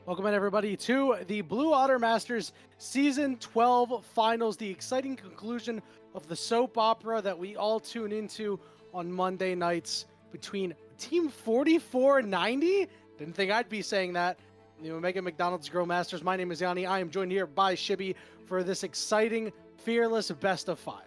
Welcome in, everybody, to the Blue Otter Masters Season 12 Finals, the exciting conclusion of the soap opera that we all tune into on Monday nights between Team 4490. Didn't think I'd be saying that. The Omega McDonald's Grill Masters. My name is Yanni. I am joined here by Shibby for this exciting, fearless best of 5.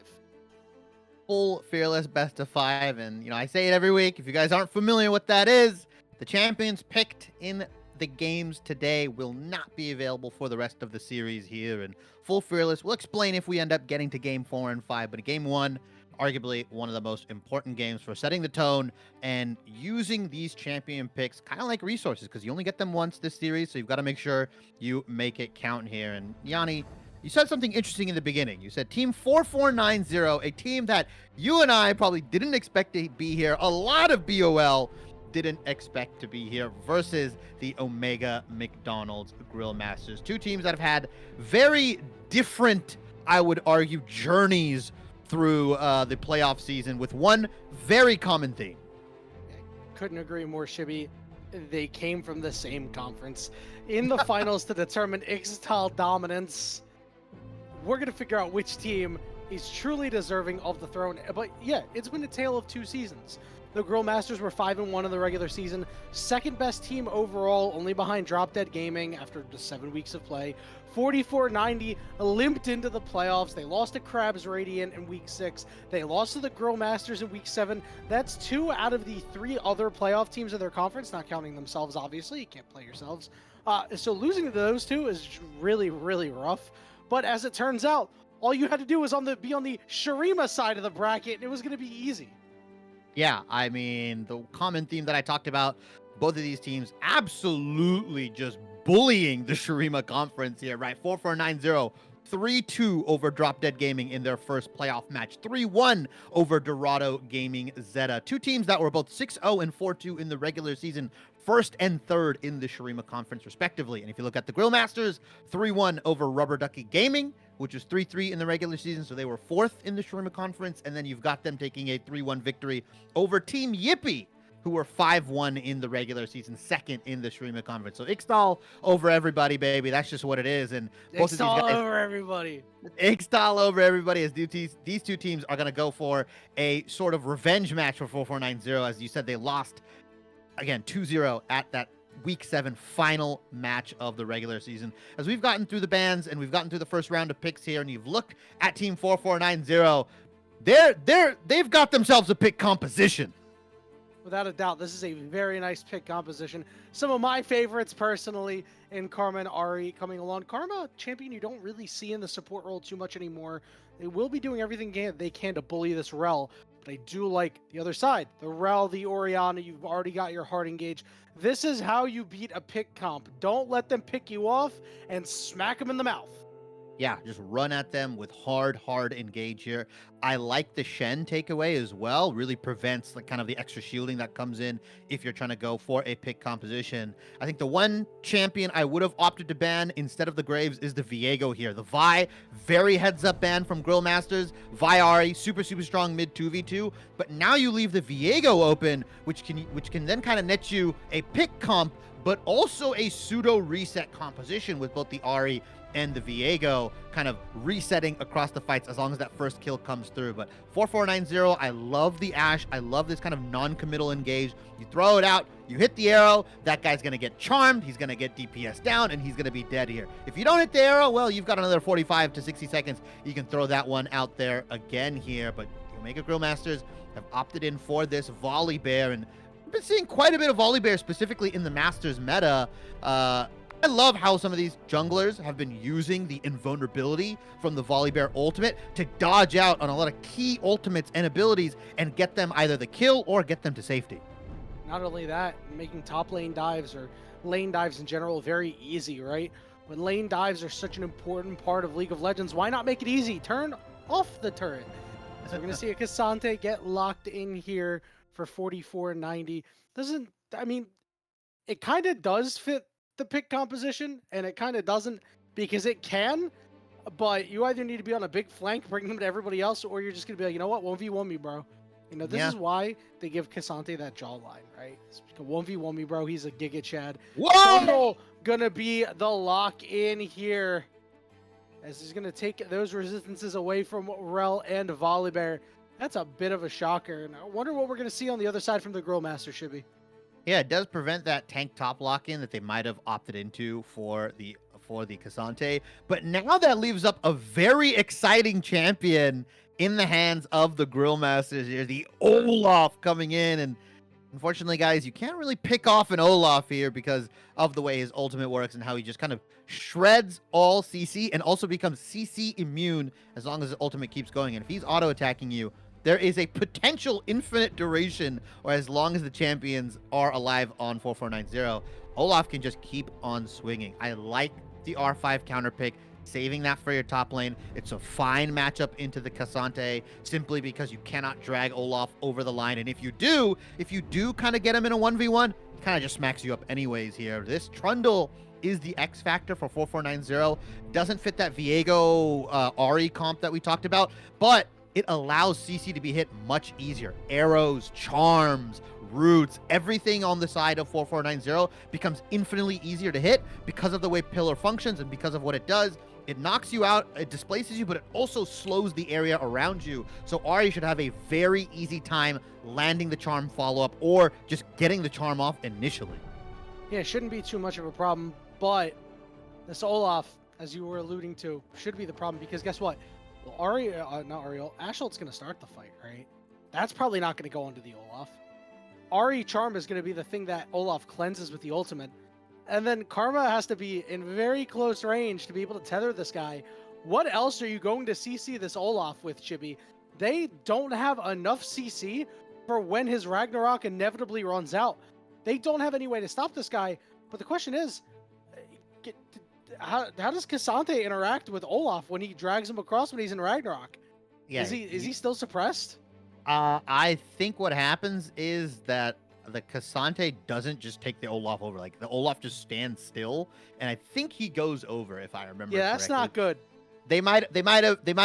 Full fearless best of 5, and I say it every week. If you guys aren't familiar what that is, the champions picked in the games today will not be available for the rest of the series here. And full fearless, we'll explain if we end up getting to game 4 and 5, but game 1, arguably one of the most important games for setting the tone and using these champion picks kind of like resources, because you only get them once this series, so you've got to make sure you make it count here. And Yanni, you said something interesting in the beginning. You said Team 4490, a team that you and I probably didn't expect to be here. A lot of BOL didn't expect to be here versus the Omega McDonald's Grill Masters. Two teams that have had very different, I would argue, journeys through the playoff season with one very common theme. Couldn't agree more, Shibby. They came from the same conference. In the finals to determine Ixtal dominance, we're going to figure out which team is truly deserving of the throne. But yeah, it's been a tale of 2 seasons. The Grill Masters were 5-1 in the regular season, second best team overall, only behind Drop Dead Gaming after just 7 weeks of play. 4490 limped into the playoffs. They lost to Krabs Radiant in week 6. They lost to the Grill Masters in week 7. That's 2 out of the 3 other playoff teams in their conference, not counting themselves, obviously. You can't play yourselves. So losing to those 2 is really, really rough. But as it turns out, all you had to do was be on the Shurima side of the bracket, and it was going to be easy. Yeah, I mean, the common theme that I talked about, both of these teams absolutely just bullying the Shurima conference here, right? 4490, 3-2 over Drop Dead Gaming in their first playoff match, 3-1 over Dorado Gaming Zeta. Two teams that were both 6-0 and 4-2 in the regular season, first and third in the Shurima conference, respectively. And if you look at the Grill Masters, 3-1 over Rubber Ducky Gaming, which was 3-3 in the regular season, so they were 4th in the Shurima conference. And then you've got them taking a 3-1 victory over Team Yippee, who were 5-1 in the regular season, 2nd in the Shurima conference. So Ixtal over everybody, baby. That's just what it is. And both of these guys, over everybody. Ixtal over everybody, as these two teams are going to go for a sort of revenge match for 4490. As you said, they lost, again, 2-0 at that week 7 final match of the regular season. As we've gotten through the bans and we've gotten through the first round of picks here, and you've looked at Team 4490, they've got themselves a pick composition. Without a doubt, this is a very nice pick composition. Some of my favorites personally in Karma and Ari coming along. Karma, champion you don't really see in the support role too much anymore. They will be doing everything they can to bully this Rel, but I do like the other side. The Rel, the Oriana, you've already got your heart engaged. This is how you beat a pick comp. Don't let them pick you off and smack them in the mouth. Yeah, just run at them with hard engage here. I like the Shen takeaway as well. Really prevents like kind of the extra shielding that comes in if you're trying to go for a pick composition. I think the one champion I would have opted to ban instead of the Graves is the Viego here. The Vi, very heads up ban from Grill Masters. Vi Ari, super strong mid 2v2. But now you leave the Viego open, which can then kind of net you a pick comp, but also a pseudo reset composition with both the Ari and the Viego kind of resetting across the fights as long as that first kill comes through. But 4490, I love the Ashe. I love this kind of non-committal engage. You throw it out, you hit the arrow, that guy's going to get charmed, he's going to get DPS down, and he's going to be dead here. If you don't hit the arrow, well, you've got another 45 to 60 seconds. You can throw that one out there again here. But Omega Grill Masters have opted in for this Volley Bear, and I've been seeing quite a bit of Volley Bear, specifically in the Masters meta. I love how some of these junglers have been using the invulnerability from the Volley Bear ultimate to dodge out on a lot of key ultimates and abilities and get them either the kill or get them to safety. Not only that, making top lane dives or lane dives in general very easy, right? When lane dives are such an important part of League of Legends, why not make it easy? Turn off the turret. So we're going to see a Cassante get locked in here for 4490. It kind of does fit the pick composition, and it kind of doesn't, because it can, but you either need to be on a big flank, bring them to everybody else, or you're just going to be like, you know what, 1v1 me, bro. This Yeah. is why they give Casante that jawline, right? It's 1v1 me, bro. He's a Giga Chad. Whoa! Trundle gonna be the lock in here, as he's gonna take those resistances away from Rel and Volibear. That's a bit of a shocker, and I wonder what we're gonna see on the other side from the Grill Master, Shibby. Yeah, it does prevent that tank top lock in that they might have opted into for the Casante. But now that leaves up a very exciting champion in the hands of the Grill Masters here. The Olaf coming in, and unfortunately, guys, you can't really pick off an Olaf here because of the way his ultimate works and how he just kind of shreds all CC and also becomes CC immune as long as his ultimate keeps going. And if he's auto attacking you, there is a potential infinite duration, or as long as the champions are alive on 4490, Olaf can just keep on swinging. I like the R5 counter pick, saving that for your top lane. It's a fine matchup into the Casante, simply because you cannot drag Olaf over the line. And if you do kind of get him in a 1v1, he kind of just smacks you up anyways here. This Trundle is the X factor for 4490. Doesn't fit that Viego Ari comp that we talked about, but it allows CC to be hit much easier. Arrows, charms, roots, everything on the side of 4490 becomes infinitely easier to hit because of the way Pillar functions and because of what it does. It knocks you out, it displaces you, but it also slows the area around you. So Ari should have a very easy time landing the charm follow-up or just getting the charm off initially. Yeah, it shouldn't be too much of a problem, but this Olaf, as you were alluding to, should be the problem, because guess what? Well, not Ariel, Ashelt's going to start the fight, right? That's probably not going to go onto the Olaf. Ari Charm is going to be the thing that Olaf cleanses with the ultimate. And then Karma has to be in very close range to be able to tether this guy. What else are you going to CC this Olaf with, Chibi? They don't have enough CC for when his Ragnarok inevitably runs out. They don't have any way to stop this guy. But the question is, how does Casante interact with Olaf when he drags him across when he's in Ragnarok? Yeah, is he still suppressed? I think what happens is that the Casante doesn't just take the Olaf over. Like, the Olaf just stands still, and I think he goes over, if I remember Yeah, that's correctly. not good.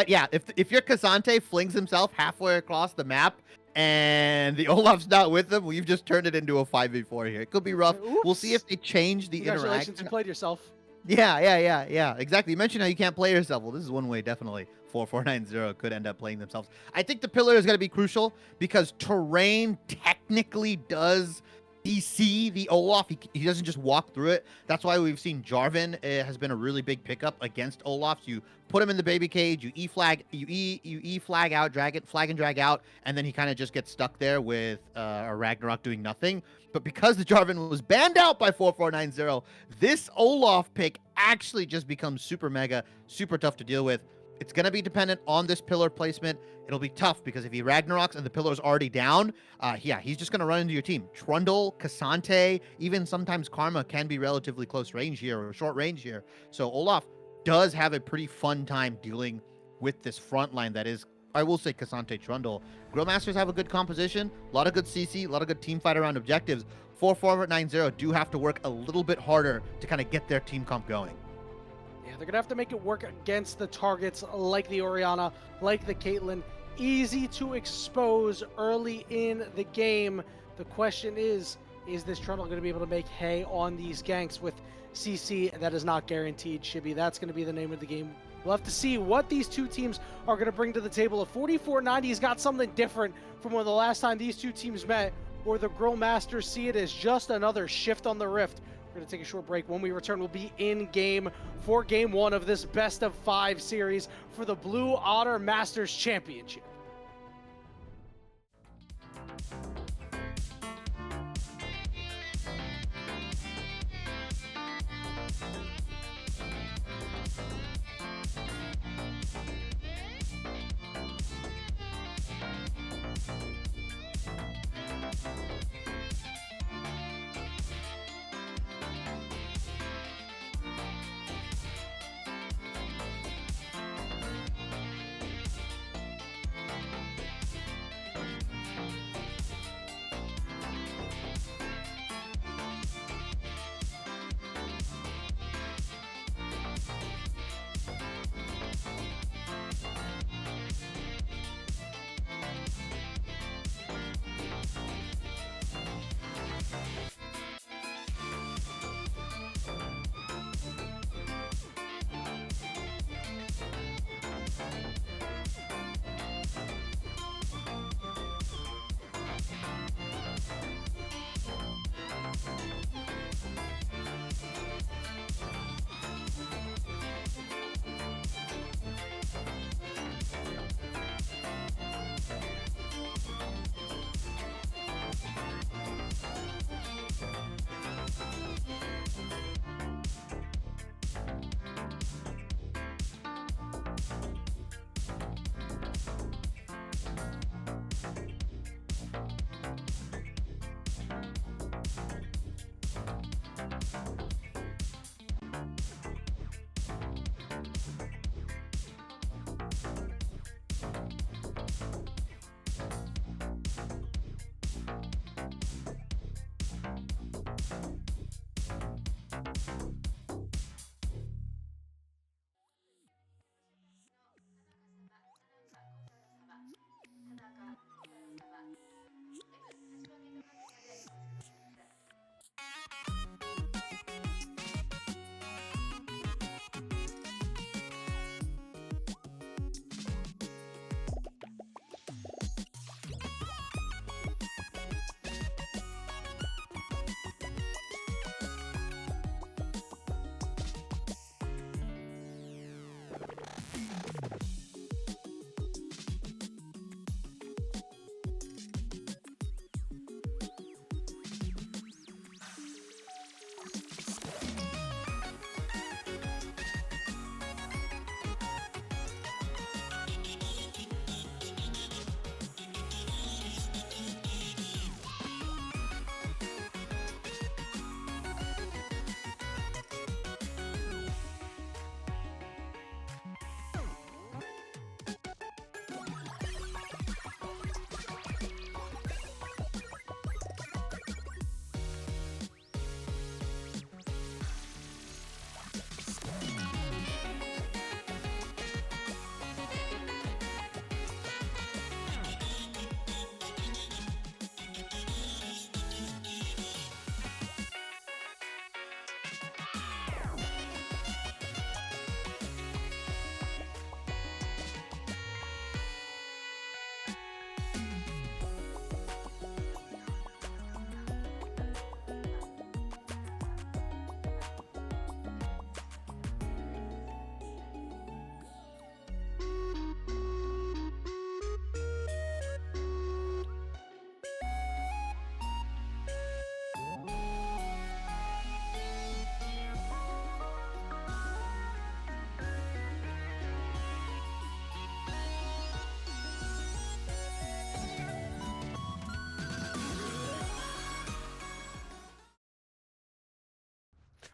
Yeah, if your Casante flings himself halfway across the map and the Olaf's not with him, well, you've just turned it into a 5v4 here. It could be rough. Oops. We'll see if they change the Congratulations, interaction. you played yourself. Yeah, exactly. You mentioned how you can't play yourself. Well, this is one way, definitely. 4490 could end up playing themselves. I think the pillar is going to be crucial because terrain technically does DC the Olaf. He doesn't just walk through it. That's why we've seen Jarvan has been a really big pickup against Olaf. So you put him in the baby cage, you flag out, flag and drag out, and then he kind of just gets stuck there with a Ragnarok doing nothing. But because the Jarvan was banned out by 4490, this Olaf pick actually just becomes super mega, super tough to deal with. It's going to be dependent on this pillar placement. It'll be tough because if he Ragnaroks and the pillar's already down, he's just going to run into your team. Trundle, Casante, even sometimes Karma can be relatively close range here or short range here. So Olaf does have a pretty fun time dealing with this front line that is, I will say, Casante Trundle. Grillmasters have a good composition, a lot of good CC, a lot of good team fight around objectives. 4490 do have to work a little bit harder to kind of get their team comp going. Yeah, they're going to have to make it work against the targets like the Orianna, like the Caitlyn. Easy to expose early in the game. The question is this Trundle going to be able to make hay on these ganks with CC? That is not guaranteed, Shibby. That's going to be the name of the game. We'll have to see what these two teams are going to bring to the table. If 4490's got something different from when the last time these two teams met, or the Grill Masters see it as just another shift on the rift. We're going to take a short break. When we return, we'll be in game for game one of this best of 5 series for the Blue Otter Masters Championship.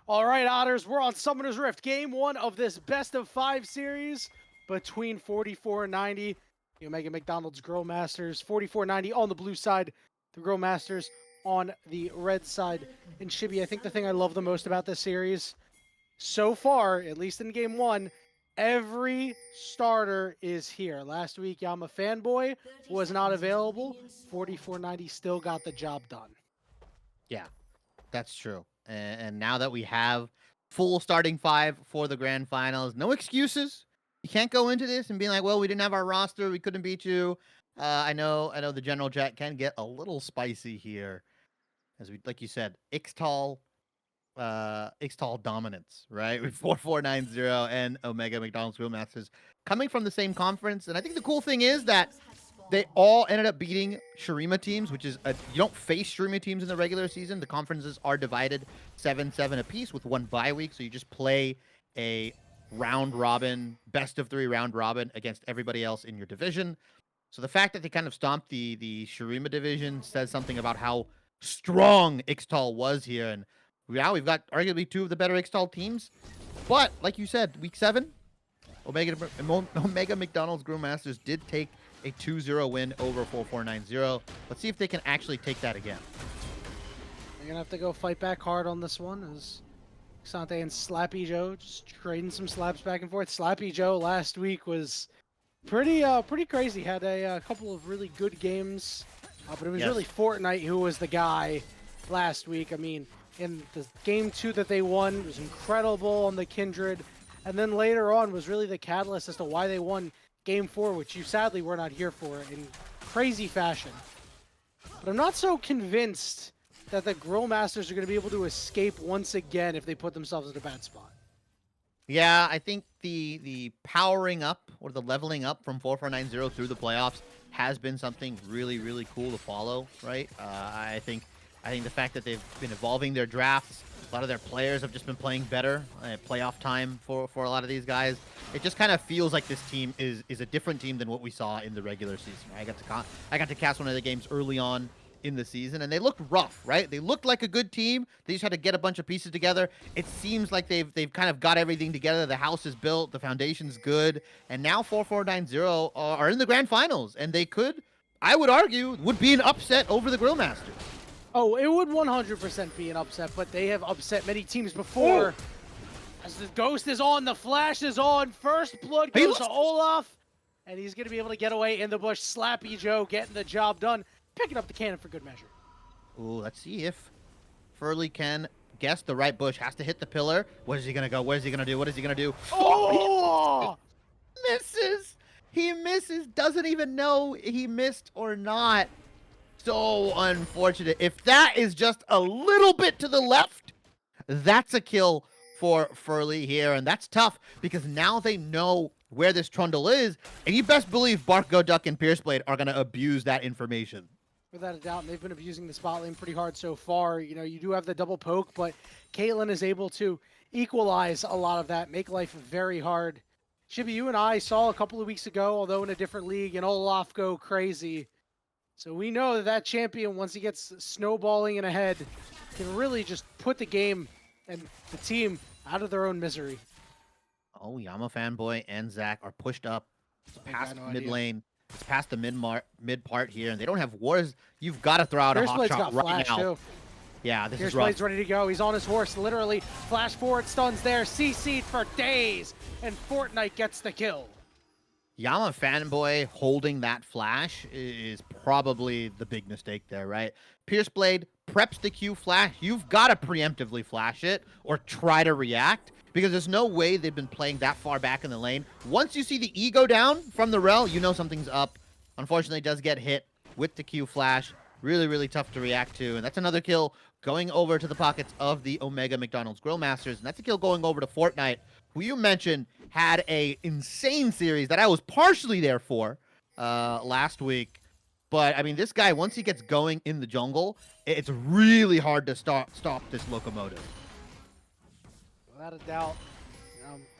All right, Otters, we're on Summoner's Rift, game one of this best of 5 series between 4490, the Omega McDonald's Grill Masters, 4490 on the blue side, the Grill Masters on the red side. And Shibby, I think the thing I love the most about this series, so far, at least in game one, every starter is here. Last week, Yama Fanboy was not available. 4490 still got the job done. Yeah, that's true. And now that we have full starting five for the grand finals, no excuses. You can't go into this and be like, "Well, we didn't have our roster, we couldn't beat you." I know the general chat can get a little spicy here, as we, like you said, Ixtal dominance, right? With 4490 and Omega McDonald's Grill Masters coming from the same conference. And I think the cool thing is that they all ended up beating Shurima teams, which is you don't face Shurima teams in the regular season. The conferences are divided 7-7 apiece with one bye week, so you just play a round robin, best of 3 round robin against everybody else in your division. So the fact that they kind of stomped the Shurima division says something about how strong Ixtal was here. And now we've got arguably 2 of the better Ixtal teams. But like you said, week 7, Omega McDonald's Grill Masters did take a 2-0 win over 4490. Let's see if they can actually take that again. They're going to have to go fight back hard on this one as Xante and Slappy Joe just trading some slaps back and forth. Slappy Joe last week was pretty crazy. Had a couple of really good games, but it was really Fortnite who was the guy last week. I mean, in the game 2 that they won, it was incredible on the Kindred. And then later on was really the catalyst as to why they won game 4, which you sadly were not here for in crazy fashion. But I'm not so convinced that the Grill Masters are going to be able to escape once again if they put themselves in a bad spot. Yeah, I think the powering up or the leveling up from 4490 through the playoffs has been something really, really cool to follow, right? I think the fact that they've been evolving their drafts, a lot of their players have just been playing better. Playoff time for a lot of these guys. It just kind of feels like this team is a different team than what we saw in the regular season. I got to cast one of the games early on in the season, and they looked rough, right? They looked like a good team. They just had to get a bunch of pieces together. It seems like they've kind of got everything together. The house is built, the foundation's good, and now 4490 are in the grand finals, and they could, I would argue, would be an upset over the Grill Masters. Oh, it would 100% be an upset, but they have upset many teams before. Ooh. As the Ghost is on, the Flash is on. First blood goes to Olaf, and he's going to be able to get away in the bush. Slappy Joe getting the job done, picking up the cannon for good measure. Ooh, let's see if Furley can guess the right bush. Has to hit the pillar. Where is he going to go? What is he going to do? What is he going to do? Oh! Misses! He misses. Doesn't even know he missed or not. So unfortunate. If that is just a little bit to the left, that's a kill for Furley here, and that's tough because now they know where this Trundle is, and you best believe Bark, Duck, and Pierceblade are going to abuse that information. Without a doubt, and they've been abusing the spot lane pretty hard so far. You know, you do have the double poke, but Caitlyn is able to equalize a lot of that, make life very hard. Shibby, you and I saw a couple of weeks ago, although in a different league, and Olaf go crazy. So we know that that champion, once he gets snowballing in ahead, can really just put the game and the team out of their own misery. Oh, Yama Fanboy and Zach are pushed up. It's past mid lane. It's past the mid part here, and they don't have wars. You've got to throw out a hot shot right now. Too. Yeah, this is rough. Piercepblade's ready to go. He's on his horse, literally. Flash forward, stuns there. CC'd for days, and Fortnite gets the kill. Yama Fanboy holding that flash is probably the big mistake there, right? Pierceblade preps the Q flash. You've got to preemptively flash it or try to react because there's no way they've been playing that far back in the lane. Once you see the E go down from the rel, you know something's up. Unfortunately, it does get hit with the Q flash. Really, really tough to react to. And that's another kill going over to the pockets of the Omega McDonald's Grill Masters. And that's a kill going over to Fortnite, who you mentioned had a insane series that I was partially there for last week. But, I mean, this guy, once he gets going in the jungle, it's really hard to stop this locomotive. Without a doubt.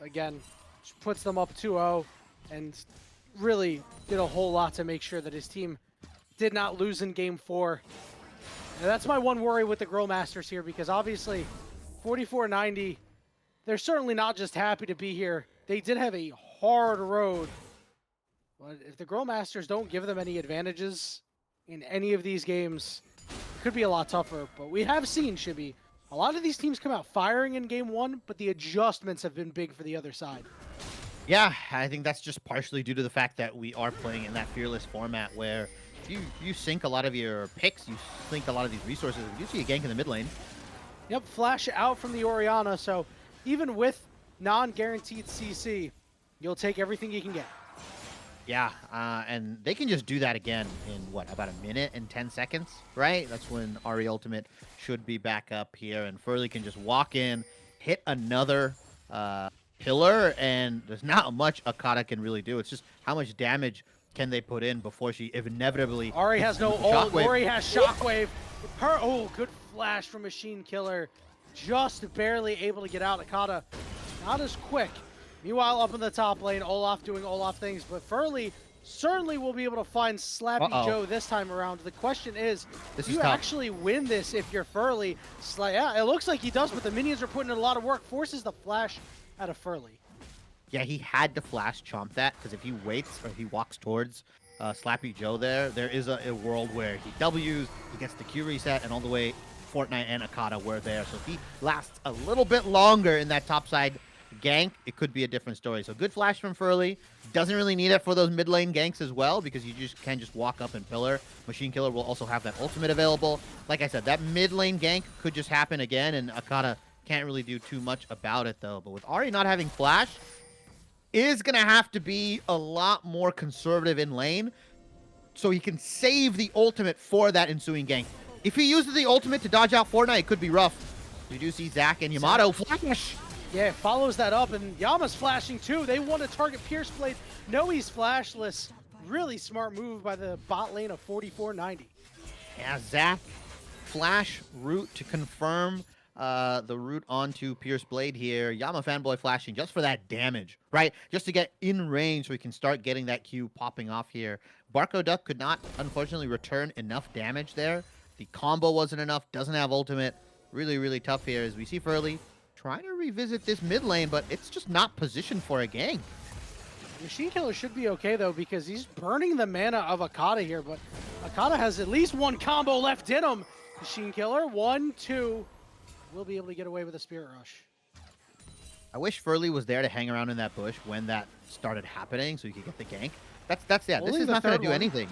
Again, puts them up 2-0 and really did a whole lot to make sure that his team did not lose in game 4. And that's my one worry with the Grill Masters here, because obviously 4490, they're certainly not just happy to be here. They did have a hard road. But if the Growmasters don't give them any advantages in any of these games, it could be a lot tougher. But we have seen, Shibby, a lot of these teams come out firing in game one, but the adjustments have been big for the other side. Yeah, I think that's just partially due to the fact that we are playing in that fearless format where if you sink a lot of your picks, you sink a lot of these resources. You see a gank in the mid lane. Yep, flash out from the Orianna, so even with non-guaranteed CC, you'll take everything you can get. Yeah, and they can just do that again in, what, about a minute and 10 seconds, right? That's when Ahri Ultimate should be back up here, and Furley can just walk in, hit another pillar, and there's not much Akata can really do. It's just how much damage can they put in before she inevitably... Ahri has no ult, Ahri has Shockwave. Good flash from Machine Killer. Just barely able to get out. Akata not as quick. Meanwhile, up in the top lane, Olaf doing Olaf things, but Furley certainly will be able to find Slappy Joe this time around. The question is, do you actually win this if you're Furley? Yeah, it looks like he does, but the minions are putting in a lot of work. Forces the flash out of Furley. Yeah, he had to flash chomp that, because if he waits or he walks towards Slappy Joe there is a world where he W's, he gets the Q reset, and all the way Fortnite and Akata were there. So if he lasts a little bit longer in that top side gank, it could be a different story. So good flash from Furley. Doesn't really need it for those mid lane ganks as well, because you just can just walk up and pillar. Machine Killer will also have that ultimate available. Like I said, that mid lane gank could just happen again, and Akata can't really do too much about it though. But with Ahri not having flash, is going to have to be a lot more conservative in lane so he can save the ultimate for that ensuing gank. If he uses the ultimate to dodge out Fortnite, it could be rough. We do see Zac and Yamato flash. Yeah, follows that up, and Yama's flashing too. They want to target Pierce Blade. No, he's flashless. Really smart move by the bot lane of 4490. Yeah, Zac, flash route to confirm the route onto Pierce Blade here. Yama fanboy flashing just for that damage, right? Just to get in range so we can start getting that Q popping off here. Barco Duck could not, unfortunately, return enough damage there. The combo wasn't enough, doesn't have ultimate. Really, really tough here as we see Furley trying to revisit this mid lane, but it's just not positioned for a gank. Machine Killer should be okay, though, because he's burning the mana of Akata here, but Akata has at least one combo left in him. Machine Killer, 1, 2, will be able to get away with a Spirit Rush. I wish Furley was there to hang around in that bush when that started happening so he could get the gank. That's yeah, this is not going to do anything.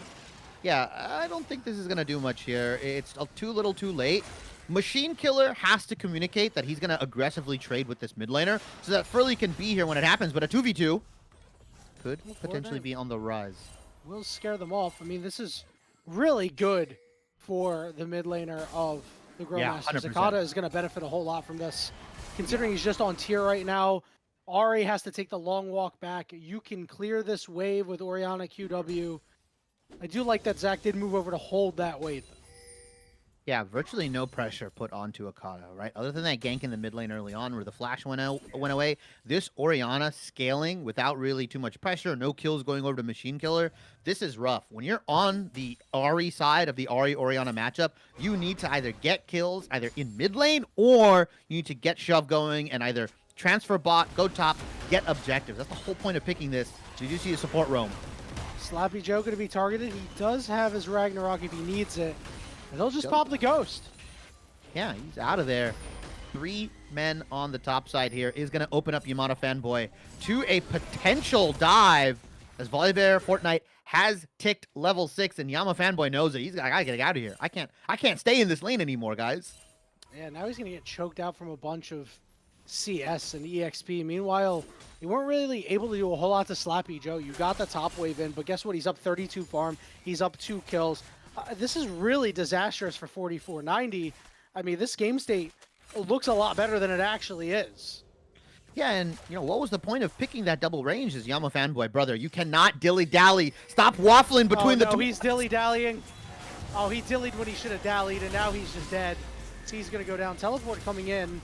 Yeah, I don't think this is going to do much here. It's too little too late. Machine Killer has to communicate that he's going to aggressively trade with this mid laner so that Furley can be here when it happens, but a 2v2 could potentially be on the rise. Will scare them off. I mean, this is really good for the mid laner of the Growmasters. Akata is going to benefit a whole lot from this, considering he's just on tier right now. Ahri has to take the long walk back. You can clear this wave with Orianna QW. I do like that Zac did move over to hold that wave. Yeah, virtually no pressure put onto Akata, right? Other than that gank in the mid lane early on where the flash went away, this Orianna scaling without really too much pressure, no kills going over to Machine Killer, this is rough. When you're on the Ahri side of the Ahri-Orianna matchup, you need to either get kills either in mid lane or you need to get shove going and either transfer bot, go top, get objectives. That's the whole point of picking this. So you do see a support roam. Slappy Joe going to be targeted. He does have his Ragnarok if he needs it. And he'll just pop the Ghost. Yeah, he's out of there. 3 men on the top side here is going to open up Yamato Fanboy to a potential dive as Volibear Fortnite has ticked level 6 and Yama Fanboy knows it. He's like, I gotta get out of here. I can't stay in this lane anymore, guys. Yeah, now he's going to get choked out from a bunch of CS and EXP. Meanwhile, you weren't really able to do a whole lot to Slappy Joe. You got the top wave in, but guess what? He's up 32 farm. He's up 2 kills. This is really disastrous for 4490. I mean, this game state looks a lot better than it actually is. Yeah, and, you know, what was the point of picking that double range as Yama Fanboy? Brother, you cannot dilly-dally. Stop waffling between the two. He's dilly-dallying. Oh, he dillied when he should have dallied, and now he's just dead. So he's going to go down. Teleport coming in.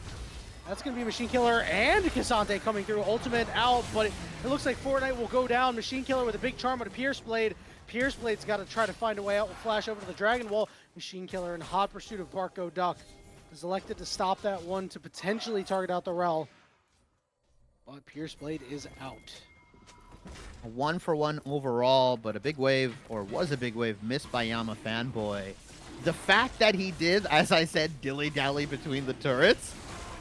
That's going to be Machine Killer and Cassante coming through. Ultimate out, but it looks like Fortnite will go down. Machine Killer with a big charm with a Pierce Blade. Pierce Blade's got to try to find a way out. Will flash over to the Dragon Wall. Machine Killer in hot pursuit of Barco Duck. Is elected to stop that one to potentially target out the Rel. But Pierce Blade is out. A 1-for-1 overall, but a big wave, or was a big wave, missed by Yama Fanboy. The fact that he did, as I said, dilly-dally between the turrets,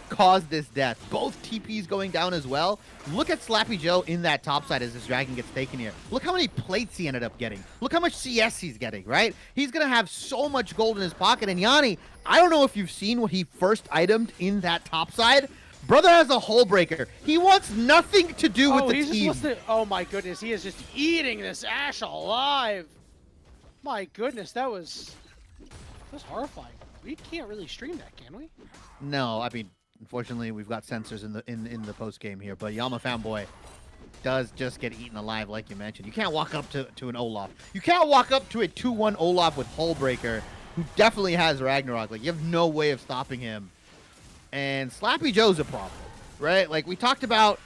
caused this death. Both TPs going down as well. Look at Slappy Joe in that top side as this dragon gets taken here. Look how many plates he ended up getting. Look how much CS he's getting, right? He's going to have so much gold in his pocket. And Yanni, I don't know if you've seen what he first itemed in that top side. Brother has a hole breaker. He wants nothing to do with the team. Oh my goodness, he is just eating this Ashe alive. My goodness, that was horrifying. We can't really stream that, can we? No, I mean, unfortunately, we've got censors in the post game here, but Yama Fanboy does just get eaten alive, like you mentioned. You can't walk up to an Olaf. You can't walk up to a 2-1 Olaf with Hullbreaker, who definitely has Ragnarok. Like, you have no way of stopping him. And Slappy Joe's a problem, right? Like, we talked about,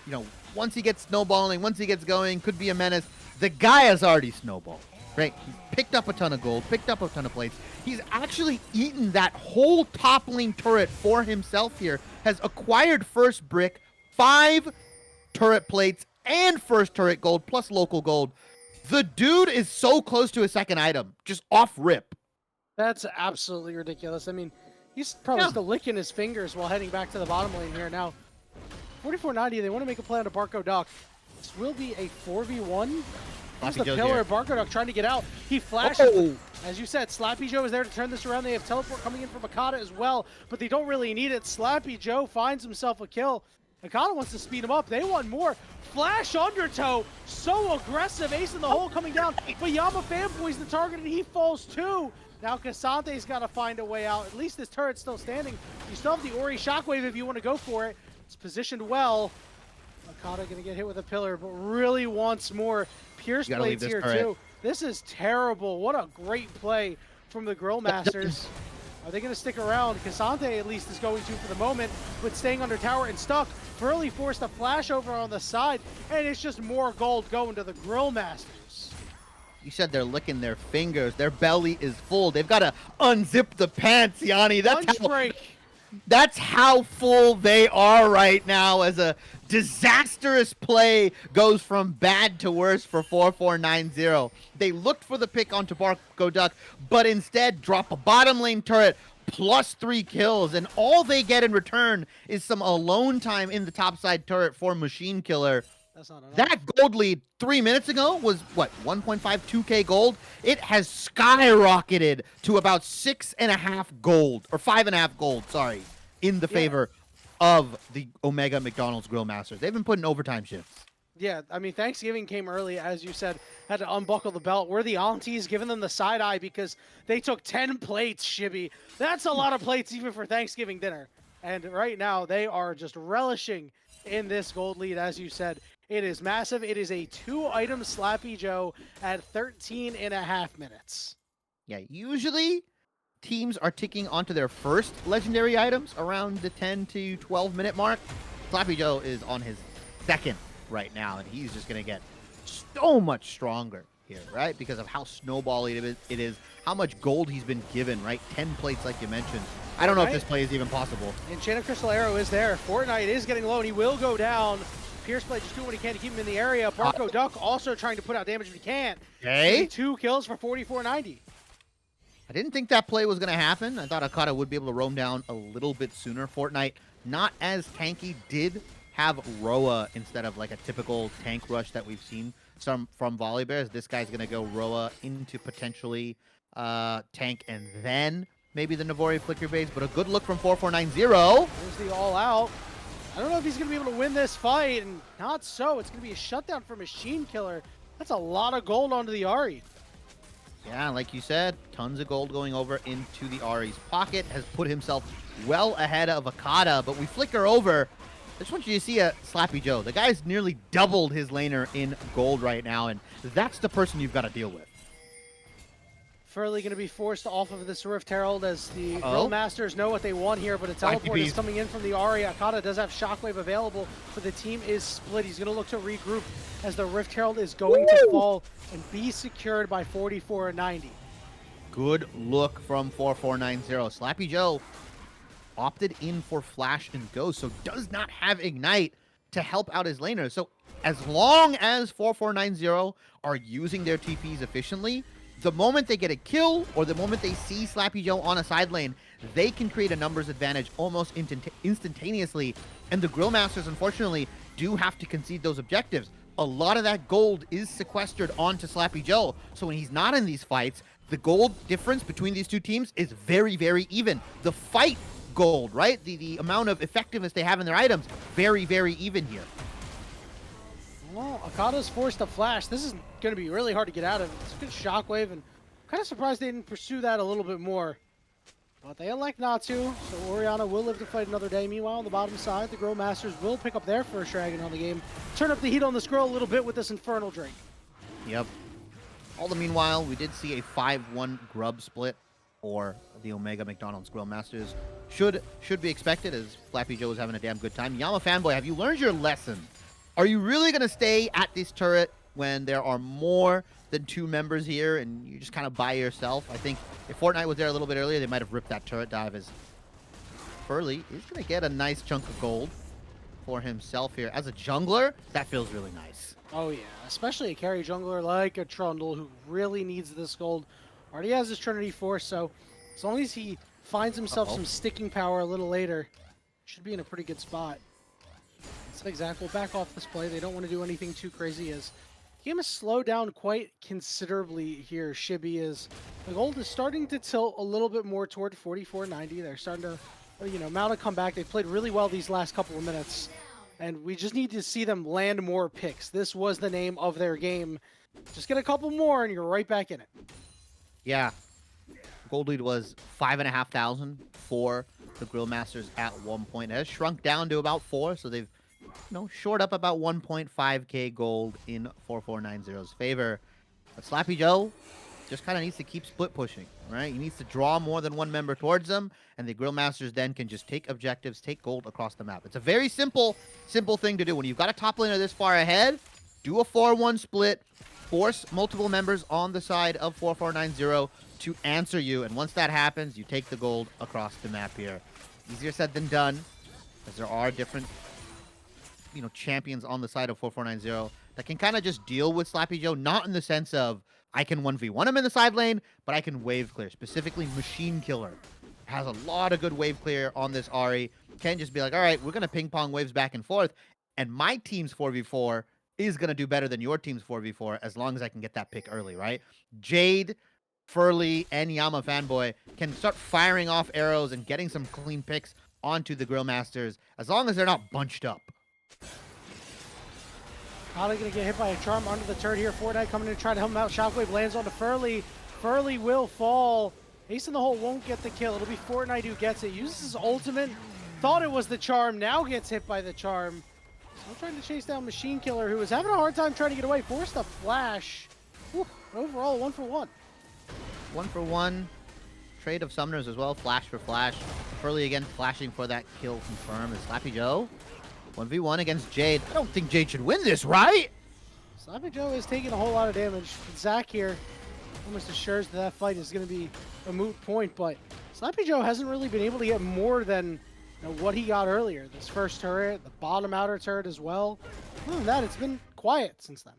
you know, once he gets snowballing, once he gets going, could be a menace. The guy has already snowballed, right? He's picked up a ton of gold, picked up a ton of plates. He's actually eaten that whole top lane turret for himself here, has acquired first brick, 5 turret plates, and first turret gold, plus local gold. The dude is so close to a second item, just off rip. That's absolutely ridiculous. I mean, he's probably still licking his fingers while heading back to the bottom lane here. Now, 4490, they want to make a play on a Barco Duck. This will be a 4v1. Here's the pillar. Barco Duck trying to get out. He flashes. Oh. As you said, Slappy Joe is there to turn this around. They have teleport coming in from Akata as well, but they don't really need it. Slappy Joe finds himself a kill. Akata wants to speed him up. They want more. Flash Undertow. So aggressive. Ace in the hole coming down. But Yama Fanboy's the target and he falls too. Now Casante's got to find a way out. At least this turret's still standing. You still have the Ori Shockwave if you want to go for it. It's positioned well. Akata going to get hit with a pillar, but really wants more. Pierce Blade's here too. This is terrible. What a great play from the Grill Masters. Are they going to stick around? Casante at least is going to for the moment, but staying under tower and stuck. Furley forced a flash over on the side, and it's just more gold going to the Grill Masters. You said they're licking their fingers. Their belly is full. They've got to unzip the pants, Yanni. That's how full they are right now as a disastrous play goes from bad to worse for 4490. They looked for the pick onto Barco Duck, but instead drop a bottom lane turret plus 3 kills, and all they get in return is some alone time in the topside turret for Machine Killer. That's not enough. That gold lead 3 minutes ago was, what, 1.52k gold? It has skyrocketed to about 6.5 gold, or 5.5 gold, sorry, in the favor of the Omega McDonald's Grill Masters. They've been putting overtime shifts. Yeah, I mean, Thanksgiving came early, as you said, had to unbuckle the belt. We're the aunties giving them the side eye because they took 10 plates, Shibby. That's a lot of plates even for Thanksgiving dinner. And right now, they are just relishing in this gold lead, as you said. It is massive. It is a 2-item Slappy Joe at 13.5 minutes. Yeah, usually teams are ticking onto their first legendary items around the 10 to 12 minute mark. Slappy Joe is on his second right now, and he's just going to get so much stronger here, right? Because of how snowbally it is, how much gold he's been given, right? 10 plates, like you mentioned. I don't know if this play is even possible. Enchanted Crystal Arrow is there. Fortnite is getting low, and he will go down. Pierce Blade just doing what he can to keep him in the area. Barco Duck also trying to put out damage if he can. Okay. 2 kills for 4490. I didn't think that play was going to happen. I thought Akata would be able to roam down a little bit sooner. Fortnite, not as tanky, did have Roa instead of like a typical tank rush that we've seen from Volley Bears. This guy's going to go Roa into potentially tank and then maybe the Navori Flicker base, but a good look from 4490. There's the all out. I don't know if he's going to be able to win this fight, and not so. It's going to be a shutdown for Machine Killer. That's a lot of gold onto the Ahri. Yeah, like you said, tons of gold going over into the Ahri's pocket. Has put himself well ahead of Akata, but we flicker over. I just want you to see a Slappy Joe. The guy's nearly doubled his laner in gold right now, and that's the person you've got to deal with. Furley going to be forced off of this Rift Herald as the Grill Masters know what they want here, but a teleport is coming in from the Ahri. Akata does have Shockwave available, but the team is split. He's going to look to regroup as the Rift Herald is going to fall and be secured by 4490. Good look from 4490. Slappy Joe opted in for Flash and Ghost, so does not have Ignite to help out his laner. So as long as 4490 are using their TPs efficiently, the moment they get a kill or the moment they see Slappy Joe on a side lane, they can create a numbers advantage almost instantaneously. And the Grill Masters, unfortunately, do have to concede those objectives. A lot of that gold is sequestered onto Slappy Joe. So when he's not in these fights, the gold difference between these two teams is very, very even. The fight gold, right? The amount of effectiveness they have in their items, very, very even here. Well, Akado's forced to flash. This is going to be really hard to get out of. It's a good shockwave, and I'm kind of surprised they didn't pursue that a little bit more. But they elect not to, so Orianna will live to fight another day. Meanwhile, on the bottom side, the Grill Masters will pick up their first dragon on the game. Turn up the heat on the Skrull a little bit with this Infernal Drake. Yep. All the meanwhile, we did see a 5-1 grub split for the Omega McDonald's Grill Masters. Should be expected, as Flappy Joe is having a damn good time. Yama fanboy, have you learned your lesson? Are you really going to stay at this turret when there are more than 2 members here and you're just kind of by yourself? I think if Fortnite was there a little bit earlier, they might have ripped that turret dive, as Furley is going to get a nice chunk of gold for himself here. As a jungler, that feels really nice. Oh yeah, especially a carry jungler like a Trundle who really needs this gold. Already has his Trinity Force, so as long as he finds himself some sticking power a little later, should be in a pretty good spot. Zigzag will back off this play. They don't want to do anything too crazy, as the game has slowed down quite considerably here. Shibby is, the gold is starting to tilt a little bit more toward 4490. They're starting to, mount a comeback. They've played really well these last couple of minutes, and we just need to see them land more picks. This was the name of their game. Just get a couple more, and you're right back in it. Yeah. Gold lead was 5,500 for the Grill Masters at one point. It has shrunk down to about 4, so they've shored up about 1.5k gold in 4490's favor. But Slappy Joe just kind of needs to keep split pushing, right? He needs to draw more than one member towards them, and the Grill Masters then can just take objectives, take gold across the map. It's a very simple thing to do. When you've got a top laner this far ahead, do a 4-1 split, force multiple members on the side of 4490 to answer you, and once that happens, you take the gold across the map here. Easier said than done, as there are different champions on the side of 4490 that can kind of just deal with Slappy Joe, not in the sense of I can 1v1 him in the side lane, but I can wave clear. Specifically, Machine Killer has a lot of good wave clear on this Ahri. Can just be like, all right, we're going to ping pong waves back and forth, and my team's 4v4 is going to do better than your team's 4v4 as long as I can get that pick early, right? Jade, Furley, and Yama fanboy can start firing off arrows and getting some clean picks onto the Grill Masters as long as they're not bunched up. Probably going to get hit by a charm under the turret here. Fortnite coming in to try to help him out. Shockwave lands onto Furley. Furley will fall. Ace in the hole won't get the kill. It'll be Fortnite who gets it. Uses his ultimate. Thought it was the charm. Now gets hit by the charm. Still trying to chase down Machine Killer, who is having a hard time trying to get away. Forced a flash. Whew. Overall, 1-for-1. 1-for-1. Trade of summoners as well. Flash for flash. Furley again flashing for that kill confirmed. Is Slappy Joe 1v1 against Jade. I don't think Jade should win this, right? Slappy Joe is taking a whole lot of damage. Zach here almost assures that fight is going to be a moot point, but Slappy Joe hasn't really been able to get more than what he got earlier. This first turret, the bottom outer turret as well. Other than that, it's been quiet since then.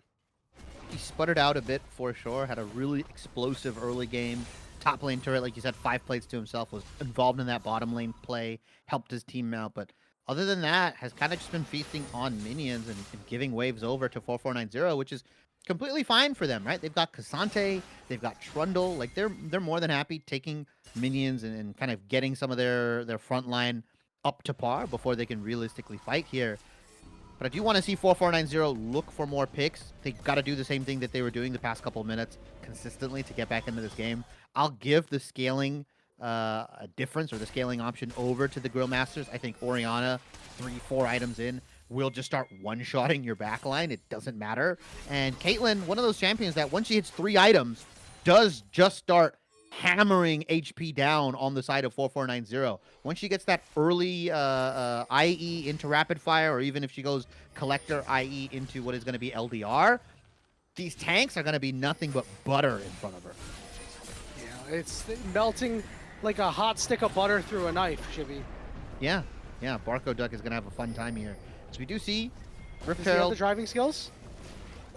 He sputtered out a bit for sure. Had a really explosive early game. Top lane turret, like you said, 5 plates to himself. Was involved in that bottom lane play. Helped his team out, but other than that, has kind of just been feasting on minions and giving waves over to 4490, which is completely fine for them, right? They've got Cassante, they've got Trundle. Like, they're more than happy taking minions and kind of getting some of their front line up to par before they can realistically fight here. But I do want to see 4490 look for more picks. They've got to do the same thing that they were doing the past couple of minutes consistently to get back into this game. I'll give the scaling a difference, or the scaling option, over to the Grill Masters. I think Orianna, 3-4 items in, will just start one-shotting your backline. It doesn't matter. And Caitlyn, one of those champions that once she hits 3 items, does just start hammering HP down on the side of 4490. Once she gets that early IE into rapid fire, or even if she goes collector IE into what is going to be LDR, these tanks are going to be nothing but butter in front of her. Yeah, it's melting like a hot stick of butter through a knife, Shibby. Yeah, yeah. Barco Duck is gonna have a fun time here. So we do see Rift Does he have the Herald. driving skills?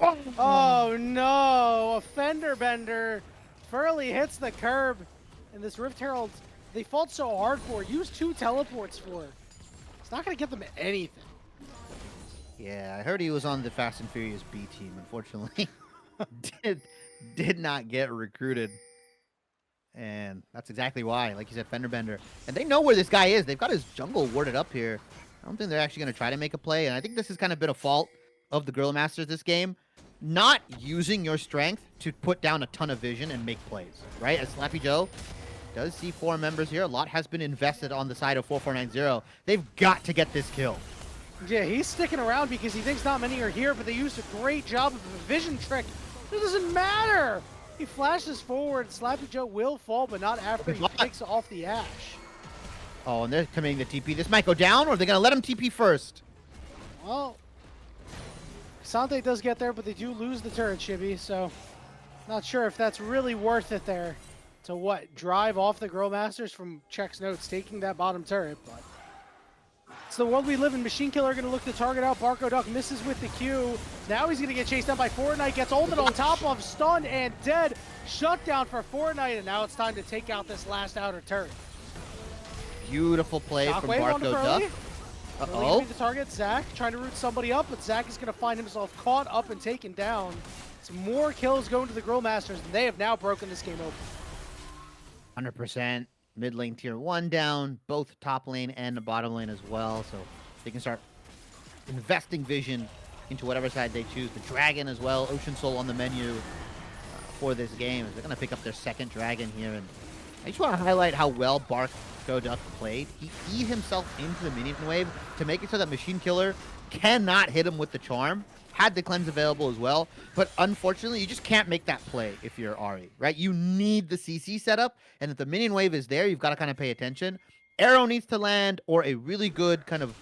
Oh, Oh no, a fender bender. Furley hits the curb, and this Rift Herald, they fought so hard for. Use 2 teleports for. It's not gonna get them anything. yeah, I heard he was on the Fast and Furious B team. Unfortunately, did did not get recruited. And that's exactly why, like you said, Fender Bender. And they know where this guy is. They've got his jungle warded up here. I don't think they're actually going to try to make a play. And I think this has kind of been a fault of the Gorilla Masters this game. Not using your strength to put down a ton of vision and make plays, right? As Slappy Joe does see 4 members here. A lot has been invested on the side of 4490. They've got to get this kill. Yeah, he's sticking around because he thinks not many are here, but they used a great job of a vision trick. It doesn't matter. He flashes forward. Slappy Joe will fall, but not after he takes off the Ash. Oh, and they're committing the TP. This might go down, or are they going to let him TP first? Well, Sante does get there, but they do lose the turret, Chibi, so not sure if that's really worth it there to what? Drive off the Girl Masters from Check's notes, taking that bottom turret, but it's the world we live in. Machine Killer going to look to target out. Barco Duck misses with the Q. Now he's going to get chased down by Fortnite. Gets ulted on top of, stunned and dead. Shut down for Fortnite, and now it's time to take out this last outer turret. Beautiful play from Shockwave onto Barco Furley. Duck. Furley Uh-oh. gonna be the target. Zach trying to root somebody up, but Zach is going to find himself caught up and taken down. Some more kills going to the Grill Masters, and they have now broken this game open. 100%. Mid lane tier 1 down, both top lane and the bottom lane as well. So they can start investing vision into whatever side they choose. The dragon as well, Ocean Soul on the menu for this game. They're going to pick up their second dragon here. And I just want to highlight how well Barco Duck played. He keyed himself into the minion wave to make it so that Machine Killer cannot hit him with the charm. Had the cleanse available as well, but unfortunately, you just can't make that play if you're Ari, right? You need the CC setup, and if the minion wave is there, you've got to kind of pay attention. Arrow needs to land, or a really good kind of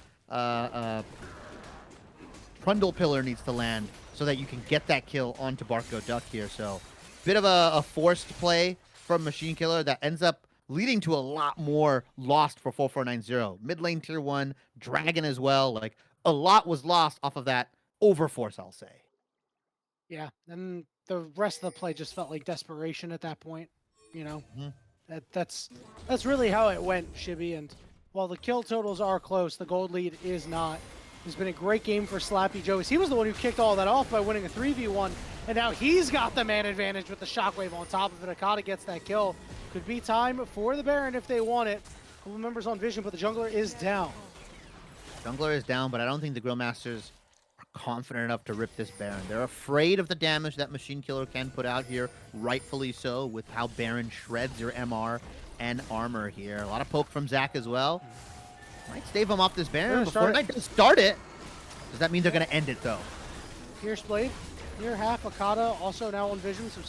Trundle Pillar needs to land so that you can get that kill onto Barco Duck here. So, bit of a forced play from Machine Killer that ends up leading to a lot more lost for 4490. Mid lane tier 1, Dragon as well. Like, a lot was lost off of that overforce, I'll say. Yeah, and the rest of the play just felt like desperation at that point. You know, that's really how it went, Shibby. And while the kill totals are close, the gold lead is not. It's been a great game for Slappy Joe. He was the one who kicked all that off by winning a 3v1, and now he's got the man advantage with the Shockwave on top of it. Akata gets that kill. Could be time for the Baron if they want it. Couple members on vision, but the jungler is down. Jungler is down, but I don't think the Grill Masters confident enough to rip this Baron. They're afraid of the damage that Machine Killer can put out here, rightfully so, with how Baron shreds your MR and armor here. A lot of poke from Zach as well. Might stave him off this Baron before Fortnite does start it. Does that mean they're going to end it, though? Pierce Blade, near half. Akata also now on vision, so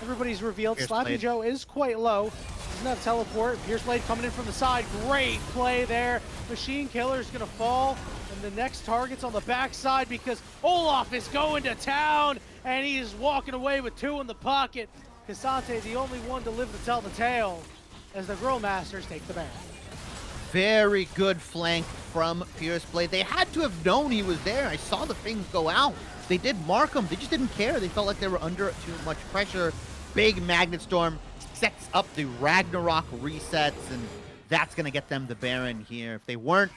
everybody's revealed. Slappy Joe is quite low. Doesn't have teleport. Pierce Blade coming in from the side. Great play there. Machine Killer's going to fall. And the next target's on the backside because Olaf is going to town. And he is walking away with 2 in the pocket. Cassante, the only one to live to tell the tale, as the Grill Masters take the Baron. Very good flank from Pierce Blade. They had to have known he was there. I saw the things go out. They did mark him. They just didn't care. They felt like they were under too much pressure. Big Magnet Storm sets up the Ragnarok resets, and that's going to get them the Baron here. If they weren't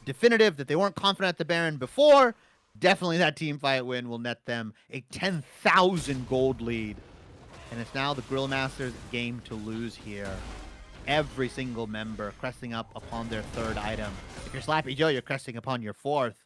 definitive, that they weren't confident at the Baron before, definitely that team fight win will net them a 10,000 gold lead. And it's now the Grill Masters' game to lose here. Every single member cresting up upon their 3rd item. If you're Slappy Joe, you're cresting upon your 4th.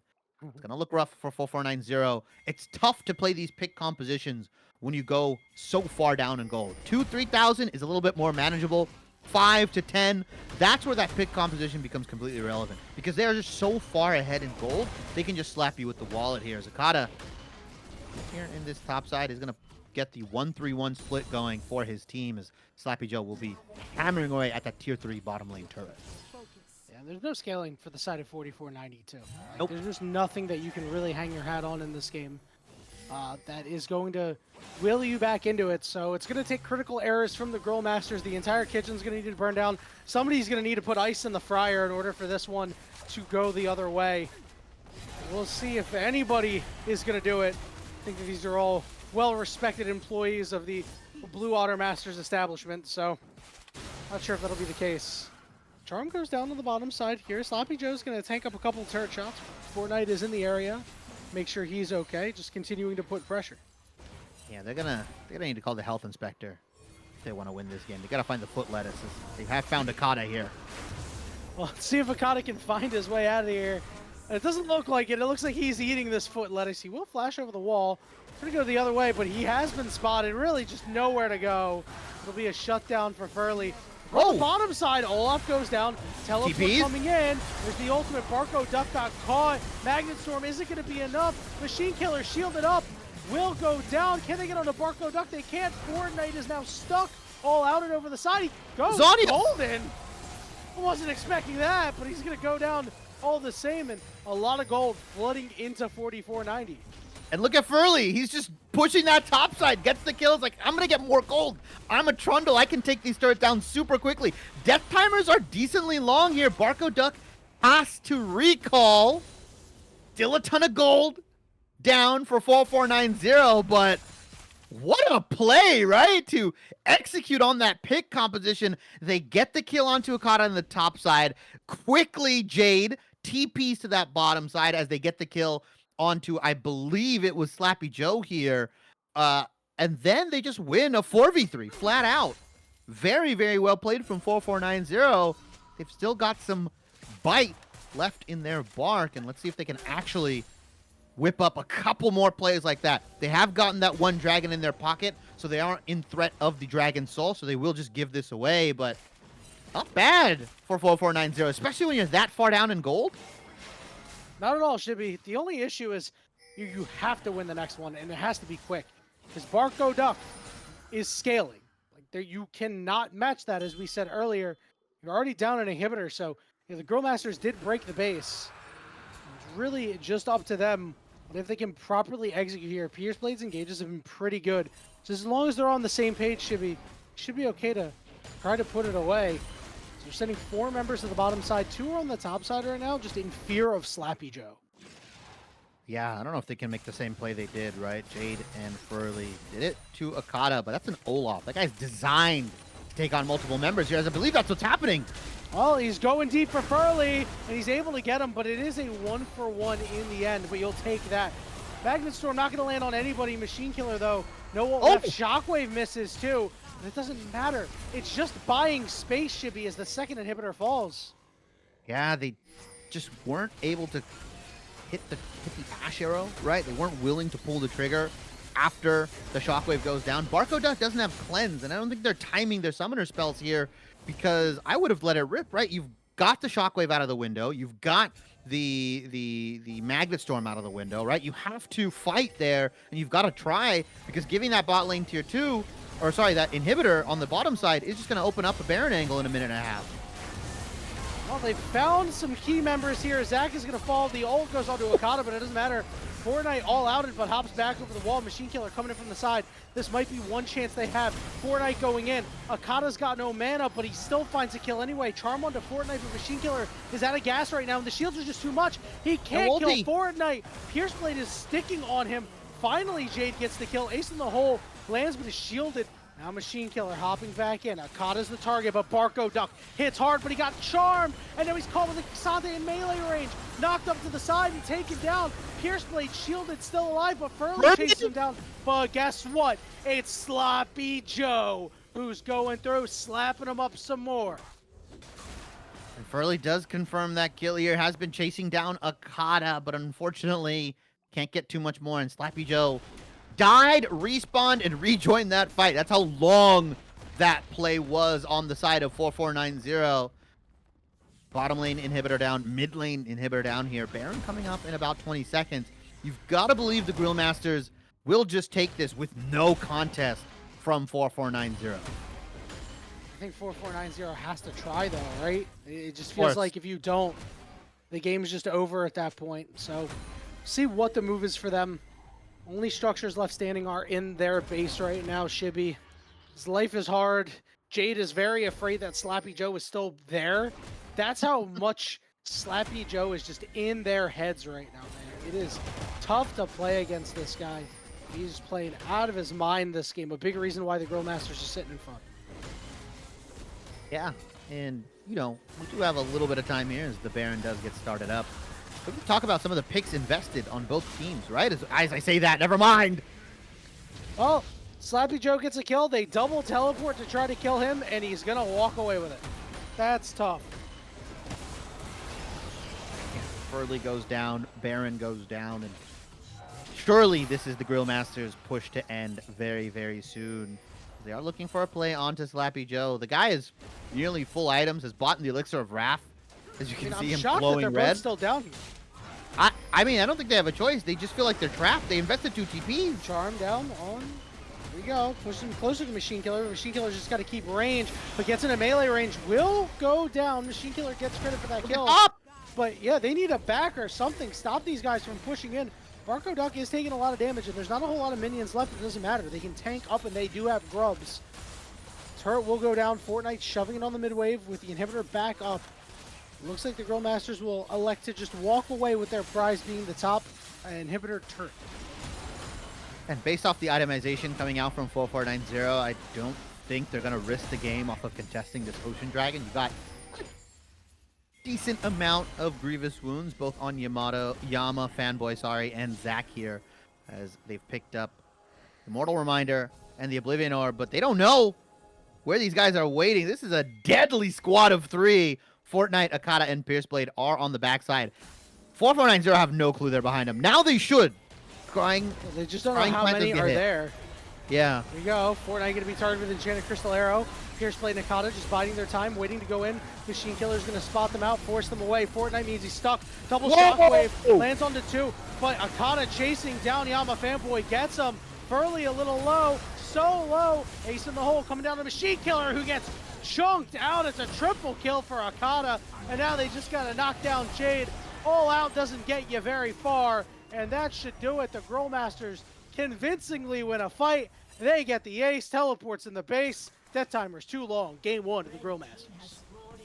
It's going to look rough for 4490. It's tough to play these pick compositions when you go so far down in gold. 2,000-3,000 is a little bit more manageable. 5 to 10, that's where that pick composition becomes completely irrelevant. Because they're just so far ahead in gold, they can just slap you with the wallet here. Zakata, here in this top side, is going to get the 1-3-1 split going for his team, as Slappy Joe will be hammering away at that tier 3 bottom lane turret. Yeah, there's no scaling for the side of 4492. Nope. There's just nothing that you can really hang your hat on in this game. that is going to will you back into it. So it's going to take critical errors from the Grill Masters. The entire kitchen's going to need to burn down. Somebody's going to need to put ice in the fryer in order for this one to go the other way. We'll see if anybody is going to do it. I think that these are all well-respected employees of the Blue Otter Masters establishment, so not sure if that'll be the case. Charm goes down to the bottom side here. Sloppy Joe's going to tank up a couple of turret shots. Fortnite is in the area. Make sure he's okay. Just continuing to put pressure. Yeah, they're gonna need to call the health inspector if they want to win this game. They gotta find the foot lettuces. They have found Akata here. Well, let's see if Akata can find his way out of here. It doesn't look like it. It looks like he's eating this foot lettuce. He will flash over the wall. Gonna go the other way, but he has been spotted. Really just nowhere to go. It'll be a shutdown for Furley. On the bottom side, Olaf goes down. Teleport TPs? coming in. There's the ultimate. Barco Duck got caught. Magnet Storm isn't going to be enough. Machine Killer shielded up. Will go down. Can they get on the Barco Duck? They can't. Fortnite is now stuck. All out and over the side. He goes golden. I wasn't expecting that, but he's going to go down all the same. And a lot of gold flooding into 4490. And look at Furley. He's just pushing that top side. Gets the kills. Like, I'm going to get more gold. I'm a Trundle. I can take these turrets down super quickly. Death timers are decently long here. Barco Duck has to recall. Still a ton of gold down for 4490. But what a play, right? To execute on that pick composition. They get the kill onto Akata on the top side. Quickly, Jade TPs to that bottom side as they get the kill onto, I believe it was Slappy Joe here. And then they just win a 4v3 flat out. Very, very well played from 4490. They've still got some bite left in their bark, and let's see if they can actually whip up a couple more plays like that. They have gotten that one dragon in their pocket, so they aren't in threat of the Dragon Soul, so they will just give this away, but not bad for 4490, especially when you're that far down in gold. Not at all, Shibby. The only issue is you have to win the next one, and it has to be quick. Because Barco Duck is scaling. Like you cannot match that, as we said earlier. You're already down an inhibitor, so the Girl Masters did break the base. It's really just up to them. But if they can properly execute here, Pierce Blade's engages have been pretty good. So as long as they're on the same page, Shibby, should be okay to try to put it away. They're sending 4 members to the bottom side. 2 are on the top side right now, just in fear of Slappy Joe. Yeah, I don't know if they can make the same play they did, right? Jade and Furley did it to Akata, but that's an Olaf. That guy's designed to take on multiple members here, as I believe that's what's happening. Well, he's going deep for Furley, and he's able to get him, but it is a 1-for-1 in the end, but you'll take that. Magnet Storm not going to land on anybody. Machine Killer, though, no left. Shockwave misses, too. But it doesn't matter. It's just buying space, Shibby, as the second inhibitor falls. Yeah, they just weren't able to hit the Ash Arrow, right? They weren't willing to pull the trigger after the Shockwave goes down. Barco Duck doesn't have Cleanse, and I don't think they're timing their summoner spells here, because I would have let it rip, right? You've got the Shockwave out of the window. You've got the Magnet Storm out of the window, right? You have to fight there, and you've got to try, because giving that bot lane tier 2, or sorry, that inhibitor on the bottom side is just going to open up a Baron angle in a minute and a half. Well, they found some key members here. Zach is going to fall. The ult goes onto Akata, but it doesn't matter. Fortnite all outed, but hops back over the wall. Machine Killer coming in from the side. This might be one chance they have. Fortnite going in. Akata's got no mana, but he still finds a kill anyway. Charm onto Fortnite, but Machine Killer is out of gas right now, and the shields are just too much. He can't kill Fortnite. Pierce Blade is sticking on him. Finally, Jade gets the kill. Ace in the hole. Lands, but is shielded. Now Machine Killer hopping back in. Akata's the target, but Barco Duck hits hard, but he got charmed. And now he's caught with Xante in melee range. Knocked up to the side and taken down. Pierce Blade shielded, still alive, but Furley chases him down. But guess what? It's Sloppy Joe who's going through, slapping him up some more. And Furley does confirm that kill here. Has been chasing down Akata, but unfortunately can't get too much more. And Slappy Joe died, respawned, and rejoined that fight. That's how long that play was on the side of 4490. Bottom lane inhibitor down, mid lane inhibitor down here. Baron coming up in about 20 seconds. You've got to believe the Grill Masters will just take this with no contest from 4490. I think 4490 has to try, though, right? It just feels like if you don't, the game's just over at that point. So see what the move is for them. Only structures left standing are in their base right now, Shibby. His life is hard. Jade is very afraid that Slappy Joe is still there. That's how much Slappy Joe is just in their heads right now, man. It is tough to play against this guy. He's playing out of his mind this game. A big reason why the Grill Masters are sitting in front. Yeah, and, we do have a little bit of time here as the Baron does get started up. We can talk about some of the picks invested on both teams, right? As I say that, never mind. Well, Slappy Joe gets a kill. They double teleport to try to kill him, and he's going to walk away with it. That's tough. Furley goes down, Baron goes down, and surely this is the Grill Masters' push to end very, very soon. They are looking for a play onto Slappy Joe. The guy is nearly full items, has bought the Elixir of Wrath. As you can see him shocked glowing that they're red. both still down here. I mean, I don't think they have a choice. They just feel like they're trapped. They invested 2 TPs. Charm down on. Here we go. Push him closer to Machine Killer. Machine Killer's just got to keep range, but gets into melee range. Will go down. Machine Killer gets credit for that kill. Up! But yeah, they need a back or something. Stop these guys from pushing in. Barco Duck is taking a lot of damage, and there's not a whole lot of minions left. It doesn't matter. They can tank up, and they do have grubs. Turret will go down. Fortnite shoving it on the mid wave with the inhibitor back up. Looks like the Grill Masters will elect to just walk away with their prize being the top inhibitor turret. And based off the itemization coming out from 4490, I don't think they're going to risk the game off of contesting this Ocean Dragon. You got a decent amount of Grievous Wounds, both on Yama, Fanboy, and Zach here, as they've picked up the Mortal Reminder and the Oblivion Orb, but they don't know where these guys are waiting. This is a deadly squad of 3. Fortnite, Akata, and Pierceblade are on the backside. 4490 have no clue they're behind them. Now they should. They just don't know how many are there. Yeah. Here we go. Fortnite going to be targeted with Enchanted Crystal Arrow. Pierceblade and Akata just biding their time, waiting to go in. Machine Killer's going to spot them out, force them away. Fortnite means he's stuck. Double shockwave, lands onto 2. But Akata chasing down Yama Fanboy gets him. Furley a little low, so low. Ace in the hole coming down to Machine Killer, who gets chunked out. It's a triple kill for Akata, and now they just got to knock down Jade. All out doesn't get you very far, and that should do it. The Grill Masters convincingly win a fight. They get the ace, teleports in the base. Death timer's too long. Game 1 of the Grill Masters.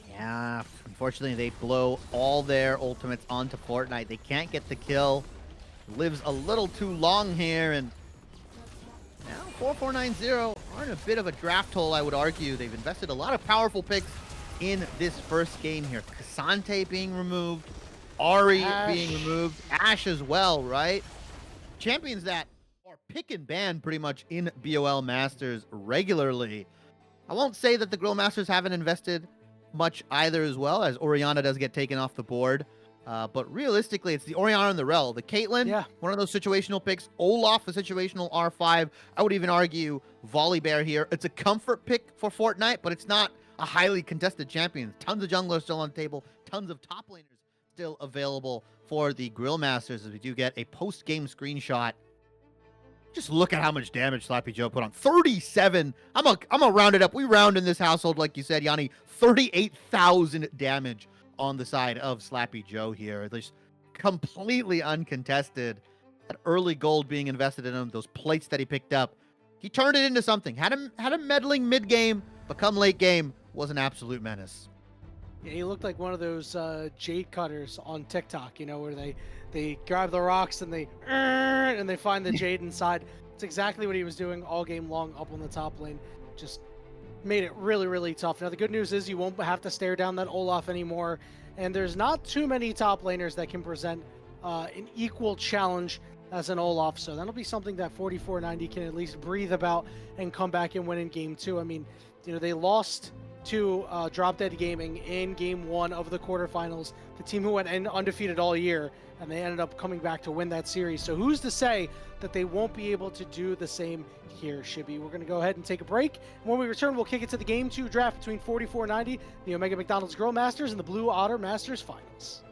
Yeah, unfortunately they blow all their ultimates onto Fortnite. They can't get the kill. Lives a little too long here, and now 4490 are in a bit of a draft hole, I would argue. They've invested a lot of powerful picks in this first game here. Cassante being removed, Ari being removed, Ashe as well, right? Champions that are pick and ban pretty much in BOL Masters regularly. I won't say that the Grill Masters haven't invested much either as well, as Orianna does get taken off the board. But realistically, it's the Orianna and the Rel. The Caitlyn, one of those situational picks. Olaf, a situational R5. I would even argue Volibear here. It's a comfort pick for Fortnite, but it's not a highly contested champion. Tons of junglers still on the table. Tons of top laners still available for the Grill Masters, as we do get a post-game screenshot. Just look at how much damage Slappy Joe put on. 37. I'm a round it up. We round in this household, like you said, Yanni. 38,000 damage on the side of Slappy Joe here. Just completely uncontested. That early gold being invested in him, those plates that he picked up, he turned it into something. Had him meddling mid-game, but come late game, was an absolute menace. Yeah, he looked like one of those jade cutters on TikTok, you know, where they grab the rocks and they find the jade inside. It's exactly what he was doing all game long up on the top lane. Just made it really, really tough. Now, the good news is you won't have to stare down that Olaf anymore, and there's not too many top laners that can present an equal challenge as an Olaf, so that'll be something that 4490 can at least breathe about and come back and win in game 2. I mean, you know, they lost to Drop Dead Gaming in game 1 of the quarterfinals, the team who went undefeated all year, and they ended up coming back to win that series. So who's to say that they won't be able to do the same here, Shibby? We're going to go ahead and take a break. When we return, we'll kick it to the game 2 draft between 4490, the Omega McDonald's Grill Masters, and the Blue Otter Masters Finals.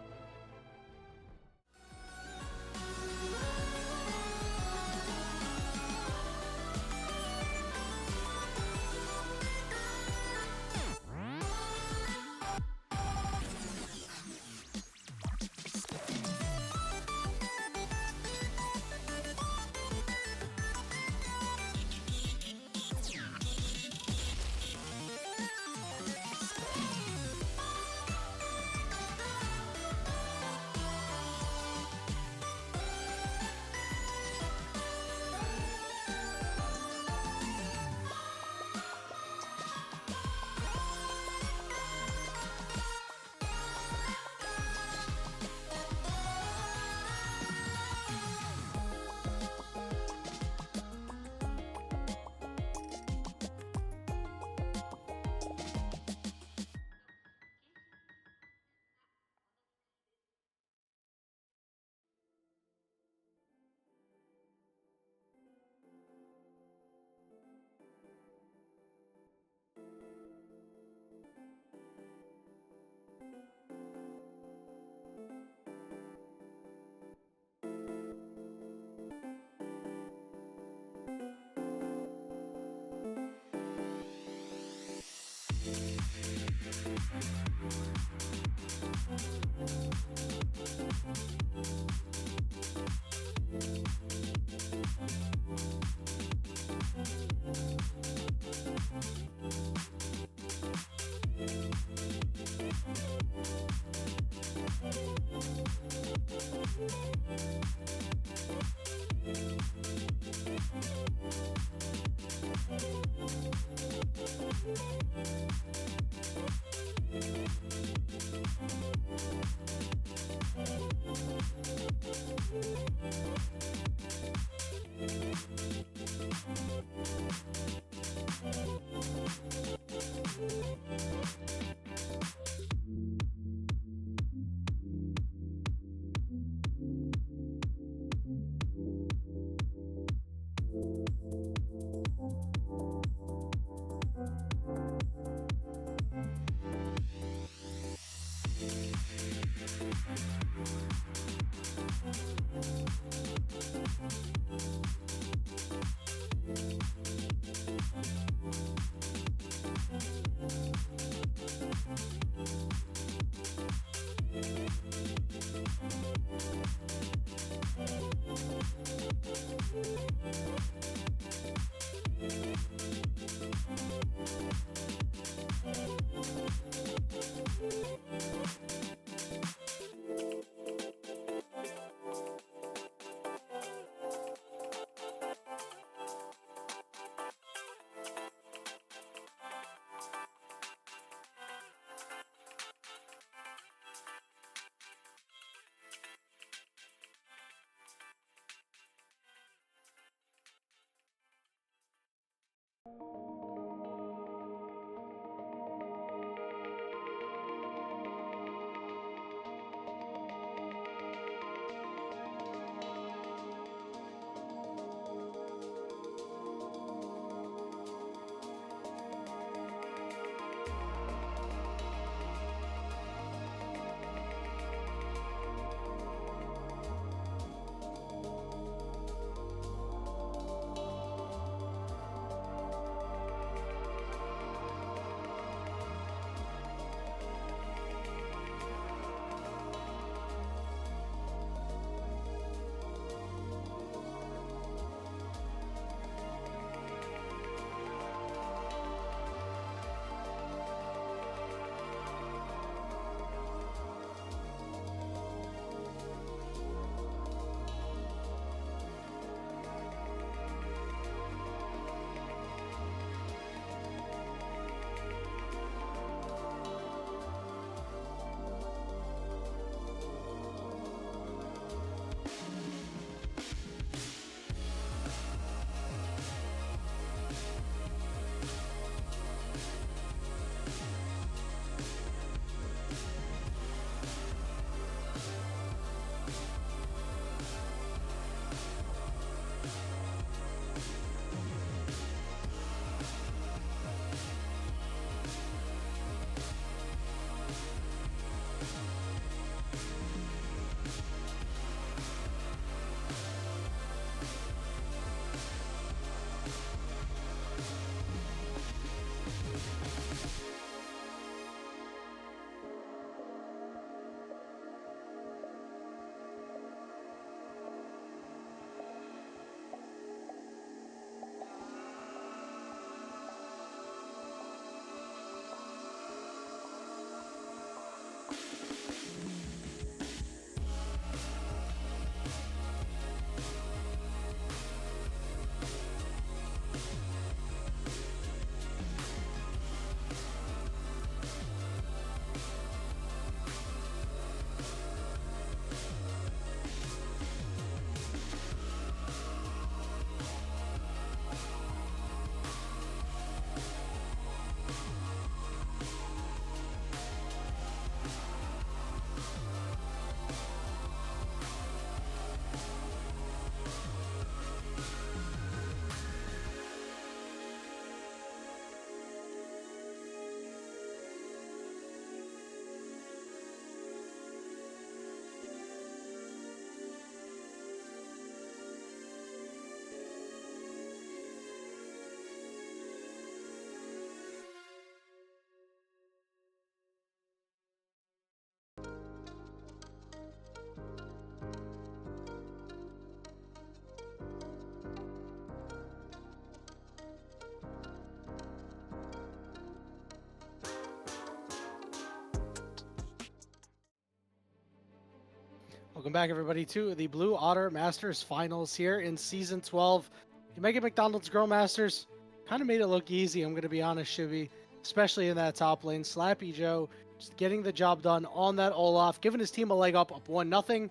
Welcome back, everybody, to the Blue Otter Masters Finals here in Season 12. You make it McDonald's Girl Masters. Kind of made it look easy, I'm going to be honest, Shibby. Especially in that top lane. Slappy Joe just getting the job done on that Olaf, giving his team a leg up 1-0.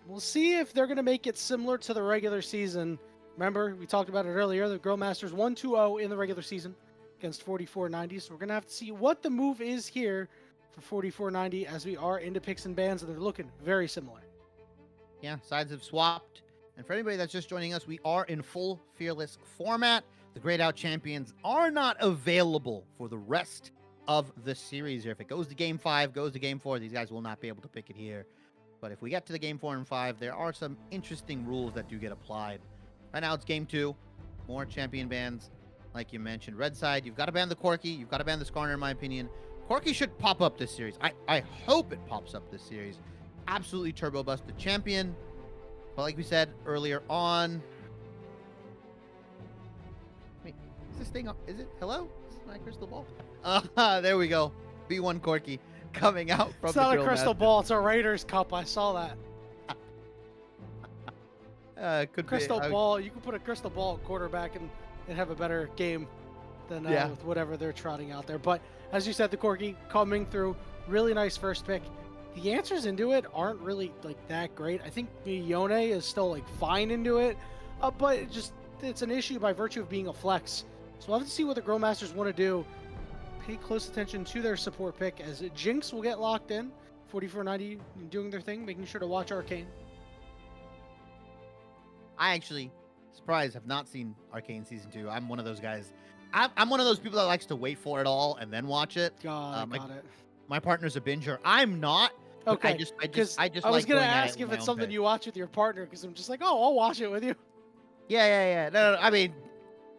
We'll see if they're going to make it similar to the regular season. Remember, we talked about it earlier. The Girl Masters 1-2-0 in the regular season against 4490. So we're going to have to see what the move is here for 4490 as we are into picks and bans, and they're looking very similar. Yeah, sides have swapped. And for anybody that's just joining us, we are in full Fearless format. The Grayed Out Champions are not available for the rest of the series here. If it goes to Game 5, goes to Game 4, these guys will not be able to pick it here. But if we get to the Game 4 and 5, there are some interesting rules that do get applied. Right now it's Game 2. More champion bans, like you mentioned. Red side, you've got to ban the Corki. You've got to ban the Skarner, in my opinion. Corki should pop up this series. I hope it pops up this series. Absolutely turbo bust the champion. But like we said earlier on... Wait, is this thing... Is it... Hello? Is this my crystal ball? There we go. B1 Corki coming out from It's the not a Grill crystal Master. ball, it's a Raiders Cup. I saw that. Could Crystal be, ball, you can put a crystal ball at quarterback and have a better game than Yeah. with whatever they're trotting out there. But as you said, the Corgi coming through, really nice first pick. The answers into it aren't really like that great. I think Yone is still like fine into it, but it's an issue by virtue of being a flex. So we'll have to see what the Grow Masters want to do. Pay close attention to their support pick as Jinx will get locked in. 4490 doing their thing, making sure to watch Arcane. I actually, surprised, have not seen Arcane Season 2. I'm one of those guys. I'm one of those people that likes to wait for it all and then watch it. Got it. My partner's a binger. I'm not. but Okay. I just I like was gonna going at ask it if with it's my own something pace. you watch with your partner, because I'm just like, oh, I'll watch it with you. Yeah. No, I mean,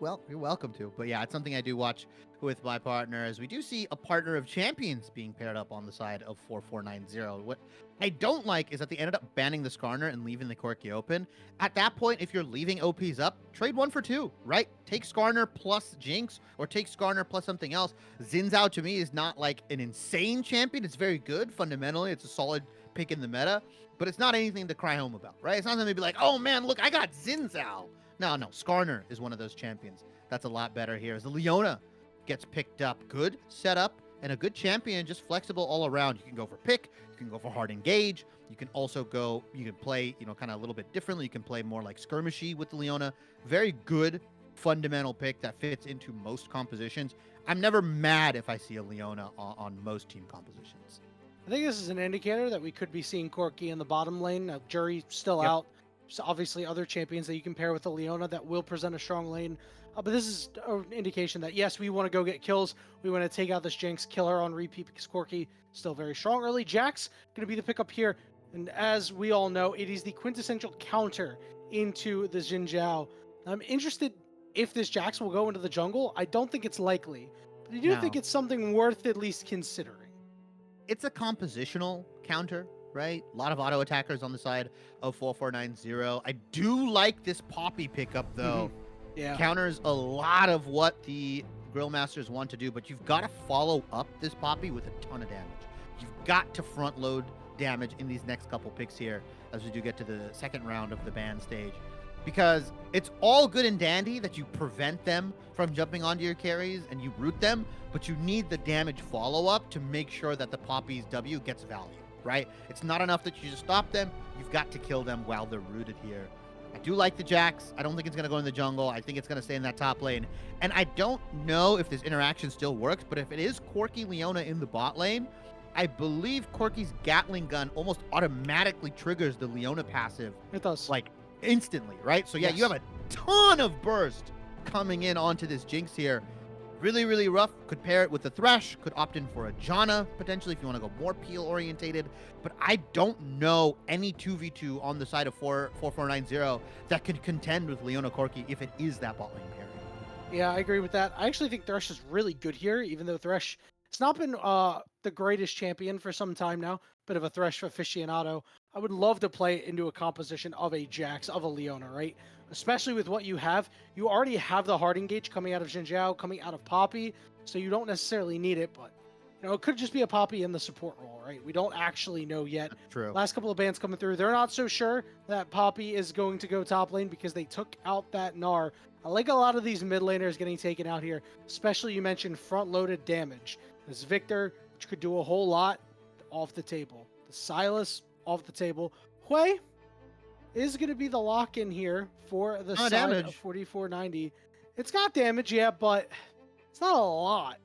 well, you're welcome to. But yeah, it's something I do watch with my partner, as we do see a partner of champions being paired up on the side of 4490. What I don't like is that they ended up banning the Skarner and leaving the Corki open. At that point, if you're leaving OPs up, trade 1 for 2, right? Take Skarner plus Jinx, or take Skarner plus something else. Xin Zhao, to me, is not like an insane champion. It's very good. Fundamentally, it's a solid pick in the meta, but it's not anything to cry home about, right? It's not something to be like, oh man, look, I got Xin Zhao. No, Skarner is one of those champions. That's a lot better here. As the Leona gets picked up. Good setup and a good champion, just flexible all around. You can go for pick, you can go for hard engage, you can also go, you can play, kind of a little bit differently. You can play more like skirmishy with the Leona. Very good fundamental pick that fits into most compositions. I'm never mad if I see a Leona on most team compositions. I think this is an indicator that we could be seeing Corki in the bottom lane. Now, Jury's still out. So obviously other champions that you can pair with the Leona that will present a strong lane. But this is an indication that, yes, we want to go get kills. We want to take out this Jinx, kill her on repeat, because Corki still very strong early. Jack's going to be the pickup here. And as we all know, it is the quintessential counter into the Xin Zhao. I'm interested if this Jax will go into the jungle. I don't think it's likely. But I do think it's something worth at least considering. It's a compositional counter, right? A lot of auto attackers on the side of 4490. I do like this Poppy pickup, though. Yeah. Counters a lot of what the Grill Masters want to do, but you've got to follow up this Poppy with a ton of damage. You've got to front load damage in these next couple picks here as we do get to the second round of the ban stage, because it's all good and dandy that you prevent them from jumping onto your carries and you root them, but you need the damage follow-up to make sure that the Poppy's W gets value, right? It's not enough that you just stop them. You've got to kill them while they're rooted here. I do like the Jax. I don't think it's going to go in the jungle. I think it's going to stay in that top lane. And I don't know if this interaction still works, but if it is Corki Leona in the bot lane, I believe Corki's Gatling gun almost automatically triggers the Leona passive. It does. Like, instantly, right? So yeah, Yes. You have a ton of burst coming in onto this Jinx here. Really, really rough. Could pair it with the Thresh. Could opt in for a Janna, potentially, if you want to go more peel-orientated. But I don't know any 2v2 on the side of 4490 that could contend with Leona Corki if it is that bot lane pairing. Yeah, I agree with that. I actually think Thresh is really good here, even though Thresh has not been the greatest champion for some time now. Bit of a Thresh aficionado. I would love to play into a composition of a Jax, of a Leona, right? Especially with what you have. You already have the hard engage coming out of Xin Zhao, coming out of Poppy, so you don't necessarily need it, but it could just be a Poppy in the support role, right? We don't actually know yet. That's true. Last couple of bans coming through, they're not so sure that Poppy is going to go top lane because they took out that Gnar. I like a lot of these mid laners getting taken out here, especially you mentioned front-loaded damage. This Victor, which could do a whole lot, off the table. The Silas, off the table. Hui is going to be the lock-in here for the side damage. of 4490. It's got damage, yeah, but it's not a lot.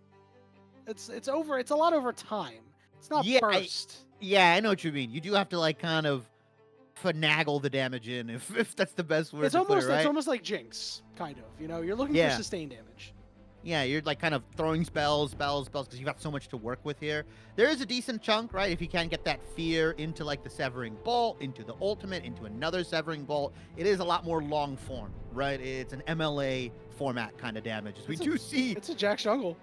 It's a lot over time. It's not burst. I know what you mean. You do have to like kind of finagle the damage in, if that's the best word. It's almost like Jinx, kind of. You're looking for sustained damage. Yeah, you're like kind of throwing spells, because you've got so much to work with here. There is a decent chunk, right? If you can get that fear into like the Severing Bolt, into the ultimate, into another Severing Bolt, it is a lot more long form, right? It's an MLA format kind of damage. As we do see, it's a Jax jungle.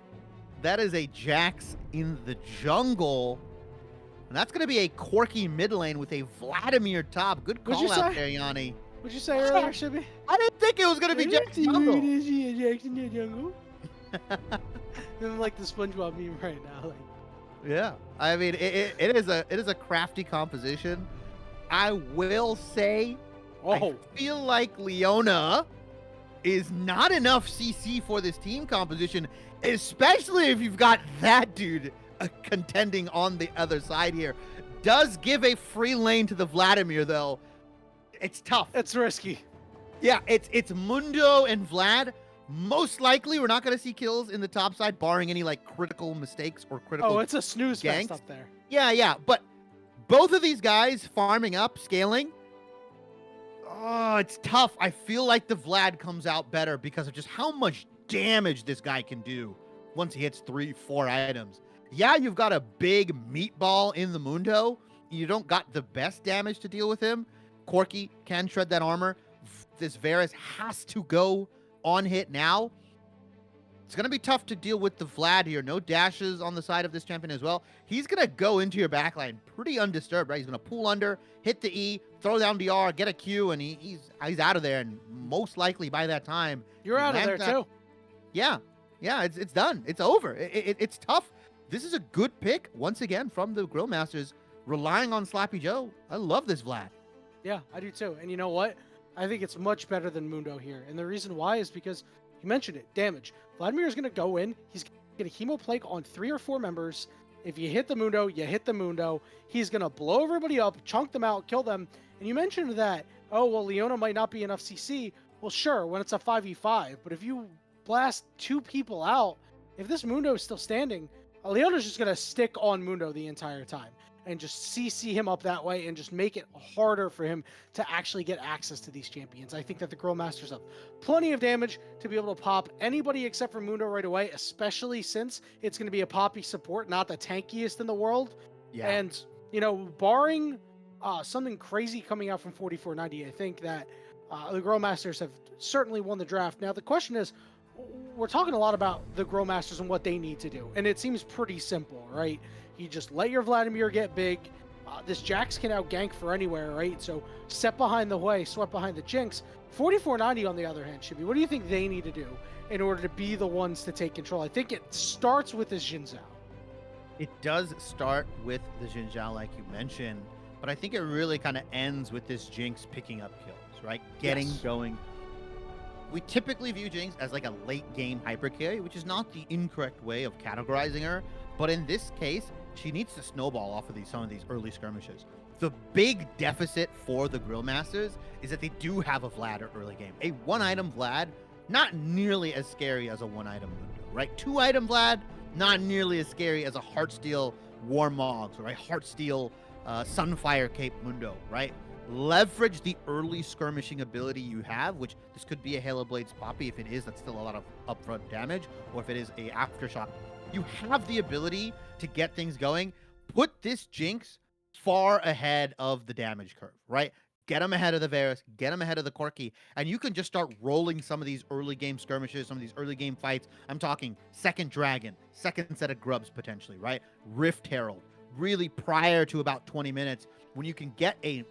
That is a Jax in the jungle. And that's going to be a Corki mid lane with a Vladimir top. Good call out there, Yanni. What'd you say earlier, Shibby? I didn't think it was going to be Jax jungle. Jax in the jungle. I'm like the SpongeBob meme right now. Like. Yeah, I mean it is a crafty composition. I will say, I feel like Leona is not enough CC for this team composition, especially if you've got that dude contending on the other side here. Does give a free lane to the Vladimir though. It's tough. It's risky. Yeah, it's Mundo and Vlad. Most likely, we're not going to see kills in the top side, barring any like critical mistakes or critical. Oh, it's a snooze ganks. fest up there. Yeah, but both of these guys farming up, scaling. Oh, it's tough. I feel like the Vlad comes out better because of just how much damage this guy can do once he hits 3-4 items. Yeah, you've got a big meatball in the Mundo. You don't got the best damage to deal with him. Corki can shred that armor. This Varus has to go on hit now. It's going to be tough to deal with the Vlad here. No dashes on the side of this champion as well. He's going to go into your backline pretty undisturbed, right? He's going to pull under, hit the E, throw down the R, get a Q, and he's out of there. And most likely by that time, you're out of there too. Yeah, it's done. It's over. It's tough. This is a good pick, once again, from the Grill Masters, relying on Slappy Joe. I love this Vlad. Yeah, I do too. And you know what? I think it's much better than Mundo here. And the reason why is because you mentioned it, damage. Vladimir is going to go in. He's going to Hemo Plague on 3 or 4 members. If you hit the Mundo, you hit the Mundo. He's going to blow everybody up, chunk them out, kill them. And you mentioned that, Leona might not be enough CC. Well, sure, when it's a 5v5. But if you blast 2 people out, if this Mundo is still standing, Leona's just going to stick on Mundo the entire time. And just CC him up that way and just make it harder for him to actually get access to these champions. I think that the Grill Masters have plenty of damage to be able to pop anybody except for Mundo right away, especially since it's going to be a Poppy support, not the tankiest in the world. Yeah. And, barring something crazy coming out from 4490, I think that the Grill Masters have certainly won the draft. Now, the question is, we're talking a lot about the Grill Masters and what they need to do. And it seems pretty simple, right? You just let your Vladimir get big. This Jax can out gank for anywhere, right? So step behind the Hui, sweat behind the Jinx. 4490 on the other hand, Shibby, what do you think they need to do in order to be the ones to take control? I think it starts with this Xin Zhao. It does start with the Xin Zhao, like you mentioned, but I think it really kind of ends with this Jinx picking up kills, right? Getting going. We typically view Jinx as like a late game hyper carry, which is not the incorrect way of categorizing her. But in this case, she needs to snowball off of some of these early skirmishes. The big deficit for the Grill Masters is that they do have a Vlad early game. A 1-item Vlad, not nearly as scary as a 1-item Mundo, right? 2-item Vlad, not nearly as scary as a Heartsteel Warmogs or a Heartsteel Sunfire Cape Mundo, right? Leverage the early skirmishing ability you have, which this could be a Halo Blades Poppy. If it is, that's still a lot of upfront damage, or if it is a Aftershock. You have the ability to get things going. Put this Jinx far ahead of the damage curve, right? Get them ahead of the Varus, get them ahead of the Corki, and you can just start rolling some of these early game skirmishes, some of these early game fights. I'm talking second Dragon, second set of Grubs potentially, right? Rift Herald, really prior to about 20 minutes when you can get a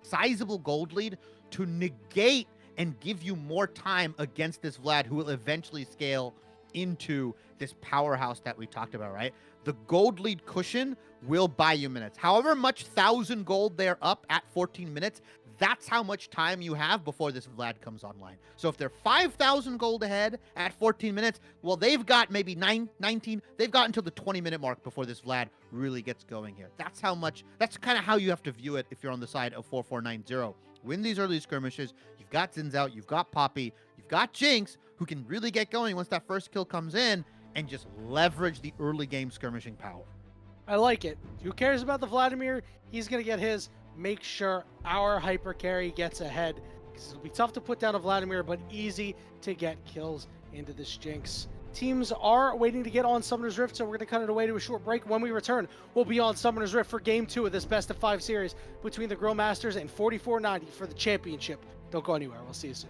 sizable gold lead to negate and give you more time against this Vlad, who will eventually scale into this powerhouse that we talked about, right? The gold lead cushion will buy you minutes. However much 1,000 gold they're up at 14 minutes, that's how much time you have before this Vlad comes online. So if they're 5,000 gold ahead at 14 minutes, well, they've got maybe 19, they've got until the 20-minute mark before this Vlad really gets going here. That's kind of how you have to view it if you're on the side of 4490. Win these early skirmishes. You've got Zin's out, you've got Poppy, you've got Jinx, who can really get going once that first kill comes in and just leverage the early game skirmishing power. I like it. Who cares about the Vladimir? He's going to get his. Make sure our hyper carry gets ahead, because it'll be tough to put down a Vladimir, but easy to get kills into this Jinx. Teams are waiting to get on Summoner's Rift, so we're going to cut it away to a short break. When we return, we'll be on Summoner's Rift for Game 2 of this Best of 5 series between the Grill Masters and 4490 for the championship. Don't go anywhere. We'll see you soon.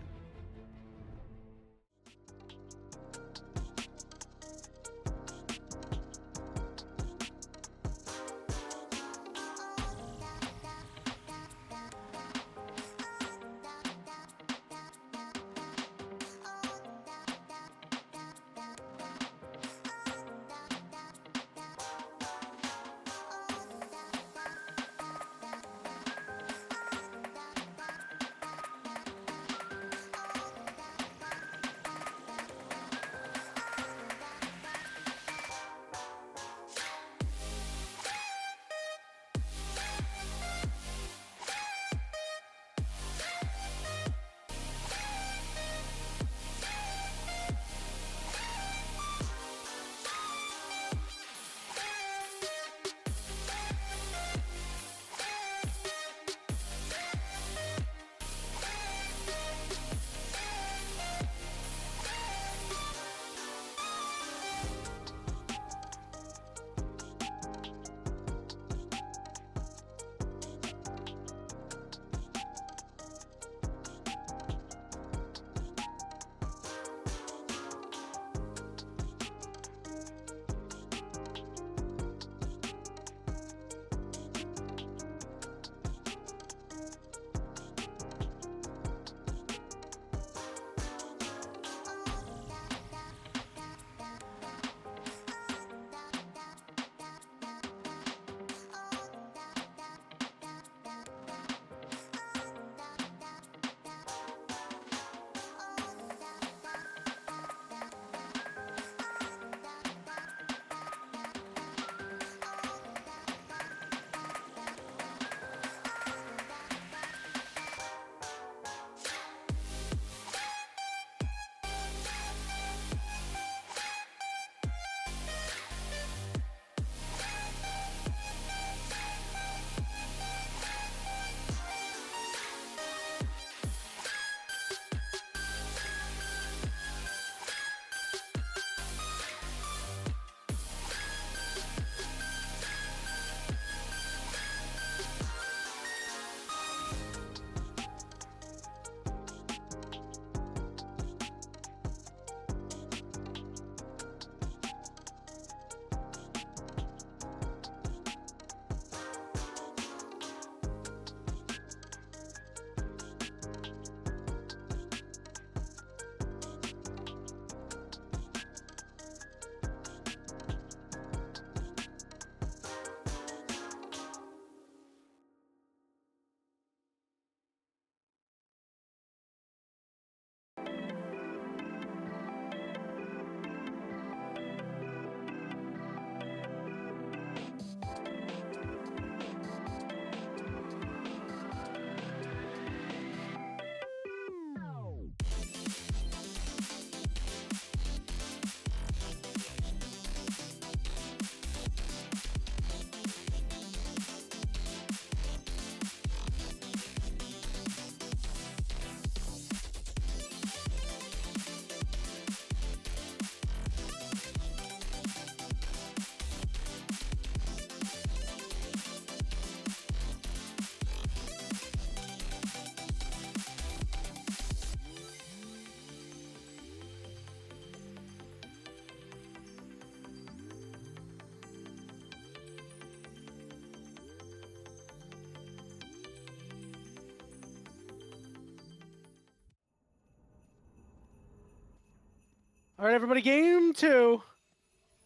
All right, everybody, game 2.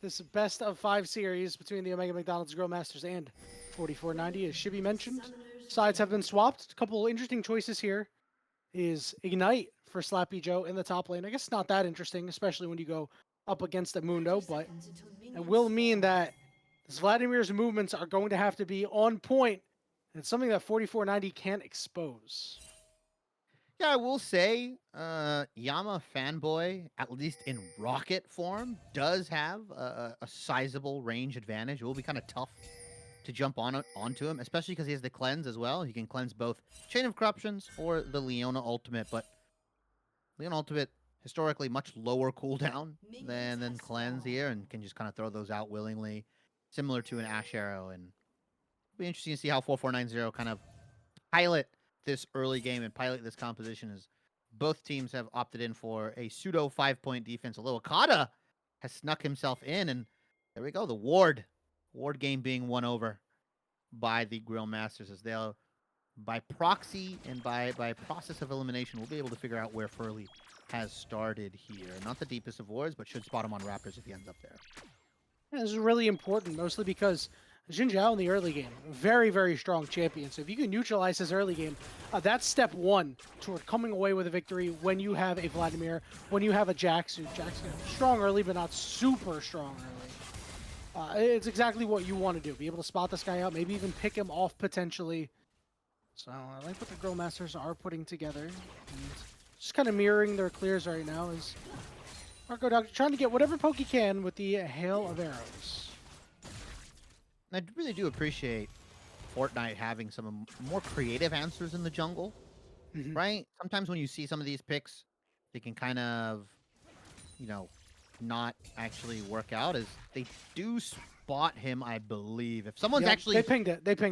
This best of 5 series between the Omega McDonald's Grill Masters and 4490, as Shibby mentioned. Sides have been swapped. A couple interesting choices here is Ignite for Slappy Joe in the top lane. I guess not that interesting, especially when you go up against a Mundo, but it will mean that this Vladimir's movements are going to have to be on point, and it's something that 4490 can't expose. Yeah, I will say, Yama Fanboy, at least in rocket form, does have a sizable range advantage. It will be kind of tough to jump onto him, especially because he has the cleanse as well. He can cleanse both Chain of Corruptions or the Leona ultimate, but Leona ultimate historically much lower cooldown than cleanse here, and can just kind of throw those out willingly, similar to an Ash Arrow. And it'll be interesting to see how 4490 kind of pilot this early game and pilot this composition, as both teams have opted in for a pseudo 5-point defense. Although Okada has snuck himself in, and there we go. The ward game being won over by the Grill Masters, as they'll, by proxy and by process of elimination, we'll be able to figure out where Furley has started here. Not the deepest of wards, but should spot him on Raptors if he ends up there. Yeah, this is really important, mostly because Xin Zhao in the early game, very, very strong champion. So if you can neutralize his early game, that's step 1 toward coming away with a victory when you have a Vladimir, when you have a Jax, who Jax is strong early, but not super strong early. It's exactly what you want to do. Be able to spot this guy out, maybe even pick him off potentially. So I like what the Grill Masters are putting together. And just kind of mirroring their clears right now is Marco Doctor trying to get whatever poke he can with the hail of arrows. I really do appreciate Fortnite having some more creative answers in the jungle, right? Sometimes when you see some of these picks, they can kind of, not actually work out, as they do spot him, I believe. If someone's actually... They pinged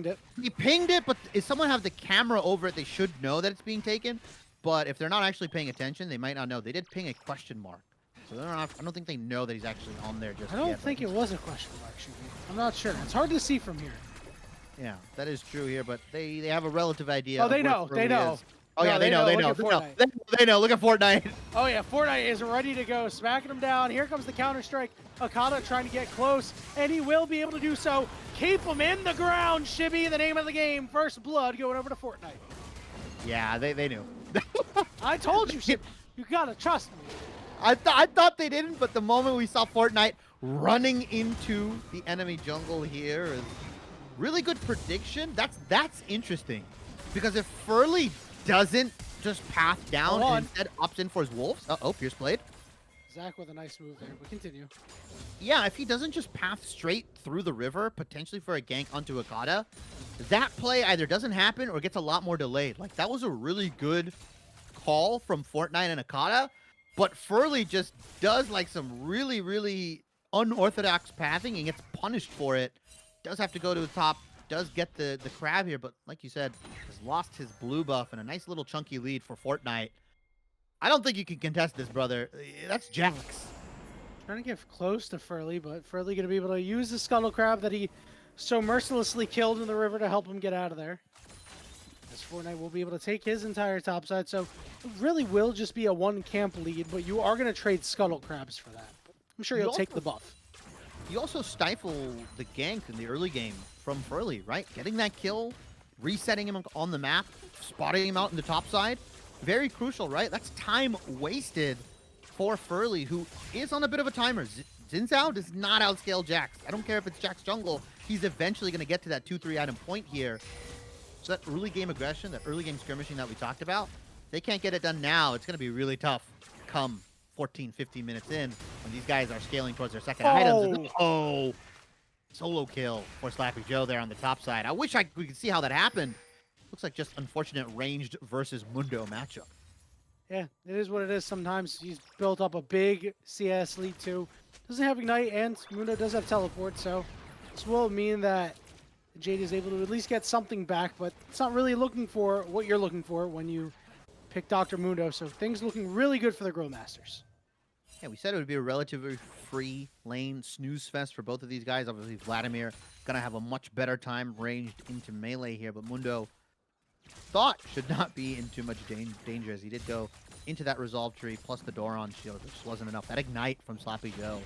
it. He pinged it, but if someone have the camera over it, they should know that it's being taken. But if they're not actually paying attention, they might not know. They did ping a question mark. So I don't think they know that he's actually on there just yet. I don't think it was a question mark, Shooty. I'm not sure. It's hard to see from here. Yeah, that is true here, but they have a relative idea. Oh, they know. They know. Oh, yeah, they know. They know. They know. Look at Fortnite. Oh, yeah. Fortnite is ready to go. Smacking him down. Here comes the counter-strike. Okada trying to get close, and he will be able to do so. Keep him in the ground, Shibby, the name of the game. First blood going over to Fortnite. Yeah, they knew. I told you, Shibby. You gotta trust me. I thought they didn't, but the moment we saw Fortnite running into the enemy jungle here is really good prediction. That's interesting, because if Furley doesn't just path down and instead opts in for his wolves, Pierce played. Zach with a nice move there, but continue. Yeah, if he doesn't just path straight through the river, potentially for a gank onto Okada, that play either doesn't happen or gets a lot more delayed. Like, that was a really good call from Fortnite and Okada. But Furley just does like some really, really unorthodox pathing and gets punished for it. Does have to go to the top, does get the crab here, but like you said, has lost his blue buff and a nice little chunky lead for Fortnite. I don't think you can contest this, brother. That's Jax. Trying to get close to Furley, but Furley going to be able to use the scuttle crab that he so mercilessly killed in the river to help him get out of there. As Fortnite will be able to take his entire top side, so it really will just be a 1-camp lead, but you are going to trade scuttle crabs for that. I'm sure he'll take the buff. You also stifle the gank in the early game from Furley, right? Getting that kill, resetting him on the map, spotting him out in the top side. Very crucial, right? That's time wasted for Furley, who is on a bit of a timer. Xin Zhao does not outscale Jax. I don't care if it's Jax jungle. He's eventually going to get to that 2-3 item point here. So that early game aggression, that early game skirmishing that we talked about, they can't get it done now. It's going to be really tough come 14, 15 minutes in when these guys are scaling towards their second items. Oh, solo kill for Slappy Joe there on the top side. I wish we could see how that happened. Looks like just unfortunate ranged versus Mundo matchup. Yeah, it is what it is sometimes. He's built up a big CS lead too. Doesn't have Ignite, and Mundo does have Teleport, so this will mean that Jade is able to at least get something back, but it's not really looking for what you're looking for when you pick Dr. Mundo, so things looking really good for the Grill Masters. Yeah, we said it would be a relatively free lane snooze fest for both of these guys. Obviously, Vladimir gonna have a much better time ranged into melee here, but Mundo thought should not be in too much danger, as he did go into that resolve tree, plus the Doron shield just wasn't enough. That ignite from Sloppy Joe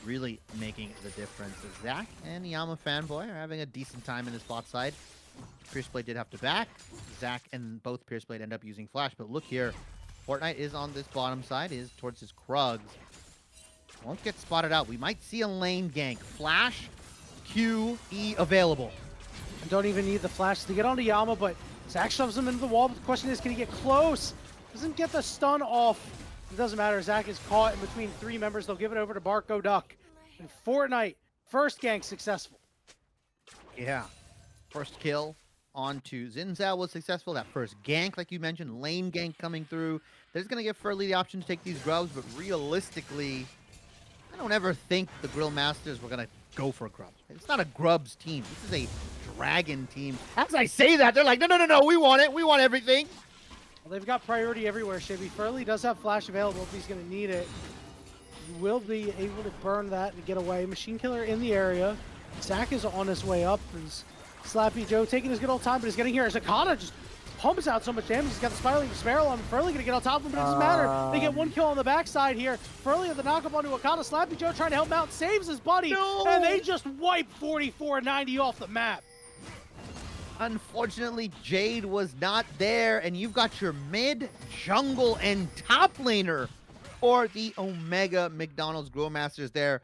really making the difference. As Zach and Yama Fanboy are having a decent time in this bot side. Pierceblade did have to back. Zach and both Pierceblade end up using Flash, but look here. Fortnite is on this bottom side, is towards his Krugs. Won't get spotted out. We might see a lane gank. Flash, Q, E available. And don't even need the flash to get onto Yama, but Zach shoves him into the wall. But the question is, can he get close? Doesn't get the stun off. It doesn't matter. Zach is caught in between 3 members. They'll give it over to Barco Duck. And Fortnite, first gank successful. Yeah. First kill onto Zinzao was successful. That first gank, like you mentioned, lane gank coming through. There's going to give Furley the option to take these grubs, but realistically, I don't ever think the Grill Masters were going to go for grubs. It's not a grubs team. This is a dragon team. As I say that, they're like, no, we want it. We want everything. Well, they've got priority everywhere, Shibby. Furley does have flash available if he's going to need it. He will be able to burn that and get away. Machine Killer in the area. Zach is on his way up. As Slappy Joe taking his good old time, but he's getting here. As Akana just pumps out so much damage. He's got the Spiraling Sparrow on. Furley going to get on top of him, but it doesn't matter. They get 1 kill on the backside here. Furley with the knockup onto Akana. Slappy Joe trying to help him out. Saves his buddy. No! And they just wipe 44-90 off the map. Unfortunately, Jade was not there, and you've got your mid, jungle, and top laner for the Omega McDonald's Grill Masters there.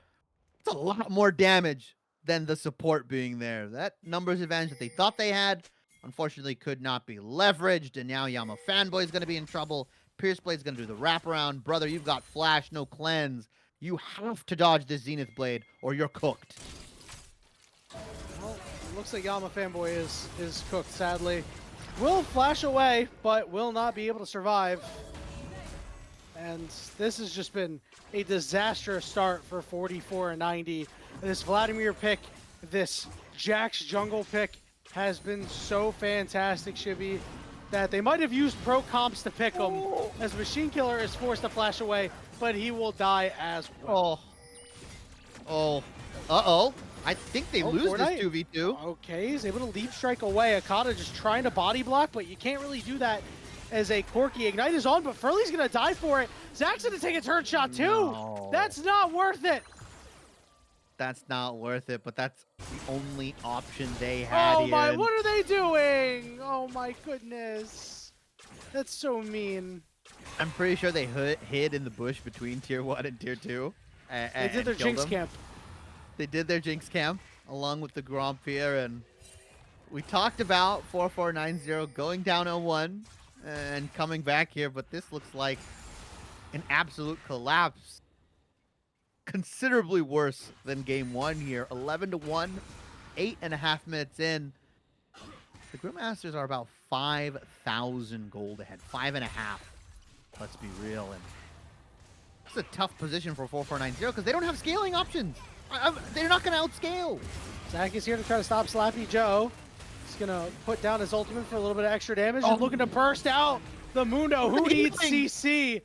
It's a lot more damage than the support being there. That numbers advantage that they thought they had, unfortunately, could not be leveraged, and now Yama Fanboy is going to be in trouble. Pierceblade's going to do the wraparound. Brother, you've got flash, no cleanse. You have to dodge this Zenith Blade, or you're cooked. Well, it looks like Yama Fanboy is cooked, sadly. Will flash away, but will not be able to survive. And this has just been a disastrous start for 44-90. This Vladimir pick, this Jax jungle pick has been so fantastic, Shibby, that they might have used pro comps to pick him, as Machine Killer is forced to flash away, but he will die as well. Uh-oh. I think they lose Fortnite? this 2v2. Okay, he's able to leap strike away. Akata just trying to body block, but you can't really do that as a Corki. Ignite is on, but Furley's gonna die for it. Zach's gonna take a turn shot too. No. That's not worth it. That's not worth it, but that's the only option they had Oh here. my, what are they doing? Oh my goodness. That's so mean. I'm pretty sure they hid in the bush between tier 1 and tier 2. They did their Jinx camp. They did their Jinx camp along with the Grand Pierre, and we talked about 4490 going down 0-1 and coming back here, but this looks like an absolute collapse. Considerably worse than game 1 here. 11-1, 8.5 minutes in. The Grillmasters are about 5,000 gold ahead. 5.5. Let's be real. And it's a tough position for 4490 because they don't have scaling options. They're not going to outscale. Zach is here to try to stop Slappy Joe. He's gonna put down his ultimate for a little bit of extra damage and looking to burst out the Mundo. Who needs CC?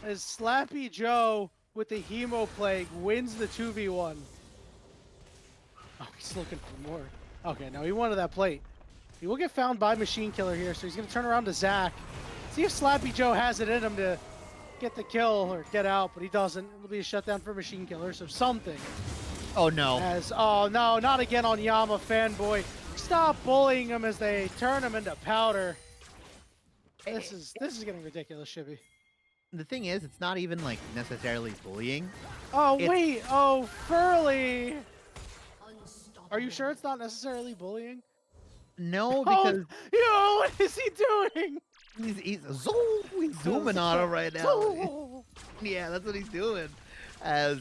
As Slappy Joe with the Hemo Plague wins the 2v1. Oh, he's looking for more. Okay, no, he wanted that plate. He will get found by Machine Killer here, so he's gonna turn around to Zach. See if Slappy Joe has it in him to get the kill or get out, but he doesn't. It'll be a shutdown for Machine Killer, so something. Oh no. Oh no, not again on Yama Fanboy. Stop bullying him as they turn him into powder. This is getting ridiculous, Shibby. The thing is, it's not even like necessarily bullying. Oh wait, oh Furley. Are you sure it's not necessarily bullying? No, because Yo, what is he doing? he's zooming on him right now. Yeah, that's what he's doing. As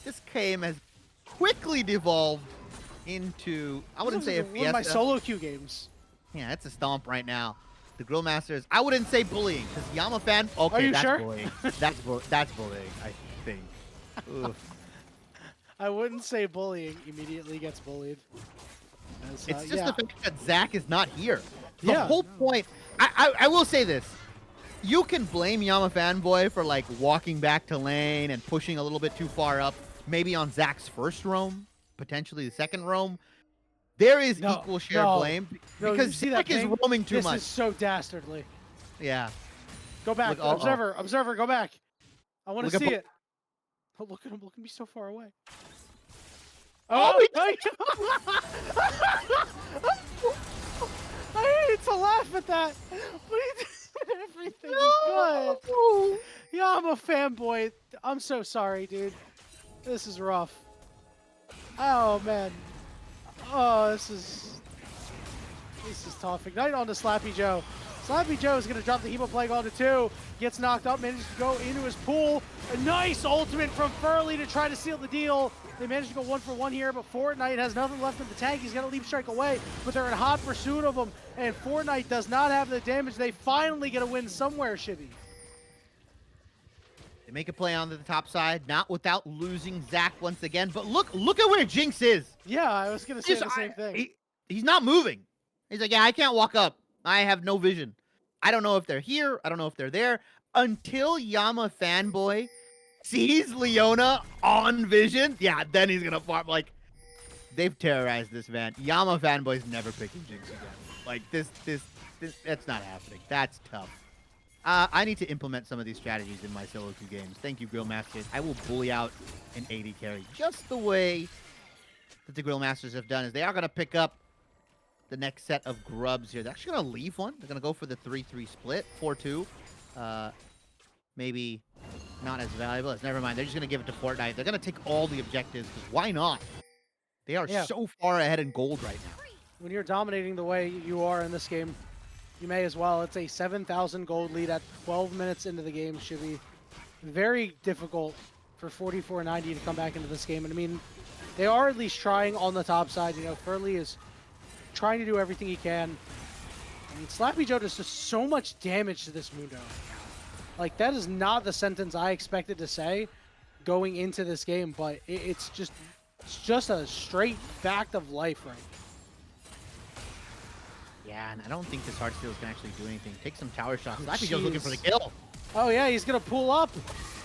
this game has quickly devolved into, I wouldn't say a one of my fiesta. solo queue games. Yeah, it's a stomp right now. The Grill Masters, I wouldn't say bullying, because Yama fan. Okay, Are you that's sure? bullying. That's bullying, I think. Oof. I wouldn't say bullying. Immediately gets bullied. As, It's just yeah. the fact that Zach is not here. The Yeah. whole point. I will say this. You can blame Yama Fanboy for like walking back to lane and pushing a little bit too far up, maybe on Zach's first roam, potentially the second roam. There is equal share blame No, because you see Zach that is thing? roaming too This much. is so dastardly. Yeah. Go back. Look, Observer, observer, go back. I want Look to at see Bo- it. Oh, look at him. Look at me so far away. Oh, I hate to laugh at that, but he did everything he could. no! Yeah, I'm a fanboy. I'm so sorry, dude. This is rough. Oh man. Oh, this is tough. Ignite onto Slappy Joe. Slappy Joe is going to drop the Hemo Plague onto 2. Gets knocked up, manages to go into his pool. A nice ultimate from Furley to try to seal the deal. They managed to go 1-for-1 here, but Fortnite has nothing left in the tank. He's going to leap strike away, but they're in hot pursuit of him, and Fortnite does not have the damage. They finally get a win somewhere, Shibby. They make a play on the top side, not without losing Zach once again. But look at where Jinx is. Yeah, I was going to say the same thing. He's not moving. He's like, yeah, I can't walk up. I have no vision. I don't know if they're here. I don't know if they're there. Until Yama fanboy sees Leona on vision, yeah, then he's gonna farm. Like, they've terrorized this man. Yama fanboy's never picking Jinx again. Like, this, that's not happening. That's tough. I need to implement some of these strategies in my solo queue games. Thank you, Grill Masters. I will bully out an AD carry just the way that the Grill Masters have done. Is they are gonna pick up the next set of grubs here. They're actually going to leave one. They're going to go for the 3-3 split, 4-2. Maybe not as valuable as, never mind. They're just going to give it to Fortnite. They're going to take all the objectives, because why not? They are so far ahead in gold right now. When you're dominating the way you are in this game, you may as well. It's a 7,000 gold lead at 12 minutes into the game. Should be very difficult for 4490 to come back into this game. And I mean, they are at least trying on the top side. You know, Furley is trying to do everything he can. I mean, Slappy Joe does just so much damage to this Mundo. Like, that is not the sentence I expected to say going into this game, but it's just a straight fact of life right now. Yeah, and I don't think this Heartsteals can actually do anything. Take some tower shots. Slappy Joe's looking for the kill. Oh yeah, he's gonna pull up,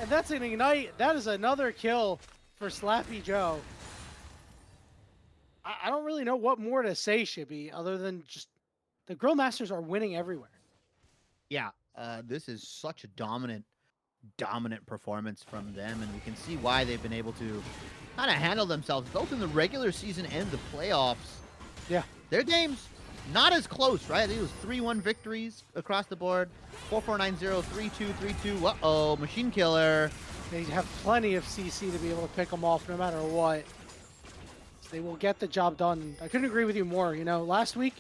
and that's an ignite. That is another kill for Slappy Joe. I don't really know what more to say, Shibby, other than just the Grill Masters are winning everywhere. Yeah, this is such a dominant performance from them, and we can see why they've been able to kind of handle themselves both in the regular season and the playoffs. Yeah. Their games not as close, right? I think it was 3-1 victories across the board. 4-4-9-0, 3-2, 3-2. Uh-oh, Machine Killer. They have plenty of CC to be able to pick them off no matter what. They will get the job done. I couldn't agree with you more. You know, last week,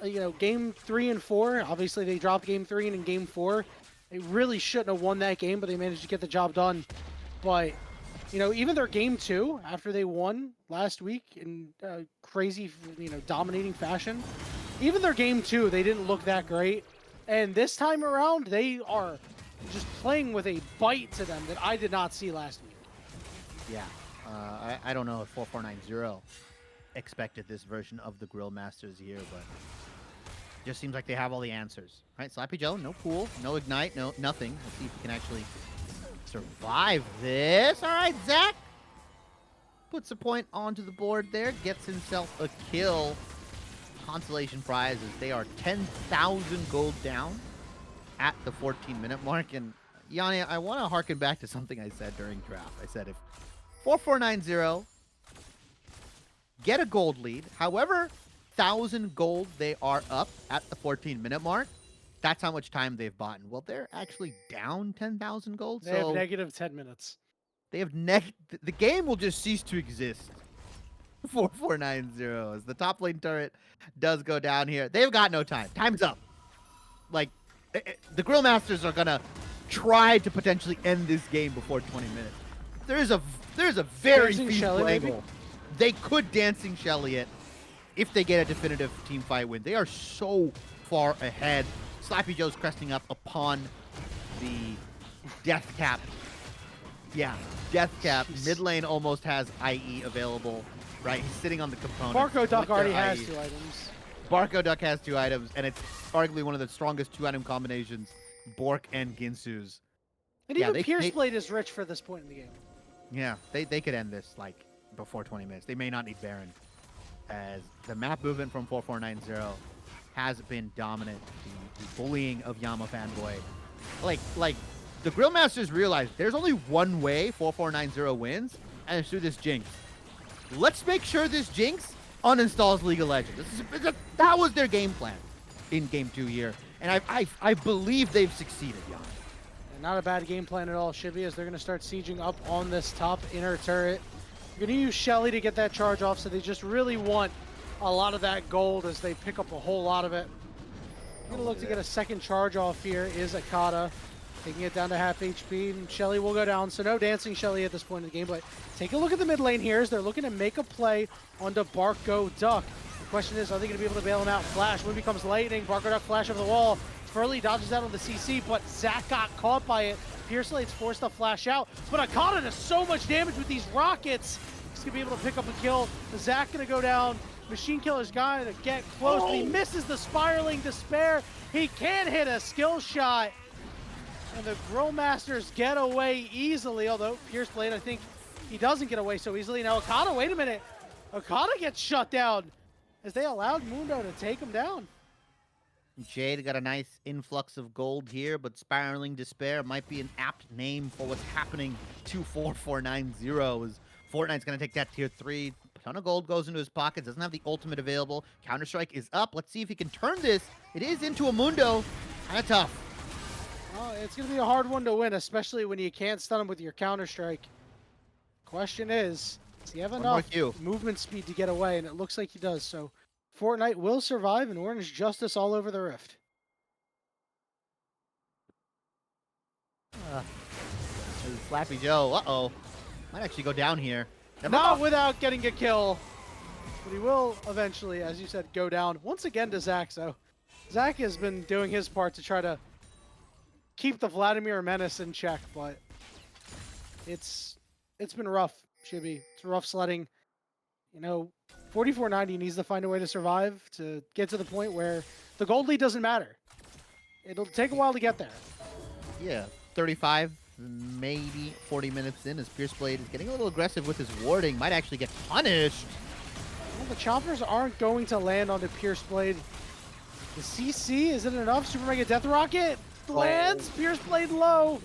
you know, game 3 and 4, obviously they dropped game 3, and in game 4, they really shouldn't have won that game, but they managed to get the job done. But, you know, even their game 2, after they won last week in crazy, you know, dominating fashion, even their game 2, they didn't look that great. And this time around, they are just playing with a bite to them that I did not see last week. Yeah. I don't know if 4490 expected this version of the Grill Masters here, but it just seems like they have all the answers. Right, Slappy Joe, no pool, no ignite, no nothing. Let's see if he can actually survive this. All right, Zach puts a point onto the board there, gets himself a kill. Consolation prize is they are 10,000 gold down at the 14-minute mark. And Yanni, I want to harken back to something I said during draft. I said if 4490 get a gold lead, however 1,000 gold they are up at the 14-minute mark, that's how much time they've bought. Well, they're actually down 10,000 gold. They have negative 10 minutes. They have the game will just cease to exist. 4490 as the top lane turret does go down here. They've got no time. Time's up. Like, the Grill Masters are gonna try to potentially end this game before 20 minutes. There's a very feasible angle. They could Dancing Shelly it if they get a definitive team fight win. They are so far ahead. Slappy Joe's cresting up upon the death cap. Yeah, death cap. Jeez. Mid lane almost has IE available, right? He's sitting on the component. Barco Duck already has 2 items. Barco Duck has 2 items, and it's arguably one of the strongest 2-item combinations, Bork and Ginsu's. And even Pierce Blade is rich for this point in the game. Yeah, they could end this, like, before 20 minutes. They may not need Baron, as the map movement from 4490 has been dominant. The bullying of Yama fanboy like the Grill Masters realize there's only one way 4490 wins, and it's through this Jinx. Let's make sure this Jinx uninstalls League of Legends. That was their game plan in Game 2 here, and I believe they've succeeded, Jan. Not a bad game plan at all, Shibby, as they're going to start sieging up on this top inner turret. You're going to use Shelly to get that charge off, so they just really want a lot of that gold as they pick up a whole lot of it. Going to look to get a second charge off here is Akata, taking it down to half HP, and Shelly will go down, so no dancing Shelly at this point in the game, but take a look at the mid lane here as they're looking to make a play onto Barco Duck. The question is, are they going to be able to bail him out? Flash, when becomes lightning, Barco Duck flash over the wall. Furley dodges out on the CC, but Zach got caught by it. Piercelate's forced to flash out, but Akata does so much damage with these rockets. He's gonna be able to pick up a kill. Zach gonna go down. Machine Killer's gonna get close, but he misses the spiraling despair. He can hit a skill shot, and the Grill Masters get away easily, although Pierceblade, I think he doesn't get away so easily. Now Akata, wait a minute. Akata gets shut down as they allowed Mundo to take him down. Jade got a nice influx of gold here, but Spiraling Despair might be an apt name for what's happening to 4490. As Fortnite's going to take that tier 3. A ton of gold goes into his pockets. Doesn't have the ultimate available. Counter-Strike is up. Let's see if he can turn this. It is into a Mundo. Kind of tough. Well, it's going to be a hard one to win, especially when you can't stun him with your Counter-Strike. Question is, does he have enough movement speed to get away? And it looks like he does, so Fortnite will survive, and Orange Justice all over the Rift. Slappy Joe, uh-oh. Might actually go down here. Not without getting a kill. But he will eventually, as you said, go down. Once again to Zach, so Zach has been doing his part to try to keep the Vladimir menace in check, but it's been rough, Shibby. It's rough sledding. You know, 4490 needs to find a way to survive to get to the point where the gold lead doesn't matter. It'll take a while to get there. Yeah, 35, maybe 40 minutes in as Pierceblade is getting a little aggressive with his warding. Might actually get punished. Well, the choppers aren't going to land onto Pierceblade. The CC, is it enough? Super Mega Death Rocket lands. Pierceblade low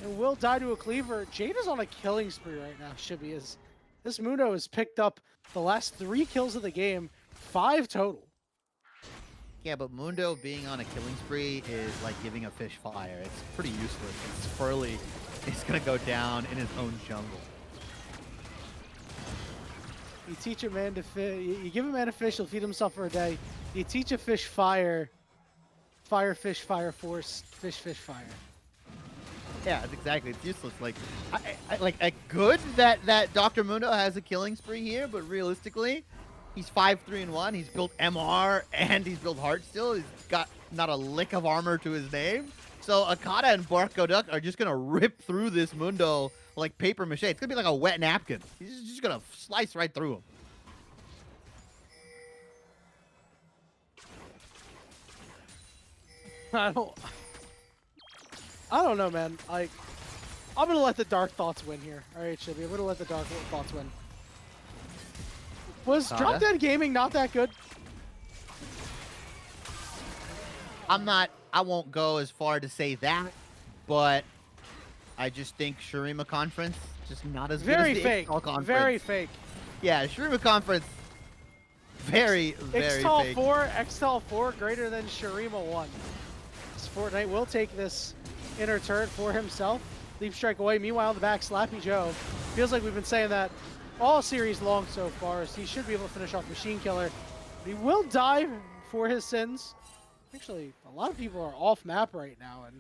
and will die to a cleaver. Jade is on a killing spree right now, Shibby is. This Mundo has picked up the last 3 kills of the game, 5 total. Yeah, but Mundo being on a killing spree is like giving a fish fire. It's pretty useless. It's Furley is going to go down in his own jungle. You teach a man to fish, you give a man a fish, he'll feed himself for a day. You teach a fish fire, fire fish, fire force, fish, fish, fire. Yeah, it's exactly. It's useless. Like, good that Dr. Mundo has a killing spree here, but realistically, he's 5-3-1. He's built MR and he's built Heartsteel. He's got not a lick of armor to his name. So Akata and Barco Duck are just gonna rip through this Mundo like paper mache. It's gonna be like a wet napkin. He's just gonna slice right through him. I don't know, man. Like, I'm gonna let the dark thoughts win here. All right, Shibby, I'm gonna let the dark thoughts win. Was Drop Dead Gaming not that good? I won't go as far to say that, but I just think Shurima Conference just not as good as the XTAL Conference. Very fake. Yeah, Shurima Conference, very fake. XTAL 4 greater than Shurima 1. Fortnite will take this inner turret for himself. Leap strike away. Meanwhile, in the back, Slappy Joe. Feels like we've been saying that all series long so far, so he should be able to finish off Machine Killer. But he will die for his sins. Actually, a lot of people are off map right now, and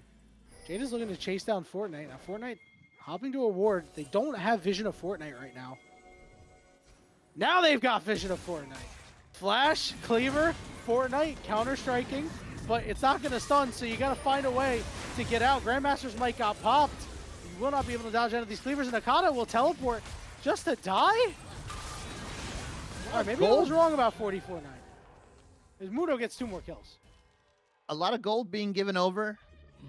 Jade is looking to chase down Fortnite. Now, Fortnite hopping to a ward. They don't have vision of Fortnite right now. Now they've got vision of Fortnite. Flash, Cleaver, Fortnite, counter-striking, but it's not going to stun, so you got to find a way to get out. Grandmaster's might got popped. You will not be able to dodge out of these cleavers, and Akata will teleport just to die? All right, maybe I was wrong about 44-9. Mundo gets 2 more kills. A lot of gold being given over,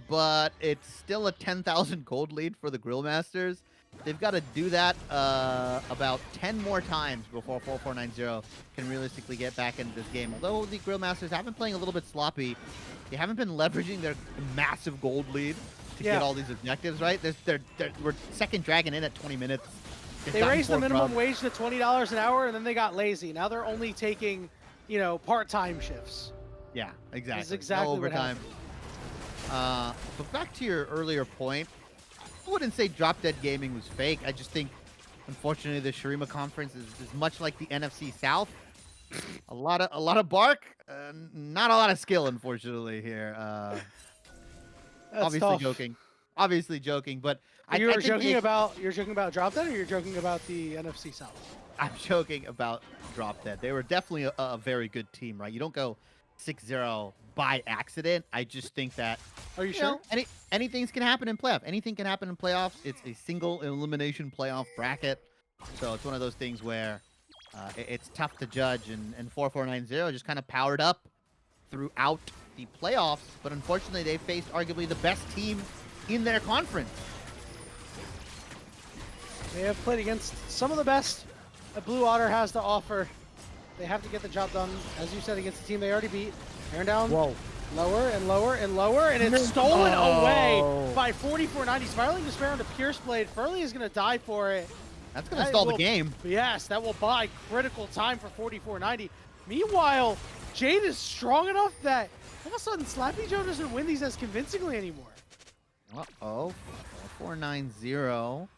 but it's still a 10,000 gold lead for the Grill Masters. They've got to do that about 10 more times before 4490 can realistically get back into this game. Although the Grillmasters have been playing a little bit sloppy, they haven't been leveraging their massive gold lead to get all these objectives, right? We're second dragon in at 20 minutes. They raised the minimum wage to $20 an hour, and then they got lazy. Now they're only taking, you know, part-time shifts. Yeah, exactly. That's exactly no overtime. But back to your earlier point, I wouldn't say Drop Dead Gaming was fake. I just think, unfortunately, the Shurima conference is much like the NFC South. A lot of bark, not a lot of skill, unfortunately here. Obviously joking. Obviously joking, but you're joking about Drop Dead, or you're joking about the NFC South? I'm joking about Drop Dead. They were definitely a very good team, right? You don't go 6-0 by accident. I just think that. Are you sure? Anything can happen in playoff. Anything can happen in playoffs. It's a single elimination playoff bracket, so it's one of those things where it's tough to judge. And 4490 just kind of powered up throughout the playoffs, but unfortunately, they faced arguably the best team in their conference. They have played against some of the best that Blue Otter has to offer. They have to get the job done, as you said, against the team they already beat. Aaron down. Whoa. Lower and lower and lower, and it's stolen away by 4490. Spiraling Despair onto Pierce Blade. Furley is going to die for it. That's going to stall the game. Yes, that will buy critical time for 4490. Meanwhile, Jade is strong enough that all of a sudden Slappy Joe doesn't win these as convincingly anymore. Uh-oh. 4490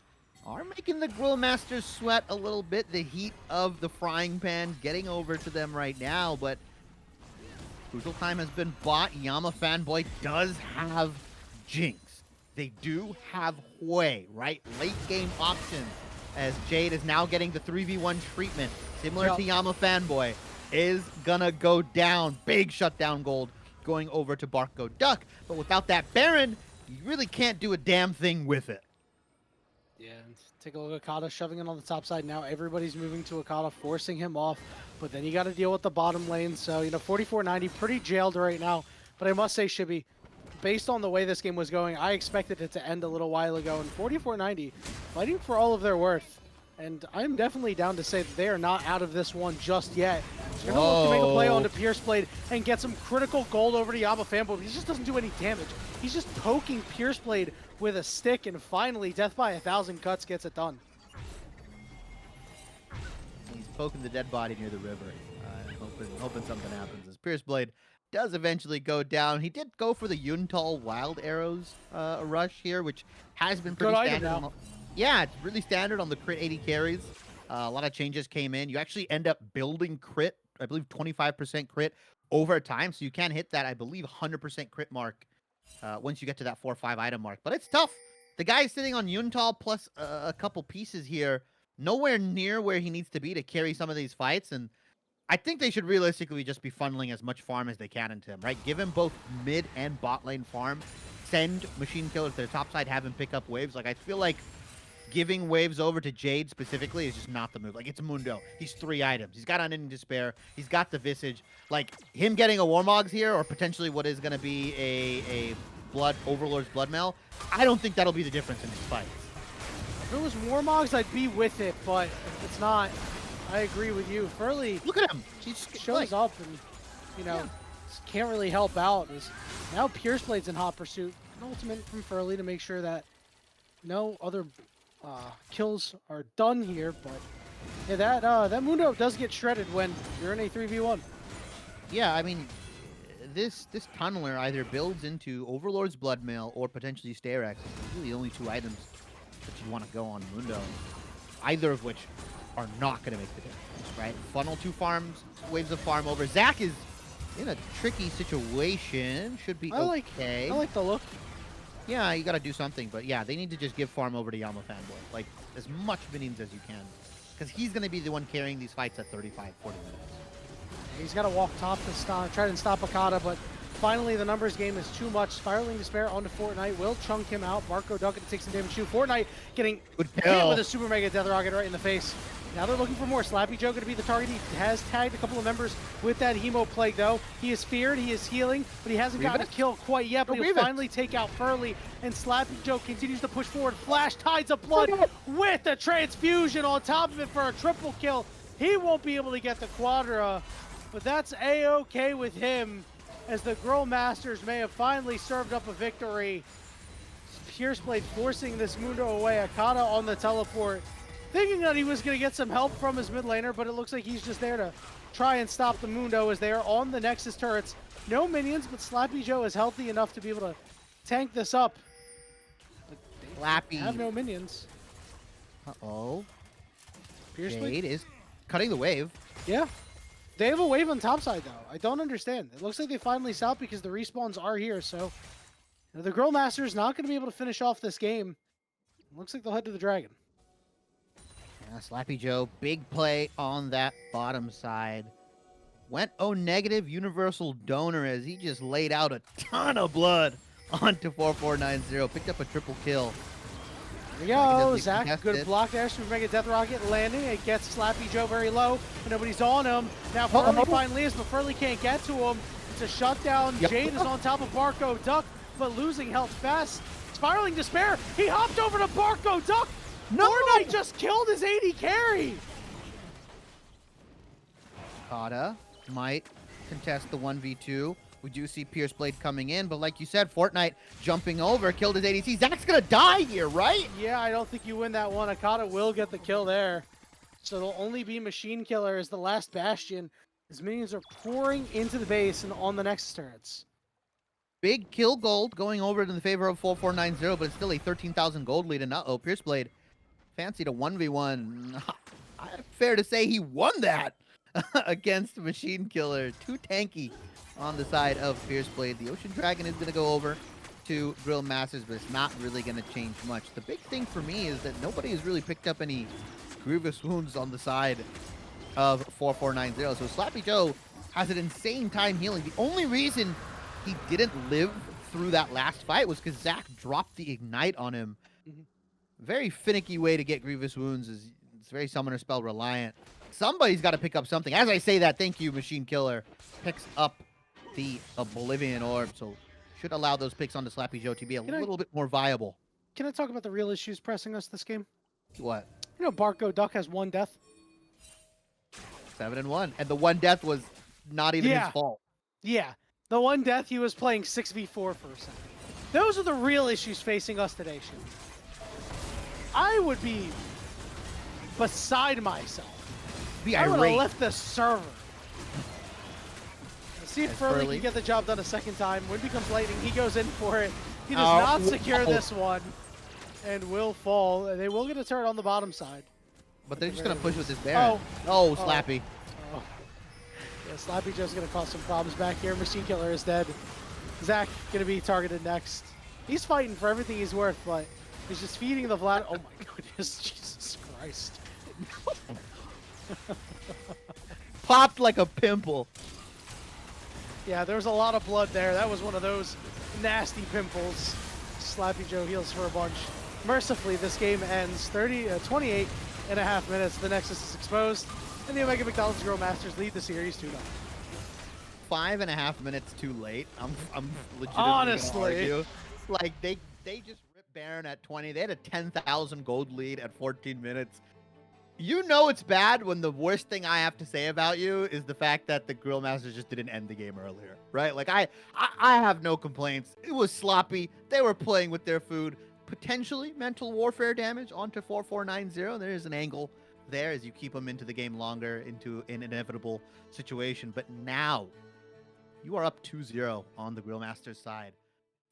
are making the Grillmasters sweat a little bit. The heat of the frying pan getting over to them right now, but crucial time has been bought. Yama Fanboy does have Jinx. They do have Hui, right? Late game options, as Jade is now getting the 3v1 treatment, similar to Yama Fanboy, is gonna go down. Big shutdown gold going over to Barco Duck, but without that Baron, you really can't do a damn thing with it. Yeah, and take a look at Akata shoving it on the top side. Now everybody's moving to Akata, forcing him off, but then you got to deal with the bottom lane. So, you know, 4490 pretty jailed right now, but I must say, Shibby, based on the way this game was going, I expected it to end a little while ago, and 4490 fighting for all of their worth. And I'm definitely down to say that they are not out of this one just yet. They're going to look to make a play onto Pierce Blade and get some critical gold over to Yama Fanboy, but he just doesn't do any damage. He's just poking Pierce Blade with a stick, and finally, Death by 1,000 Cuts gets it done. He's poking the dead body near the river, hoping something happens. As Pierce Blade does eventually go down. He did go for the Yuntal Wild Arrows rush here, which has been pretty standard. Yeah, it's really standard on the crit 80 carries. A lot of changes came in. You actually end up building crit, I believe 25% crit over time, so you can hit that, I believe, 100% crit mark once you get to that 4-5 item mark. But it's tough. The guy is sitting on Yuntal plus a couple pieces here, nowhere near where he needs to be to carry some of these fights, and I think they should realistically just be funneling as much farm as they can into him, right? Give him both mid and bot lane farm. Send Machine Killers to the top side, have him pick up waves. Like, I feel like giving waves over to Jade specifically is just not the move. Like, it's Mundo. He's 3 items. He's got Unending Despair. He's got the Visage. Like, him getting a Warmogs here, or potentially what is going to be a Overlord's Bloodmail, I don't think that'll be the difference in these fights. If it was Warmogs, I'd be with it, but if it's not, I agree with you. Furley, look at him. He shows up and, you know, can't really help out. Now Pierce Blade's in hot pursuit. An ultimate from Furley to make sure that no other kills are done here, but yeah, that Mundo does get shredded when you're in a 3v1. Yeah, I mean, this Tunneler either builds into Overlord's Bloodmail or potentially Starex. It's really the only 2 items that you want to go on Mundo, either of which are not going to make the difference, right? Funnel 2 farms, waves of farm over. Zach is in a tricky situation. Should be okay. I like the look. Yeah, you got to do something, but yeah, they need to just give farm over to Yama Fanboy. Like, as much minions as you can, because he's going to be the one carrying these fights at 35, 40 minutes. He's got to walk top to try and stop Akata, but Finally, the numbers game is too much. Spiraling Despair onto Fortnite will chunk him out. Barco Duck to take some damage too. Fortnite getting Good hit kill. with a Super Mega Death Rocket right in the face. Now they're looking for more. Slappy Joe going to be the target. He has tagged a couple of members with that Hemo Plague, though. He is feared. He is healing, but he hasn't gotten a kill quite yet. But he'll finally take out Furley, and Slappy Joe continues to push forward. Flash Tides of Blood with a transfusion on top of it for a triple kill. He won't be able to get the Quadra, but that's A-okay with him, as the Grill Masters may have finally served up a victory. Pierceblade forcing this Mundo away. Akata on the teleport, thinking that he was going to get some help from his mid laner, but it looks like he's just there to try and stop the Mundo as they are on the Nexus turrets. No minions, but Slappy Joe is healthy enough to be able to tank this up. Slappy. Have no minions. Uh-oh. Pierceblade Jade is cutting the wave. Yeah. They have a wave on top side, though. I don't understand. It looks like they finally stopped because the respawns are here, so the Grill Master is not going to be able to finish off this game. Looks like they'll head to the Dragon. Yeah, Slappy Joe, big play on that bottom side. Went O-negative universal donor as he just laid out a ton of blood onto 4490. Picked up a triple kill. There we go. Zach, good block there. Super Mega Death Rocket landing. It gets Slappy Joe very low, but nobody's on him. Now Furley finally is, but Furley can't get to him. It's a shutdown. Jade is on top of Barco Duck, but losing health fast. Spiraling Despair. He hopped over to Barco Duck. No! Fortnite just killed his AD carry. Kata might contest the 1v2. We do see Pierceblade coming in, but like you said, Fortnite jumping over, killed his ADC. Zach's gonna die here, right? Yeah, I don't think you win that one. Akata will get the kill there. So it'll only be Machine Killer as the last bastion. His minions are pouring into the base and on the Nexus turrets. Big kill gold going over in the favor of 4490, but it's still a 13,000 gold lead. And uh-oh, Pierceblade fancied a 1v1. Fair to say he won that against Machine Killer. Too tanky on the side of Pierceblade. The Ocean Dragon is going to go over to Grill Masters, but it's not really going to change much. The big thing for me is that nobody has really picked up any grievous wounds on the side of 4490. So Slappy Joe has an insane time healing. The only reason he didn't live through that last fight was because Zach dropped the Ignite on him. Very finicky way to get grievous wounds. It's very summoner spell reliant. Somebody's got to pick up something. As I say that, thank you, Machine Killer. Picks up the Oblivion Orb, so should allow those picks onto Slappy Joe to be a little bit more viable. Can I talk about the real issues pressing us this game? What? You know, Barco Duck has 1 death. 7-1, and the 1 death was not even his fault. Yeah, the 1 death, he was playing 6v4 for a second. Those are the real issues facing us today, Shin. I would be beside myself. I would have left the server. Let's see if Furley can get the job done a second time. When it becomes lightning, he goes in for it. He does not secure this one and will fall. They will get a turret on the bottom side. But they're just going to push with this Baron. Oh, Slappy. Oh. Yeah, Slappy Joe's going to cause some problems back here. Machine Killer is dead. Zach going to be targeted next. He's fighting for everything he's worth, but he's just feeding the Vlad. Oh my goodness, Jesus Christ. Popped like a pimple. Yeah, there was a lot of blood there. That was one of those nasty pimples. Slappy Joe heals for a bunch. Mercifully, this game ends 28 and a half minutes. The Nexus is exposed, and the Omega McDonald's Grill Masters lead the series 2-0. 5.5 minutes too late. I'm legitimately honestly. Like they just ripped Baron at 20. They had a 10,000 gold lead at 14 minutes. You know it's bad when the worst thing I have to say about you is the fact that the Grill Masters just didn't end the game earlier, right? Like I have no complaints. It was sloppy. They were playing with their food. Potentially mental warfare damage onto 4490. There is an angle there as you keep them into the game longer, into an inevitable situation. But now you are up 2-0 on the Grill Masters side.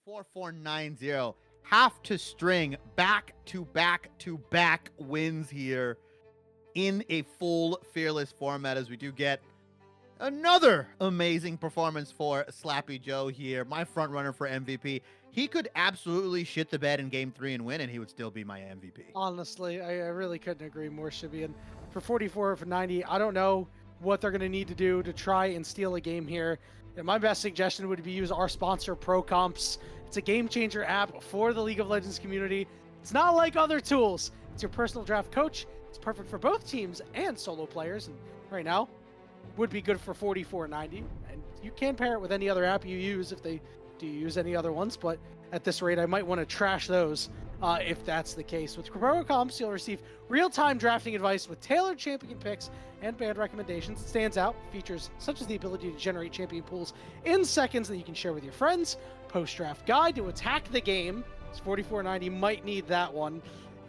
4490 have to string back-to-back-to-back wins here in a full Fearless format, as we do get another amazing performance for Slappy Joe here, my front runner for MVP. He could absolutely shit the bed in Game 3 and win, and he would still be my MVP. Honestly, I really couldn't agree more, Shibian. For 44 for 90, I don't know what they're going to need to do to try and steal a game here. And my best suggestion would be use our sponsor, Pro Comps. It's a game changer app for the League of Legends community. It's not like other tools. It's your personal draft coach. It's perfect for both teams and solo players. And right now, would be good for 44.90. And you can pair it with any other app you use if they do use any other ones. But at this rate, I might want to trash those if that's the case. With Pro Comps, you'll receive real-time drafting advice with tailored champion picks and band recommendations. It stands out, features such as the ability to generate champion pools in seconds that you can share with your friends, post-draft guide to attack the game. It's 44.90, might need that one.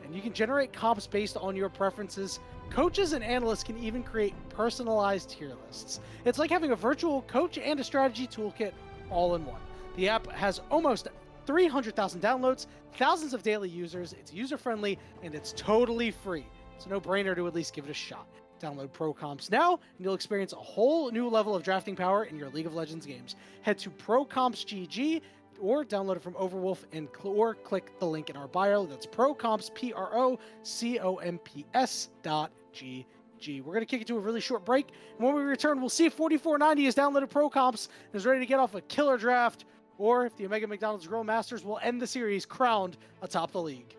And you can generate comps based on your preferences. Coaches and analysts can even create personalized tier lists. It's like having a virtual coach and a strategy toolkit all in one. The app has almost 300,000 downloads, thousands of daily users. It's user-friendly, and it's totally free. It's a no-brainer to at least give it a shot. Download Pro Comps now, and you'll experience a whole new level of drafting power in your League of Legends games. Head to ProCompsGG or download it from Overwolf or click the link in our bio. That's ProComps, PROCOMPS.GG. We're going to kick it to a really short break, and when we return, we'll see if 4490 has downloaded Pro Comps and is ready to get off a killer draft, or if the Omega McDonald's Grill Masters will end the series crowned atop the league.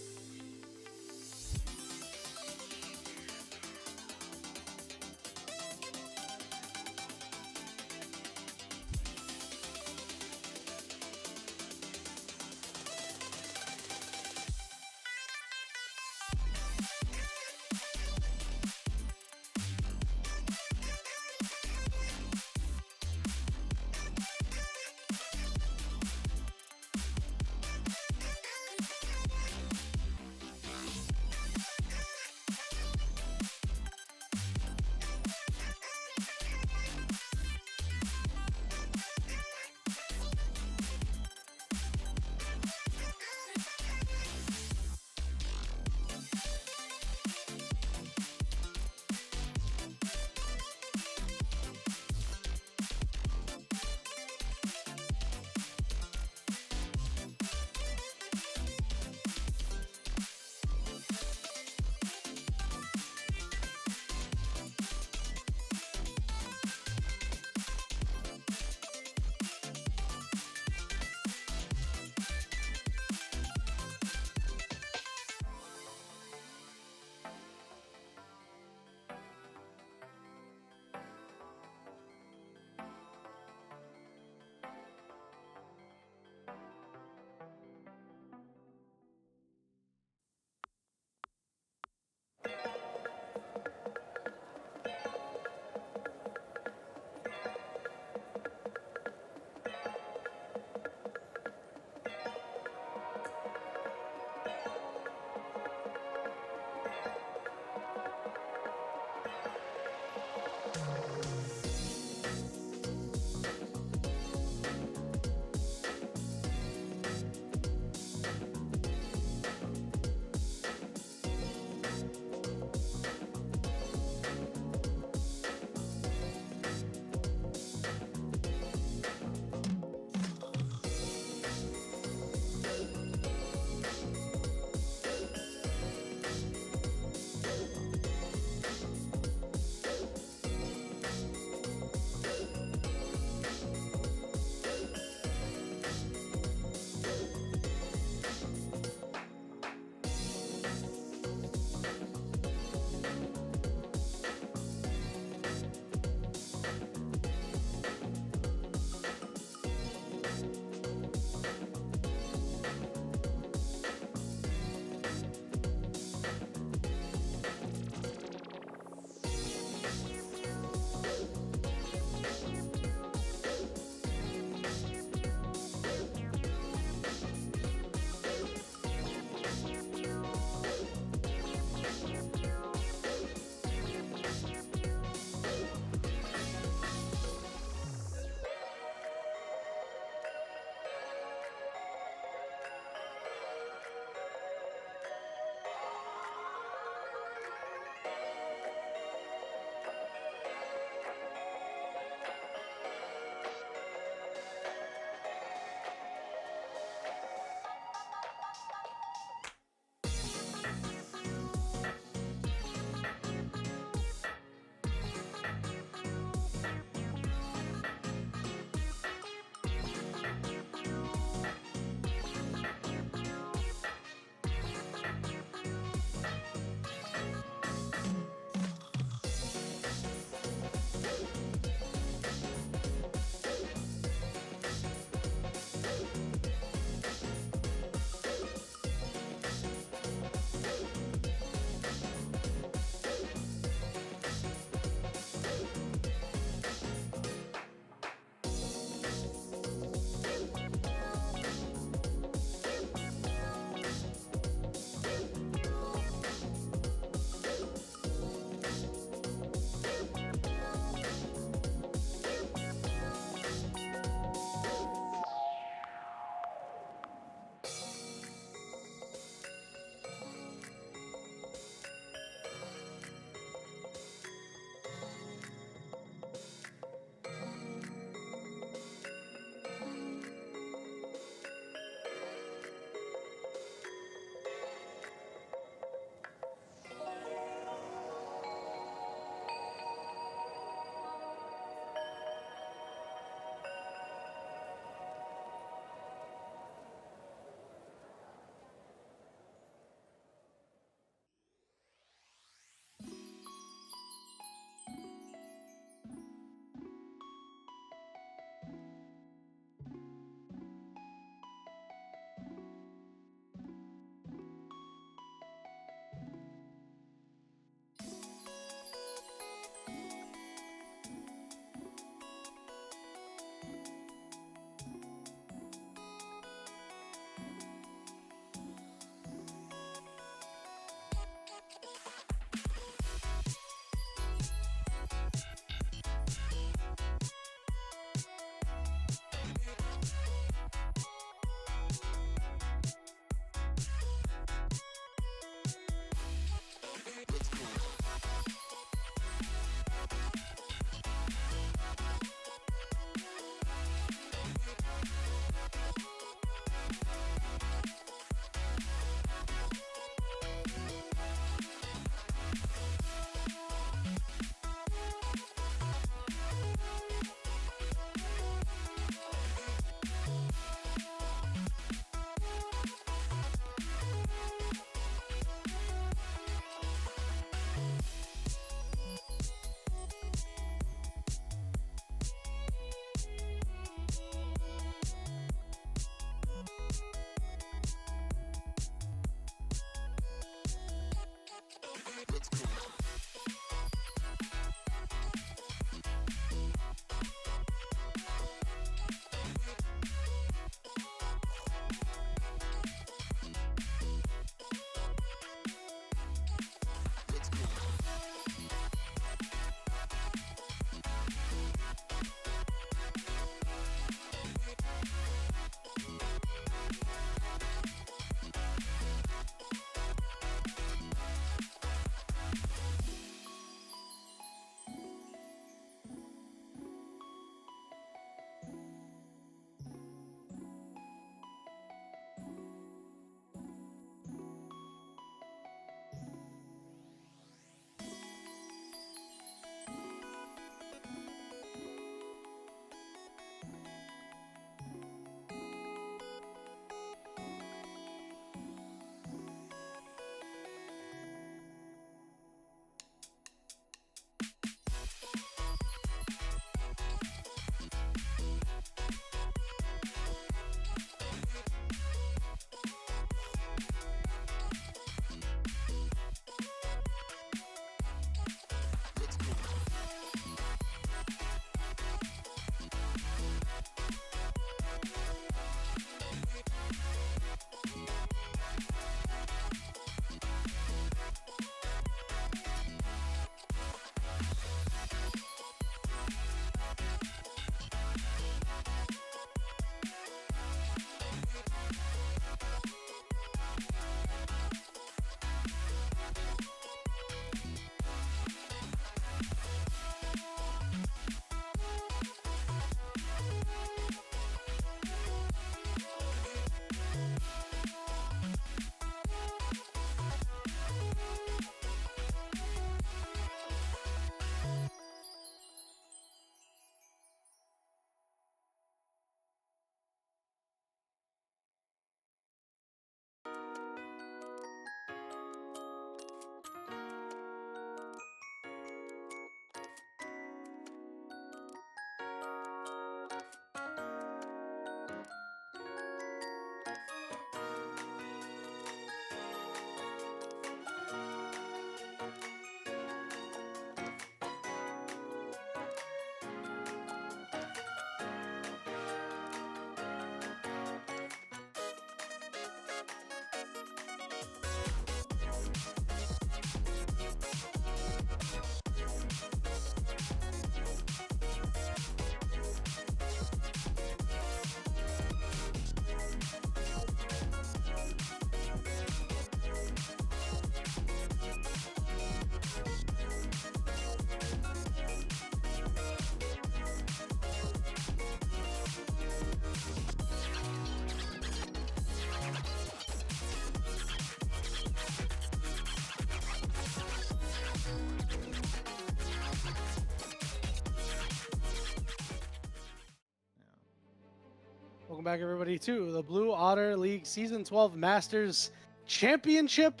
Welcome back, everybody, to the Blue Otter League Season 12 Masters Championship.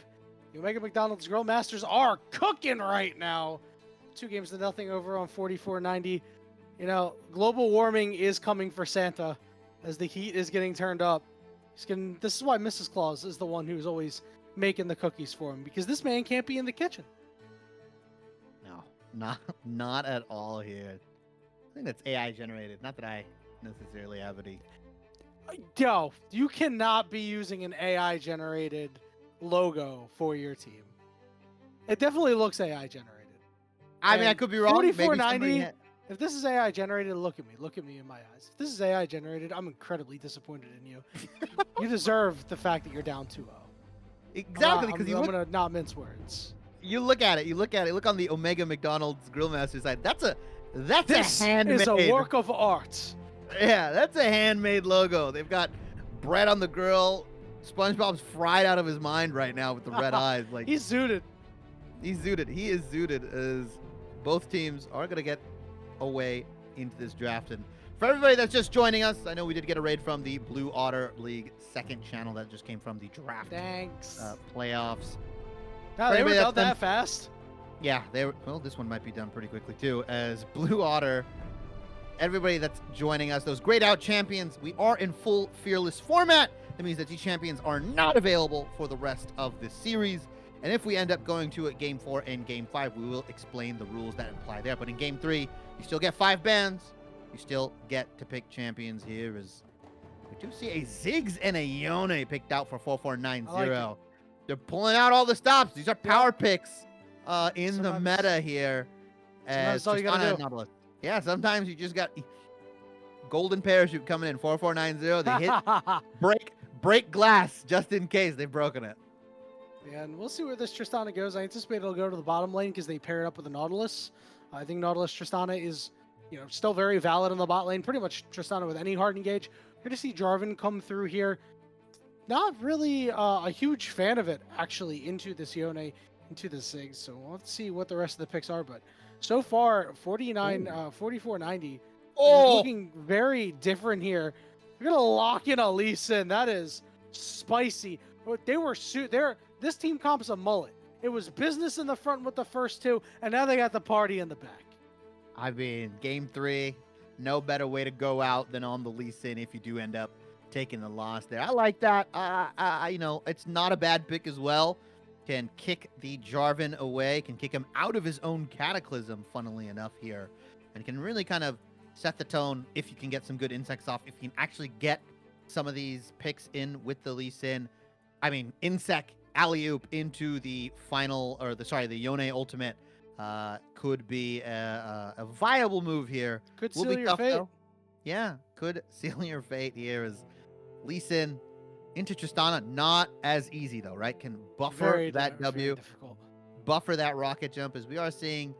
The Omega McDonald's Grill Masters are cooking right now. 2-0 over on 4490. You know, global warming is coming for Santa as the heat is getting turned up. This is why Mrs. Claus is the one who's always making the cookies for him, because this man can't be in the kitchen. No, not at all here. I think that's AI generated. Not that I necessarily have any. Yo, you cannot be using an AI generated logo for your team. It definitely looks AI generated. I mean, I could be wrong. Maybe 4490. If this is AI generated, look at me. Look at me in my eyes. If this is AI generated, I'm incredibly disappointed in you. You deserve the fact that you're down 2-0. Exactly, because I'm gonna not mince words. You look at it. Look on the Omega McDonald's Grill Master side. That's a handmade. This is a work of art. Yeah, that's a handmade logo. They've got bread on the grill. SpongeBob's fried out of his mind right now with the red eyes. Like he's zooted. He is zooted as both teams are gonna get away into this draft. And for everybody that's just joining us, I know we did get a raid from the Blue Otter League second channel that just came from the draft. Thanks. Playoffs. No, they were done that fast. Yeah, well, this one might be done pretty quickly too. As Blue Otter, everybody that's joining us, those grayed out champions, we are in full fearless format. That means that these champions are not available for the rest of this series. And if we end up going to Game 4 and Game 5, we will explain the rules that apply there. But in Game 3, you still get 5 bans. You still get to pick champions here. As we do see a Ziggs and a Yone picked out for 4490. They're pulling out all the stops. These are power picks in the meta here. That's all you gotta do. Yeah, sometimes you just got golden parachute coming in 4490. They hit break glass just in case they've broken it. And we'll see where this Tristana goes. I anticipate it'll go to the bottom lane because they pair it up with the Nautilus. I think Nautilus Tristana is, still very valid on the bot lane. Pretty much Tristana with any hard engage. Good to see Jarvan come through here. Not really a huge fan of it, actually, into this Yone, into the Ziggs. So we'll have to see what the rest of the picks are. But so far, 4490 looking very different here. We're going to lock in a Lee Sin. That is spicy. This team comps a mullet. It was business in the front with the first two, and now they got the party in the back. I mean, Game 3, no better way to go out than on the Lee Sin if you do end up taking the loss there. I like that. It's not a bad pick as well. Can kick the Jarvan away, can kick him out of his own Cataclysm, funnily enough here, and can really kind of set the tone if you can get some good insects off, if you can actually get some of these picks in with the Lee Sin. I mean, insect alley-oop into the the Yone ultimate could be a viable move here. Could seal your fate. Though. Yeah, could seal your fate here as Lee Sin into Tristana. Not as easy though, right? Can buffer that W, buffer that rocket jump, as we are seeing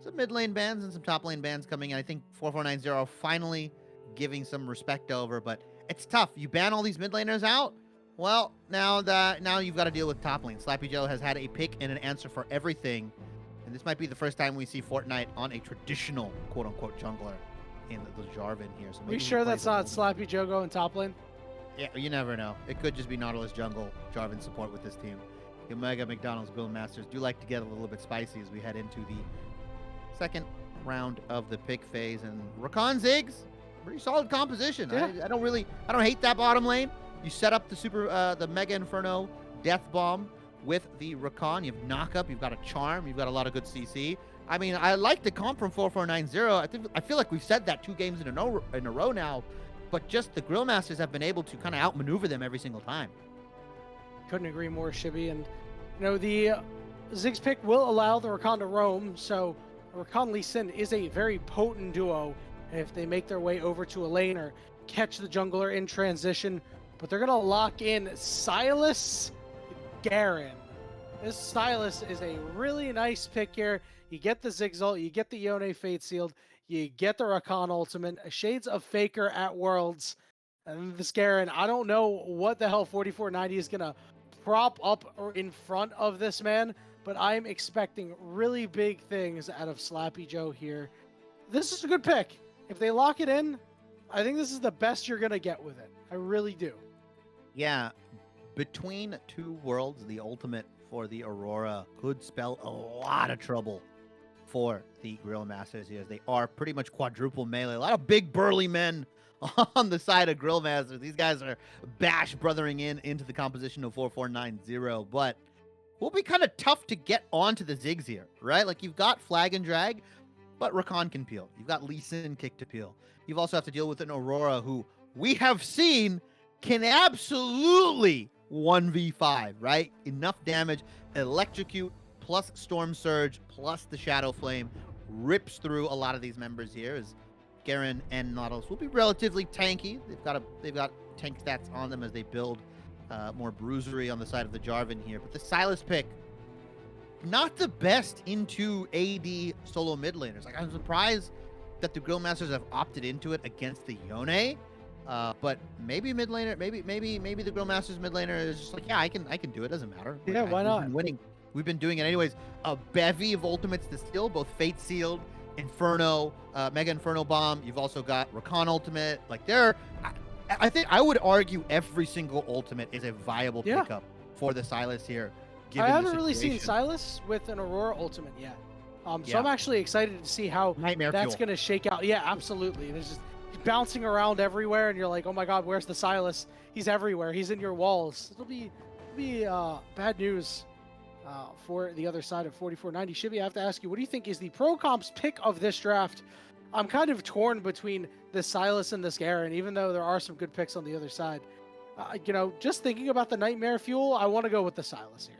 some mid lane bans and some top lane bans coming in. I think 4490 finally giving some respect over, but it's tough. You ban all these mid laners out. Well, now you've got to deal with top lane. Slappy Joe has had a pick and an answer for everything, and this might be the first time we see Fortnite on a traditional quote-unquote jungler in the Jarvan here. So are you sure that's not Slappy Joe going top lane? Yeah, you never know. It could just be Nautilus jungle Jarvan support with this team. The Omega McDonald's Grill Masters do like to get a little bit spicy as we head into the second round of the pick phase. And Rakan Ziggs, pretty solid composition. Yeah. I don't hate that bottom lane. You set up the Mega Inferno Death Bomb with the Rakan. You have Knockup. You've got a Charm. You've got a lot of good CC. I mean, I like the comp from 4490. I feel like we've said that 2 games in a row now, but just the Grill Masters have been able to kind of outmaneuver them every single time. Couldn't agree more, Shibby. And the Ziggs pick will allow the Rakan to roam, so Rakan Lee Sin is a very potent duo if they make their way over to a lane or catch the jungler in transition. But they're going to lock in Silas Garen. This Silas is a really nice pick here. You get the Ziggs ult, you get the Yone Fate Sealed, you get the Rakan Ultimate, Shades of Faker at Worlds. And this Garen, I don't know what the hell 4490 is going to prop up in front of this man, but I'm expecting really big things out of Slappy Joe here. This is a good pick. If they lock it in, I think this is the best you're gonna get with it. I really do. Yeah, between two worlds, the ultimate for the Aurora could spell a lot of trouble for the Grill Masters here, as they are pretty much quadruple melee. A lot of big burly men on the side of Grill Masters. These guys are bash brothering into the composition of 4490, but will be kind of tough to get onto the Ziggs here, right? Like, you've got Flag and Drag, but Rakan can peel. You've got Lee Sin kick to peel. You've also have to deal with an Aurora who we have seen can absolutely 1v5, right? Enough damage, electrocute, plus Storm Surge, plus the Shadow Flame rips through a lot of these members here, as Garen and Nautilus will be relatively tanky. They've got tank stats on them as they build more bruisery on the side of the Jarvan here. But the Sylas pick, not the best into AD solo mid laners. Like, I'm surprised that the Grill Masters have opted into it against the Yone. But maybe mid laner, maybe the Grill Masters mid laner is just like, yeah, I can do it. Doesn't matter. Like, Yeah, why we've not? been winning. We've been doing it anyways. A bevy of ultimates to steal, both Fate Sealed, Inferno, Mega Inferno Bomb. You've also got Rakan ultimate. Like, I think I would argue every single ultimate is a viable pickup for the Sylas here. I haven't really seen Sylas with an Aurora ultimate yet. So I'm actually excited to see how that's going to shake out. Yeah, absolutely. There's just bouncing around everywhere, and you're like, oh my god, where's the Sylas? He's everywhere. He's in your walls. It'll be bad news for the other side of 4490. Shibby, I have to ask you, what do you think is the pro comps pick of this draft? I'm kind of torn between this Sylas and this Garen, even though there are some good picks on the other side. Just thinking about the Nightmare Fuel, I want to go with the Sylas here.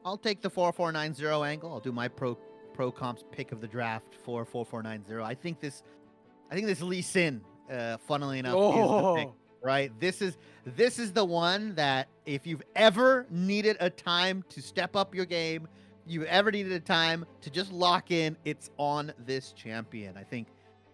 I'll take the 4490 angle. I'll do my pro comps pick of the draft for 4490. I think this Lee Sin, funnily enough, is the pick, right? This is the one that if you've ever needed a time to step up your game, you've ever needed a time to just lock in, it's on this champion. I think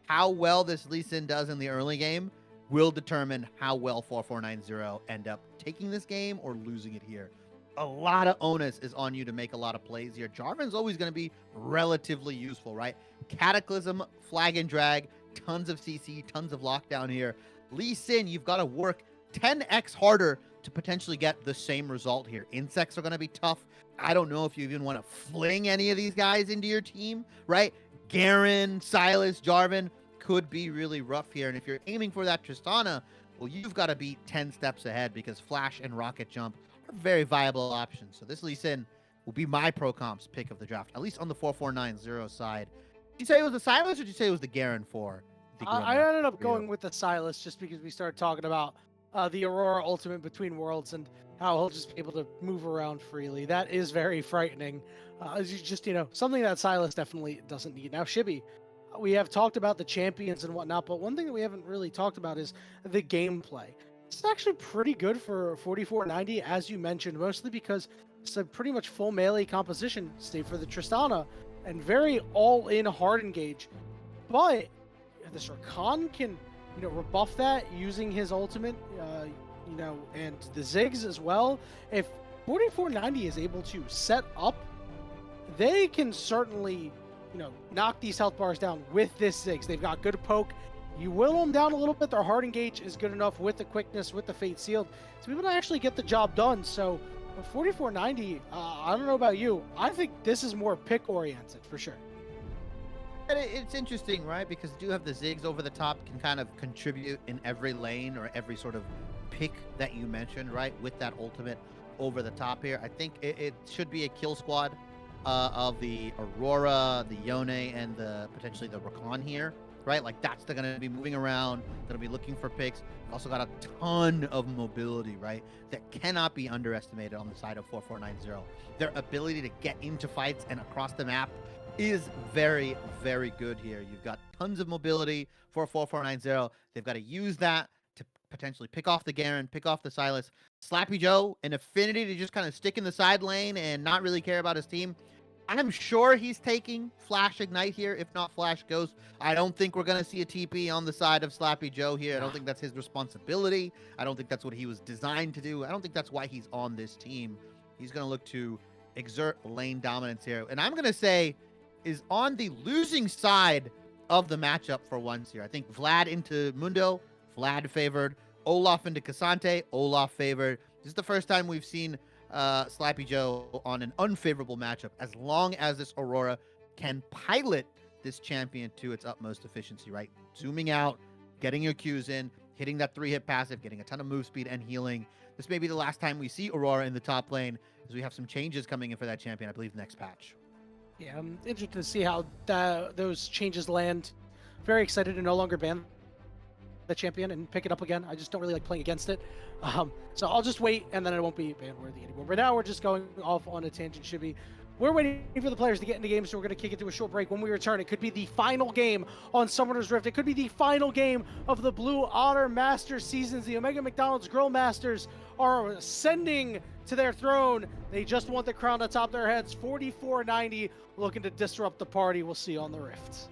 how well this Lee Sin does in the early game will determine how well 4490 end up taking this game or losing it here. A lot of onus is on you to make a lot of plays here. Jarvan's always going to be relatively useful, right? Cataclysm, Flag and Drag, tons of CC, tons of lockdown here. Lee Sin, you've got to work 10x harder to potentially get the same result here. Insects are going to be tough. I don't know if you even want to fling any of these guys into your team, right? Garen, Sylas, Jarvan could be really rough here. And if you're aiming for that Tristana, well, you've got to be 10 steps ahead, because Flash and Rocket Jump are very viable options. So this Lee Sin will be my pro comps pick of the draft, at least on the 4490 side. Did you say it was the Sylas, or did you say it was the Garen for the I ended up going with the Sylas just because we started talking about the Aurora ultimate between worlds and how he'll just be able to move around freely. That is very frightening. Just, something that Sylas definitely doesn't need. Now, Shibby, we have talked about the champions and whatnot, but one thing that we haven't really talked about is the gameplay. It's actually pretty good for 4490, as you mentioned, mostly because it's a pretty much full melee composition, save for the Tristana, and very all-in hard engage. But this Rakan can, rebuff that using his ultimate, and the Ziggs as well. If 4490 is able to set up, they can certainly, knock these health bars down with this Ziggs. They've got good poke. You will them down a little bit. Their hard engage is good enough with the quickness, with the Fate Sealed, to be able to actually get the job done. So 4490, I don't know about you, I think this is more pick oriented for sure. It's interesting, right? Because you do have the Ziggs over the top, can kind of contribute in every lane or every sort of pick that you mentioned, right? With that ultimate over the top here. I think it should be a kill squad of the Aurora, the Yone, and potentially the Rakan here, right? Like, that's they're going to be moving around. They'll be looking for picks. Also got a ton of mobility, right? That cannot be underestimated on the side of 4490. Their ability to get into fights and across the map is very, very good here. You've got tons of mobility for 4490. They've got to use that to potentially pick off the Garen, pick off the Sylas. Slappy Joe, an affinity to just kind of stick in the side lane and not really care about his team. I'm sure he's taking Flash Ignite here, if not Flash Ghost. I don't think we're going to see a TP on the side of Slappy Joe here. I don't think that's his responsibility. I don't think that's what he was designed to do. I don't think that's why he's on this team. He's going to look to exert lane dominance here. And I'm going to say, is on the losing side of the matchup for once here. I think Vlad into Mundo, Vlad favored. Olaf into Cassante, Olaf favored. This is the first time we've seen Slappy Joe on an unfavorable matchup. As long as this Aurora can pilot this champion to its utmost efficiency, right? Zooming out, getting your Qs in, hitting that 3-hit passive, getting a ton of move speed and healing. This may be the last time we see Aurora in the top lane, as we have some changes coming in for that champion, I believe, next patch. Yeah, I'm interested to see how those changes land. Very excited to no longer ban the champion and pick it up again. I just don't really like playing against it. So I'll just wait, and then it won't be ban worthy anymore. But now we're just going off on a tangent, Shibby. We're waiting for the players to get into games, so we're going to kick it to a short break. When we return, it could be the final game on Summoner's Rift. It could be the final game of the Blue Otter Masters seasons. The Omega McDonald's Grill Masters are ascending to their throne. They just want the crown atop their heads. 4490, looking to disrupt the party. We'll see you on the Rift.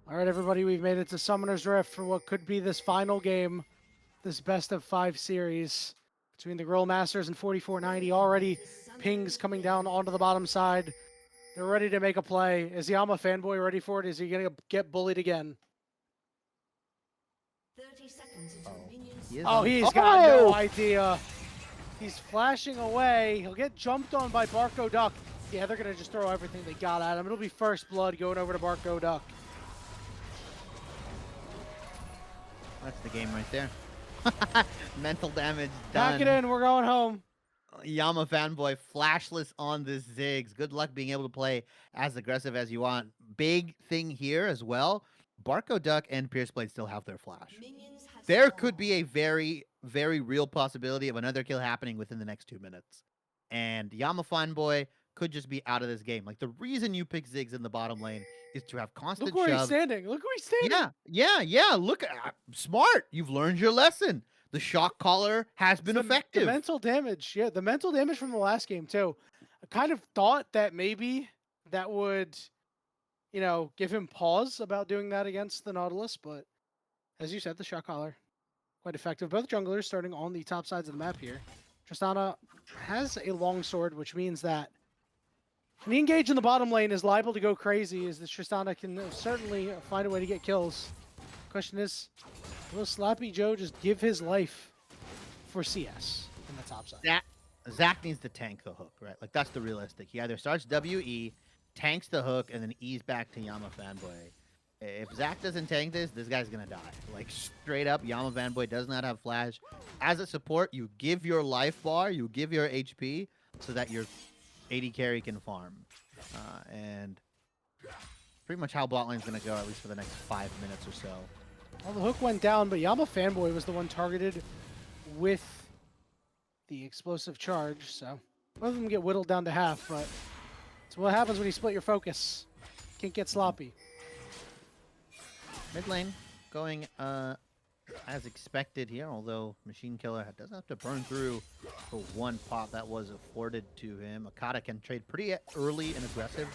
All right, everybody, we've made it to Summoner's Rift for what could be this final game, this best of 5 series between the Grill Masters and 4490. Already pings coming down onto the bottom side. They're ready to make a play. Is Yama fanboy ready for it? Is he going to get bullied again? 30 seconds until minions. He's got no idea. He's flashing away. He'll get jumped on by Barco Duck. Yeah, they're going to just throw everything they got at him. It'll be first blood going over to Barco Duck. That's the game right there. Mental damage done. Pack it in. We're going home. Yama fanboy flashless on this Ziggs. Good luck being able to play as aggressive as you want. Big thing here as well. Barco Duck and Pierce Blade still have their flash. Minions have There spawned. could be a very, very real possibility of another kill happening within the next 2 minutes. And Yama Fanboy could just be out of this game. Like, the reason you pick Ziggs in the bottom lane is to have Look constant where he's shoves. standing. Look where he's standing. Yeah. Look, smart. You've learned your lesson. The shock collar has been The effective. mental damage. Yeah, the mental damage from the last game, too. I kind of thought that maybe that would, give him pause about doing that against the Nautilus, but as you said, the shock collar, quite effective. Both junglers starting on the top sides of the map here. Tristana has a long sword, which means that when he engage in the bottom lane is liable to go crazy, as the Tristana can certainly find a way to get kills. Question is, will Slappy Joe just give his life for CS on the top side? Zach needs to tank the hook, right? Like, that's the realistic. He either starts WE, tanks the hook, and then E's back to Yama Fanboy. If Zach doesn't tank this guy's gonna die. Like, straight up, Yama Fanboy does not have flash. As a support, you give your life bar, you give your HP, so that your AD carry can farm. And pretty much how bot lane's gonna go, at least for the next 5 minutes or so. Well, the hook went down, but Yama Fanboy was the one targeted with the explosive charge, so both of them get whittled down to half, but it's what happens when you split your focus. Can't get sloppy. Mid lane going as expected here, although Machine Killer does have to burn through for one pop that was afforded to him. Okada can trade pretty early and aggressive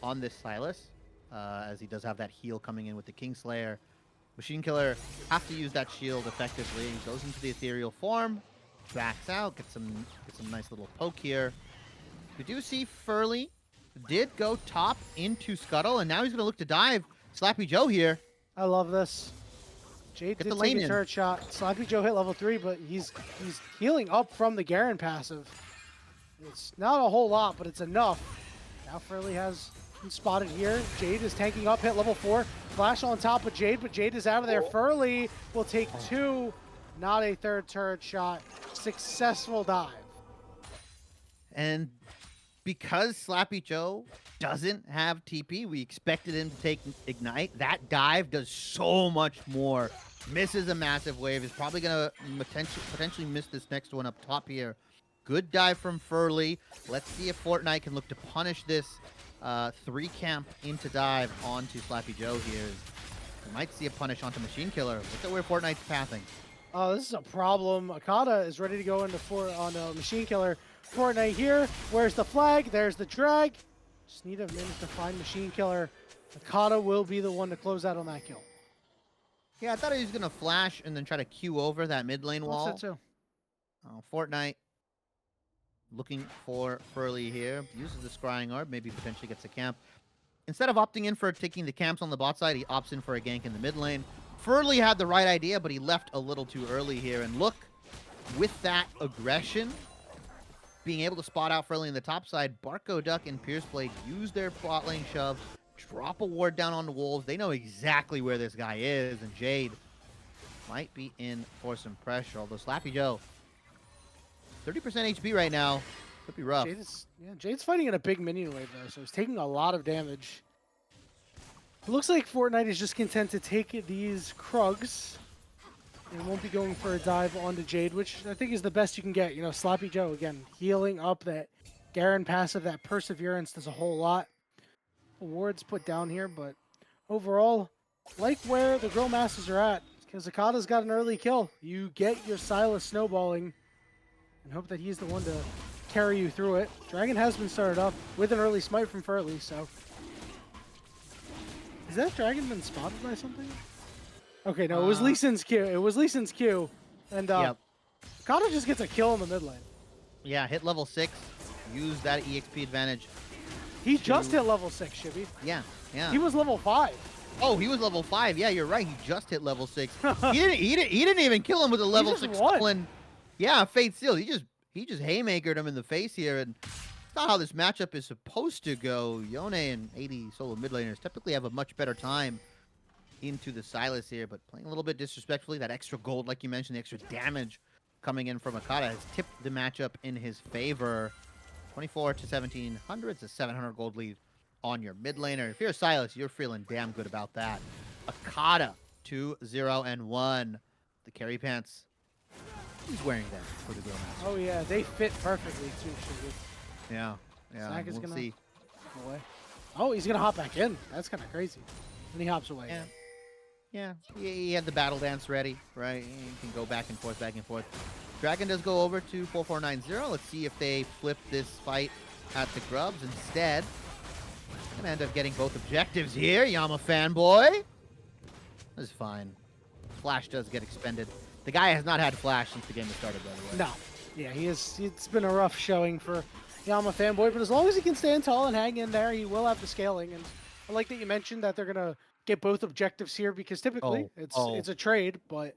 on this Silas, as he does have that heal coming in with the Kingslayer. Machine Killer have to use that shield effectively. He goes into the ethereal form, backs out, gets some nice little poke here. We do see Furley did go top into Scuttle, and now he's going to look to dive Slappy Joe here. I love this. Jade Get did the take lane a in. turret shot. Slappy Joe hit level 3, but he's healing up from the Garen passive. It's not a whole lot, but it's enough. Now Furley has been spotted here. Jade is tanking up, hit level 4. Flash on top of Jade, but Jade is out of there. Furley will take 2. Not a third turret shot. Successful dive. And because Slappy Joe doesn't have TP, we expected him to take Ignite. That dive does so much more. Misses a massive wave. Is probably going to potentially miss this next one up top here. Good dive from Furley. Let's see if Fortnite can look to punish this 3 camp into dive onto Slappy Joe here. We might see a punish onto Machine Killer. Look at where Fortnite's pathing. Oh, this is a problem. Okada is ready to go into Machine Killer. Fortnite here. Where's the flag? There's the drag. Just need a minute to find Machine Killer. Okada will be the one to close out on that kill. Yeah, I thought he was going to flash and then try to queue over that mid lane wall. That's it too. Fortnite looking for Furley here. Uses the Scrying Orb, maybe potentially gets a camp. Instead of opting in for taking the camps on the bot side, he opts in for a gank in the mid lane. Furley had the right idea, but he left a little too early here. And look, with that aggression, being able to spot out Furley in the top side, Barco Duck and Pierce Blade use their bot lane shove, drop a ward down on the Wolves. They know exactly where this guy is, and Jade might be in for some pressure. Although Slappy Joe, 30% HP right now. Could be rough. Jade's fighting in a big minion wave though, so he's taking a lot of damage. It looks like Fortnite is just content to take these Krugs and won't be going for a dive onto Jade, which I think is the best you can get. Slappy Joe, again, healing up that Garen passive, that Perseverance does a whole lot. Awards put down here, but overall, like where the Grill Masters are at, because Okada's got an early kill. You get your Silas snowballing and hope that he's the one to carry you through it. Dragon has been started up with an early smite from Furley, so. Has that dragon been spotted by something? Okay, no, it was Lee Sin's Q. It was Lee Sin's Q. And Yep. Okada just gets a kill in the mid lane. Yeah, hit level 6. Use that EXP advantage. He just hit level 6, Shibby. Yeah. He was level 5. Oh, he was level 5. Yeah, you're right. He just hit level 6. He didn't even kill him with a level just 6 won. stolen. Yeah, Fate Seal. He just haymakered him in the face here, and it's not how this matchup is supposed to go. Yone and 80 solo mid laners typically have a much better time into the Silas here, but playing a little bit disrespectfully. That extra gold, like you mentioned, the extra damage coming in from Okada has tipped the matchup in his favor. 24 to 1700. It's a 700 gold lead on your mid laner. If you're Silas, you're feeling damn good about that. Akata 2-0-1. The carry pants. He's wearing them for the Grill Master. Oh yeah, they fit perfectly too. Shiggy. Yeah, yeah. Zach is we'll gonna see. go away. Oh, he's gonna hop back in. That's kind of crazy. And he hops away. Yeah. Yeah, he had the battle dance ready, right? He can go back and forth, back and forth. Dragon does go over to 4490. Let's see if they flip this fight at the Grubs. Instead, gonna end up getting both objectives here. Yama fanboy. This is fine. Flash does get expended. The guy has not had Flash since the game has started, by the way. No. Yeah, he is. It's been a rough showing for Yama fanboy, but as long as he can stand tall and hang in there, he will have the scaling. And I like that you mentioned that they're gonna get both objectives here because typically it's a trade, but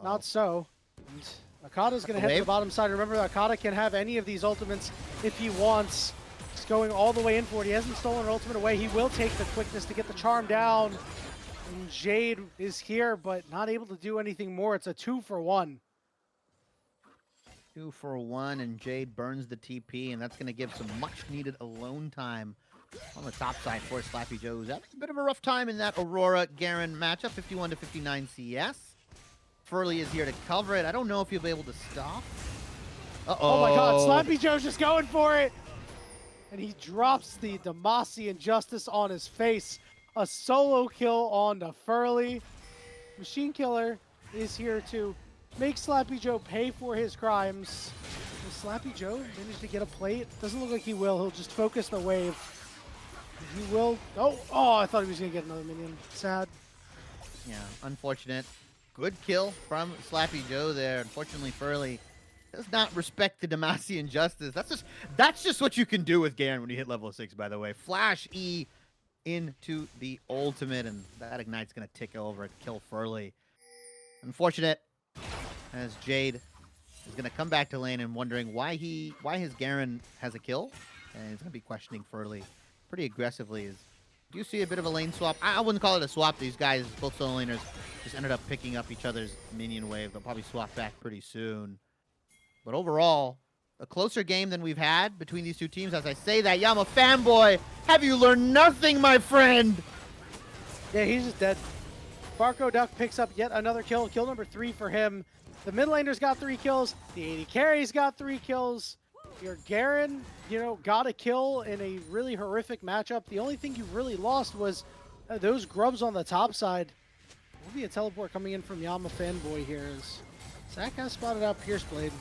not so. And Akata's gonna head to the bottom side. Remember, Akata can have any of these ultimates if he wants. He's going all the way in for it. He hasn't stolen an ultimate away. He will take the quickness to get the charm down. And Jade is here, but not able to do anything more. It's a 2-for-1. 2-for-1, and Jade burns the TP, and that's going to give some much-needed alone time on the top side for Slappy Joe, who's having a bit of a rough time in that Aurora-Garen matchup, 51-59 CS. Furley is here to cover it. I don't know if he'll be able to stop. Uh-oh. Oh my god, Slappy Joe's just going for it! And he drops the Demacian Justice on his face. A solo kill on the Furley. Machine Killer is here to make Slappy Joe pay for his crimes. Will Slappy Joe manage to get a plate? Doesn't look like he will. He'll just focus the wave. He will. Oh, I thought he was going to get another minion. Sad. Yeah, unfortunate. Good kill from Slappy Joe there. Unfortunately, Furley does not respect the Demacian Justice. That's just what you can do with Garen when you hit level 6, by the way. Flash E into the ultimate, and that Ignite's going to tick over and kill Furley. Unfortunate, as Jade is going to come back to lane and wondering why his Garen has a kill, and he's going to be questioning Furley pretty aggressively. Do you see a bit of a lane swap? I wouldn't call it a swap. These guys, both solo laners, just ended up picking up each other's minion wave. They'll probably swap back pretty soon. But overall, a closer game than we've had between these two teams. As I say that, Yama fanboy, have you learned nothing, my friend? Yeah, he's just dead. Barco Duck picks up yet another kill. Kill number 3 for him. The mid laner's got 3 kills. The AD carry's got 3 kills. Your Garen, got a kill in a really horrific matchup. The only thing you really lost was those grubs on the top side. Will be a teleport coming in from Yama fanboy here. As Zach has spotted out Pierce Blade.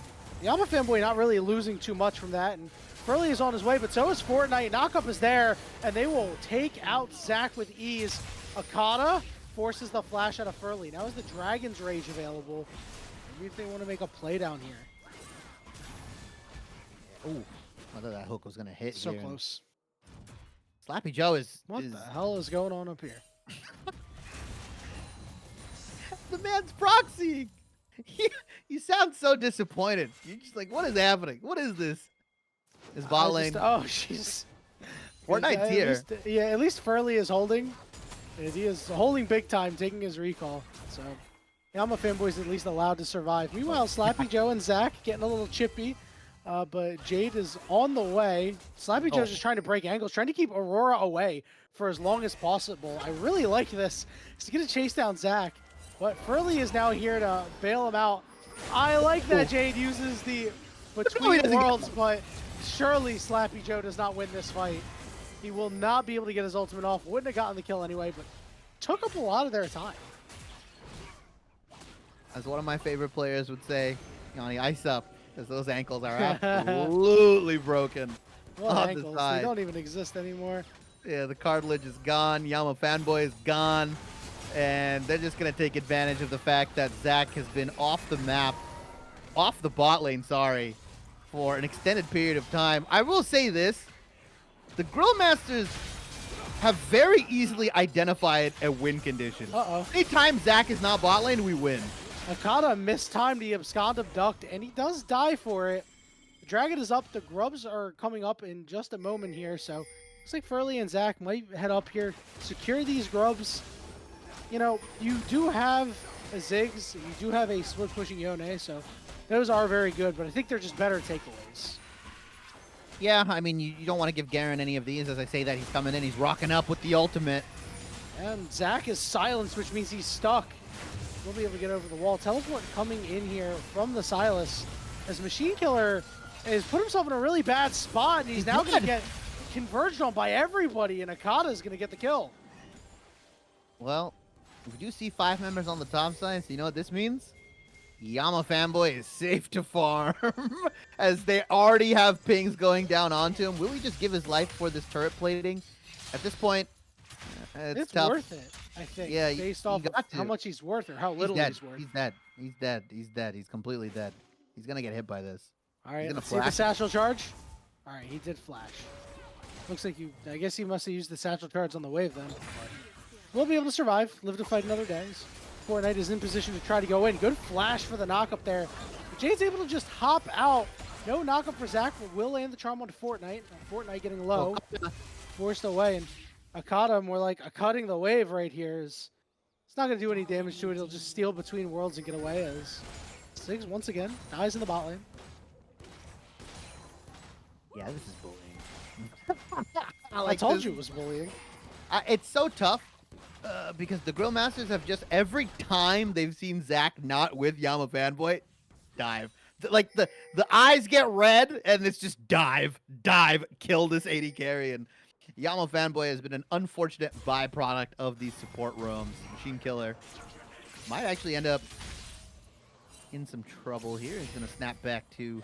Yama fanboy not really losing too much from that, and Furley is on his way, but so is Fortnite. Knockup is there, and they will take out Zach with ease. Akata forces the flash out of Furley. Now is the Dragon's Rage available? Maybe if they want to make a play down here. Ooh, I thought that hook was going to hit So here. close. Slappy Joe is... What the hell is going on up here? The man's proxy. You sound so disappointed. You're just like, what is happening? What is this? Is bot lane? She's... Fortnite's here. At least Furley is holding. And he is holding big time, taking his recall. So, Yama fanboy's at least allowed to survive. Meanwhile, Slappy Joe and Zach getting a little chippy. But Jade is on the way. Slappy Joe's just trying to break angles, trying to keep Aurora away for as long as possible. I really like this. He's going to chase down Zach. But Furley is now here to bail him out. I like that Jade uses the Between Worlds, but surely Slappy Joe does not win this fight. He will not be able to get his ultimate off. Wouldn't have gotten the kill anyway, but took up a lot of their time. As one of my favorite players would say, Yanni, ice up, because those ankles are absolutely broken. What on ankles? the side. They don't even exist anymore. Yeah, the cartilage is gone. Yama fanboy is gone. And they're just going to take advantage of the fact that Zach has been off the map, off the bot lane, sorry, for an extended period of time. I will say this. The Grill Masters have very easily identified a win condition. Anytime Zach is not bot lane, we win. Akata mistimed the abscond abduct, and he does die for it. The dragon is up. The grubs are coming up in just a moment here, so looks like Furley and Zach might head up here, secure these grubs. You do have a Ziggs, you do have a split pushing Yone, so those are very good, but I think they're just better takeaways. Yeah, I mean, you don't want to give Garen any of these. As I say that, he's coming in, he's rocking up with the ultimate. And Zach is silenced, which means he's stuck. We'll be able to get over the wall. Teleport coming in here from the Silas as Machine Killer has put himself in a really bad spot, and he's now going to get converged on by everybody, and Akata is going to get the kill. Well, we do see 5 members on the top side, so you know what this means? Yama Fanboy is safe to farm, as they already have pings going down onto him. Will he just give his life for this turret plating? At this point, it's tough. Worth it, I think, Yeah, based you off got of to. how much he's worth or how little dead. he's worth. He's dead. He's dead. He's dead. He's completely dead. He's gonna get hit by this. All right, gonna let's see the flash. satchel charge. All right, he did flash. Looks like I guess he must have used the satchel charge on the wave then. We'll be able to survive, live to fight another day. Fortnite is in position to try to go in. Good flash for the knock up there. Jade's able to just hop out. No knock up for Zach, but will land the charm onto Fortnite. Fortnite getting low, forced away, and Akata more like a cutting the wave right here. It's not going to do any damage to it. It'll just steal between worlds and get away as Ziggs once again dies in the bot lane. Yeah, this is bullying. I told you it was bullying. It's so tough because the Grill Masters have just every time they've seen Zach not with Yama Fanboy, dive. Like the eyes get red and it's just dive, kill this 80 carry. And Yama Fanboy has been an unfortunate byproduct of these support roams. Machine Killer might actually end up in some trouble here. He's gonna snap back to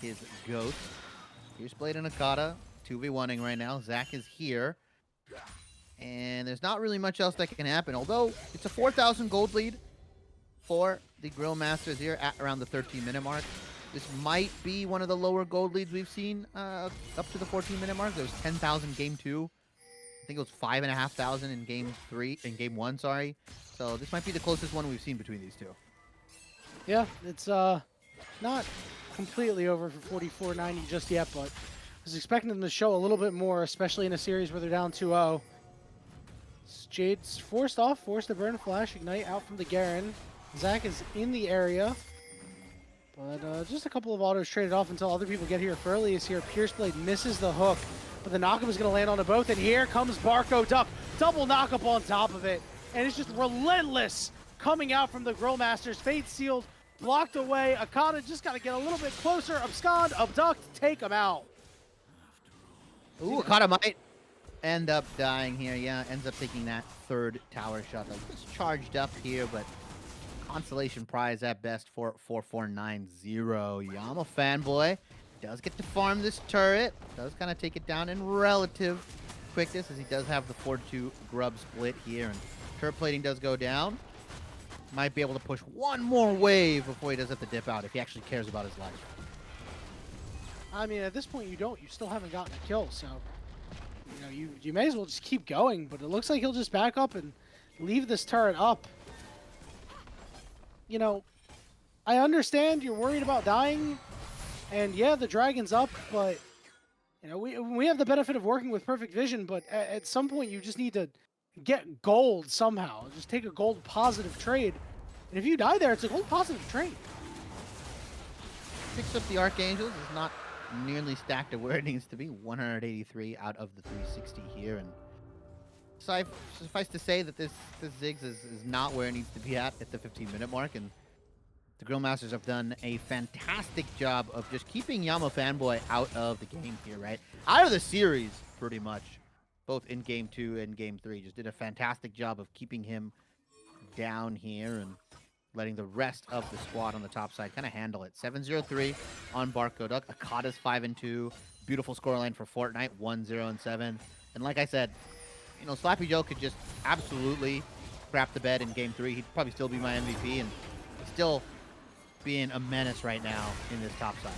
his ghost. Here's Blade and Akata, 2v1ing right now. Zach is here. And there's not really much else that can happen, although it's a 4,000 gold lead for the Grill Masters here at around the 13-minute mark. This might be one of the lower gold leads we've seen up to the 14-minute mark. There was 10,000 game 2. I think it was 5,500 in game 1, sorry. So this might be the closest one we've seen between these two. Yeah, it's not completely over for 44.90 just yet, but I was expecting them to show a little bit more, especially in a series where they're down 2-0. Jade's forced to burn flash, ignite out from the Garen. Zach is in the area, but just a couple of autos traded off until other people get here. Furley is here. Pierce Blade misses the hook, but the knockup is going to land onto both, and here comes Barco Duck. Double knockup on top of it, and it's just relentless coming out from the Grill Masters. Fate sealed, blocked away. Akata just got to get a little bit closer. Abscond, abduct, take him out. Ooh, Akata might end up dying here. Yeah, ends up taking that third tower shot. That was charged up here, but consolation prize at best for 4490. Yama Fanboy does get to farm this turret. Does kind of take it down in relative quickness, as he does have the 4-2 grub split here. And turret plating does go down. Might be able to push one more wave before he does have to dip out if he actually cares about his life. I mean, at this point, you don't. You still haven't gotten a kill, so you may as well just keep going. But it looks like he'll just back up and leave this turret up. You know, I understand you're worried about dying, and yeah, the dragon's up, but you know we have the benefit of working with perfect vision. But at some point, you just need to get gold somehow. Just take a gold positive trade, and if you die there, it's a gold positive trade. Picks up the Archangels. Is not nearly stacked to where it needs to be. 183 out of the 360 here, and suffice to say that this Ziggs is not where it needs to be at the 15-minute mark, and the Grill Masters have done a fantastic job of just keeping Yama Fanboy out of the game here, right? Out of the series, pretty much. Both in Game 2 and Game 3. Just did a fantastic job of keeping him down here and letting the rest of the squad on the top side kind of handle it. 7-0-3 on Barco Duck. Akata's 5-2. Beautiful scoreline for Fortnite, 1-0-7. And like I said, you know, Slappy Joe could just absolutely crap the bed in Game 3. He'd probably still be my MVP, and still being a menace right now in this top side.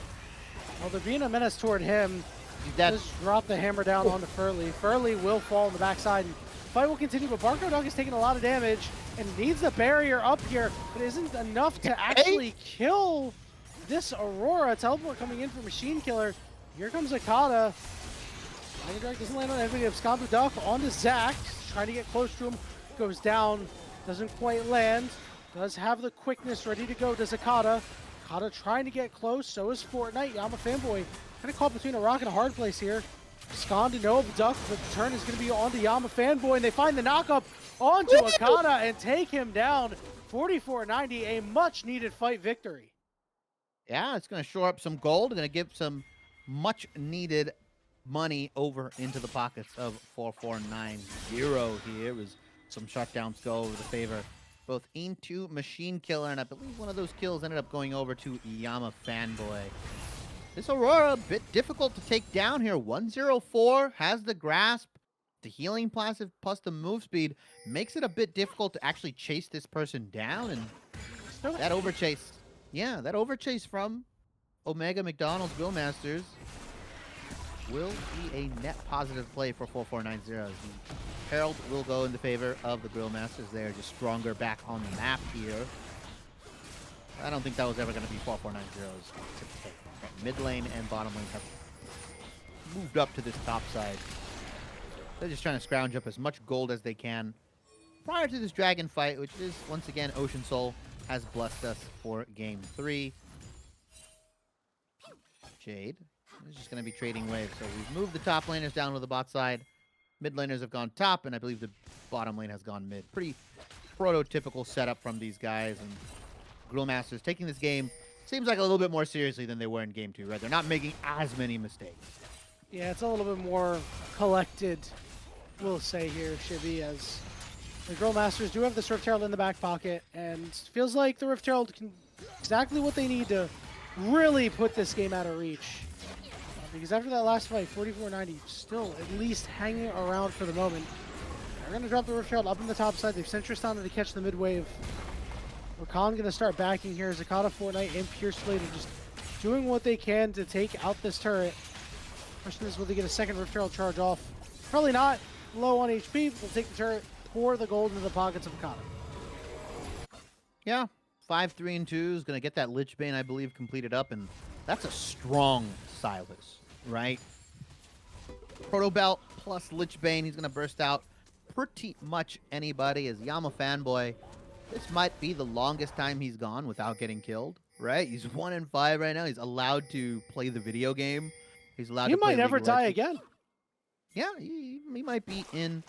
Well, they're being a menace toward him. He's dead. Just drop the hammer down onto Furley. Furley will fall on the backside. And fight will continue, but Barco Dog is taking a lot of damage and needs the barrier up here, but isn't enough to actually kill this Aurora. Teleport coming in for Machine Killer. Here comes Akata. Lightning Strike doesn't land on anybody. Abscond Duck onto Zach. Trying to get close to him. Goes down. Doesn't quite land. Does have the quickness ready to go. Does Akata. Akata trying to get close. So is Fortnite. Yama Fanboy kind of caught between a rock and a hard place here. Skandinov duck, but the turn is going to be on the Yama fanboy, and they find the knockup onto Akana and take him down. 44-90, a much-needed fight victory. Yeah, it's going to shore up some gold. Going to give some much-needed money over into the pockets of 4490 here as some shutdowns go over the favor both into Machine Killer, and I believe one of those kills ended up going over to Yama Fanboy. This Aurora, a bit difficult to take down here. 104 has the grasp. The healing passive plus the move speed makes it a bit difficult to actually chase this person down, and that overchase. Yeah, that overchase from Omega McDonald's Grill Masters will be a net positive play for 4490. The Herald will go in the favor of the Grill Masters. They're just stronger back on the map here. I don't think that was ever going to be 4490's to take. Right, mid lane and bottom lane have moved up to this top side. They're just trying to scrounge up as much gold as they can prior to this dragon fight, which is, once again, Ocean Soul has blessed us for game 3. Jade is just going to be trading waves. So we've moved the top laners down to the bot side. Mid laners have gone top, and I believe the bottom lane has gone mid. Pretty prototypical setup from these guys. And Grill Masters taking this game seems like a little bit more seriously than they were in game 2, right? They're not making as many mistakes. Yeah, it's a little bit more collected, we'll say here, Shibby, as the Grill Masters do have this Rift Herald in the back pocket, and feels like the Rift Herald can exactly what they need to really put this game out of reach. Because after that last fight, 4490 still at least hanging around for the moment. They're going to drop the Rift Herald up in the top side. They've sent Tristana to catch the mid wave. Rakan going to start backing here. Zakata, Fortnite, and Pierce Blade are just doing what they can to take out this turret. Question is, will they get a second Rift Herald charge off? Probably not. Low on HP. They'll take the turret, pour the gold into the pockets of Akana. Yeah, 5, 3, and 2 is going to get that Lich Bane, I believe, completed up, and that's a strong Silas, right? Proto Belt plus Lich Bane. He's going to burst out pretty much anybody. As Yama Fanboy, this might be the longest time he's gone without getting killed, right? He's 1-5 right now. He's allowed to play the video game. He's allowed He to play might never League of die Legends. again. Yeah, he might be in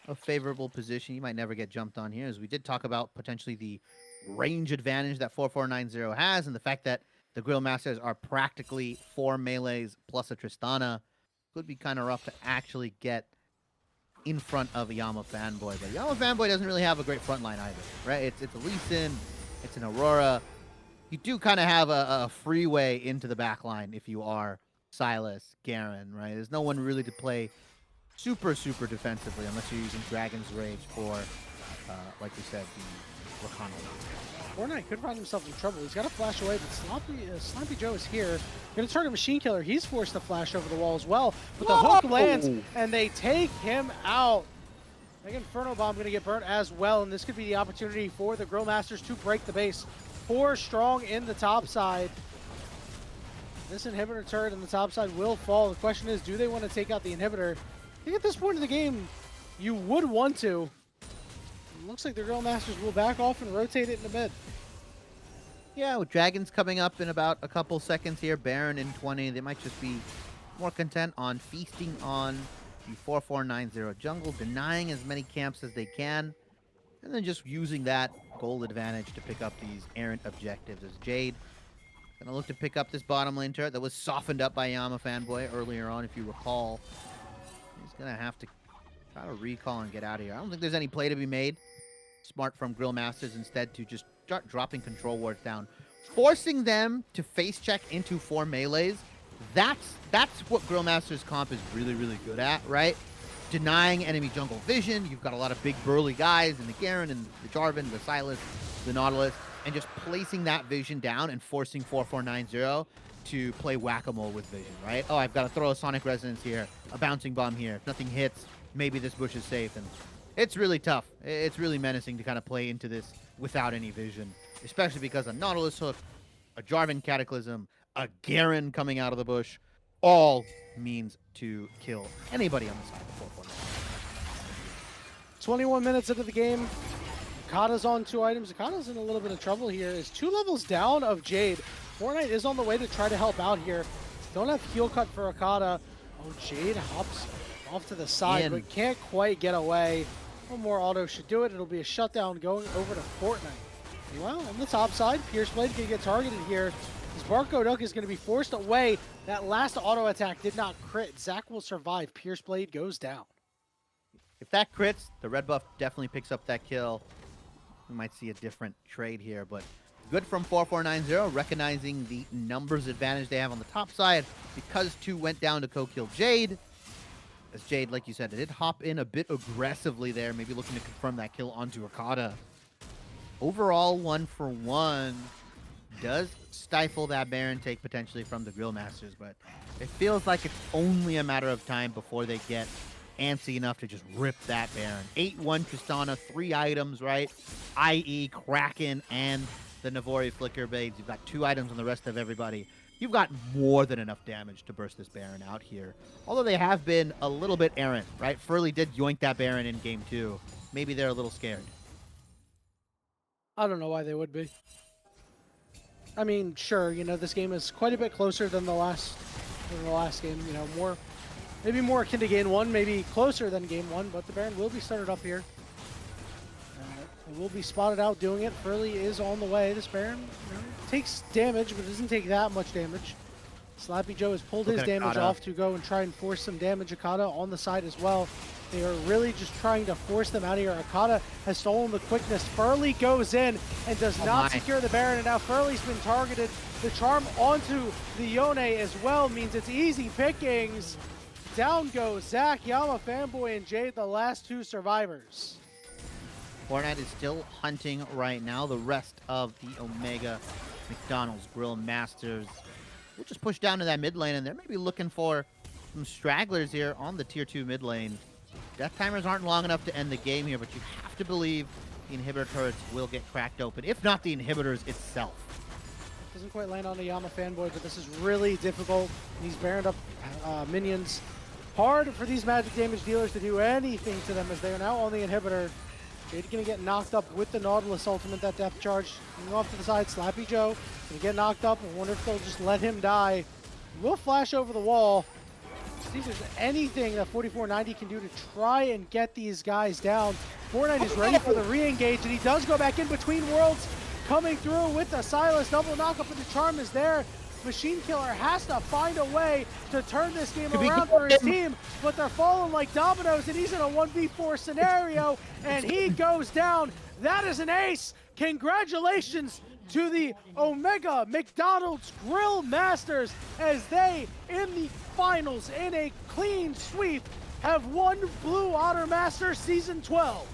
a favorable position. He might never get jumped on here, as we did talk about potentially the range advantage that 4490 has, and the fact that the Grill Masters are practically 4 melees plus a Tristana. Could be kind of rough to actually get in front of a Yama Fanboy. But Yama Fanboy doesn't really have a great front line either, right? It's a Lee Sin, it's an Aurora. You do kind of have a freeway into the back line if you are Silas, Garen, right? There's no one really to play super defensively unless you're using Dragon's Rage or, like we said, the Rakan. Fortnite could find himself in trouble. He's got to flash away, but Sloppy Joe is here. Going to target Machine Killer. He's forced to flash over the wall as well. But the hook lands, and they take him out. Big Inferno Bomb going to get burnt as well, and this could be the opportunity for the Grill Masters to break the base. 4 strong in the top side. This inhibitor turret in the top side will fall. The question is, do they want to take out the inhibitor? I think at this point in the game, you would want to. It looks like the Grill Masters will back off and rotate it in the mid. Yeah, with Dragons coming up in about a couple seconds here, Baron in 20, they might just be more content on feasting on the 4490 jungle, denying as many camps as they can, and then just using that gold advantage to pick up these errant objectives. As Jade gonna look to pick up this bottom lane turret that was softened up by Yama Fanboy earlier on, if you recall. He's gonna have to try to recall and get out of here. I don't think there's any play to be made. Smart from Grill Masters instead to just start dropping control wards down, forcing them to face check into 4 melees. That's what Grill Masters comp is really good at, right? Denying enemy jungle vision. You've got a lot of big burly guys in the Garen and the Jarvan, the Silas, the Nautilus, and just placing that vision down and forcing 4490 to play whack-a-mole with vision, right? Oh, I've got to throw a Sonic Resonance here, a Bouncing Bomb here. If nothing hits, maybe this bush is safe. And it's really tough. It's really menacing to kind of play into this without any vision, especially because a Nautilus hook, a Jarvan Cataclysm, a Garen coming out of the bush, all means to kill anybody on the side of 449. 21 minutes into the game. Akada's on 2 items. Akada's in a little bit of trouble here. Is 2 levels down of Jade. Fortnite is on the way to try to help out here. Don't have heal cut for Akada. Oh, Jade hops off to the side, In. but can't quite get away. One more auto should do it. It'll be a shutdown going over to Fortnite. Well, on the top side, Pierce Blade can get targeted here. As Barco Duck is going to be forced away. That last auto attack did not crit. Zach will survive. Pierce Blade goes down. If that crits, the red buff definitely picks up that kill. We might see a different trade here, but good from 4490, recognizing the numbers advantage they have on the top side because 2 went down to co-kill Jade. As Jade, like you said, did hop in a bit aggressively there, maybe looking to confirm that kill onto Okada. Overall, 1 for 1 does stifle that Baron take potentially from the Grill Masters, but it feels like it's only a matter of time before they get antsy enough to just rip that Baron. 8-1 Tristana, 3 items, right? I.e. Kraken and the Navori Flicker Blades. You've got 2 items on the rest of everybody. You've got more than enough damage to burst this Baron out here. Although they have been a little bit errant, right? Furley did yoink that Baron in game 2. Maybe they're a little scared. I don't know why they would be. I mean, sure, you know, this game is quite a bit closer than the last game. You know, maybe more akin to game 1, maybe closer than game 1, but the Baron will be started up here. It will be spotted out doing it. Furley is on the way. This Baron, you know, takes damage, but doesn't take that much damage. Slappy Joe has pulled his damage off to go and try and force some damage. Okada on the side as well. They are really just trying to force them out of here. Okada has stolen the quickness. Furley goes in and does not secure the Baron. And now Furley's been targeted. The charm onto the Yone as well means it's easy pickings. Down goes Zach, Yama, Fanboy, and Jade, the last 2 survivors. Fortnite is still hunting right now. The rest of the Omega McDonald's Grill Masters will just push down to that mid lane, and they're maybe looking for some stragglers here on the tier 2 mid lane. Death timers aren't long enough to end the game here, but you have to believe the inhibitor turrets will get cracked open, if not the inhibitors itself. Doesn't quite land on the Yama Fanboy, but this is really difficult. These Baroned up minions. Hard for these magic damage dealers to do anything to them as they are now on the inhibitor. Jade gonna get knocked up with the Nautilus ultimate, that depth charge. Coming off to the side, Slappy Joe gonna get knocked up. I wonder if they'll just let him die. We'll flash over the wall. See if there's anything that 4490 can do to try and get these guys down. Fortnite is ready for the re-engage, and he does go back in between worlds, coming through with the Silas. Double knock up, and the charm is there. Machine Killer has to find a way to turn this game around for his team, but they're falling like dominoes, and he's in a 1v4 scenario, and he goes down. That is an ace. Congratulations to the Omega McDonald's Grill Masters as they, in the finals, in a clean sweep, have won Blue Otter Masters Season 12.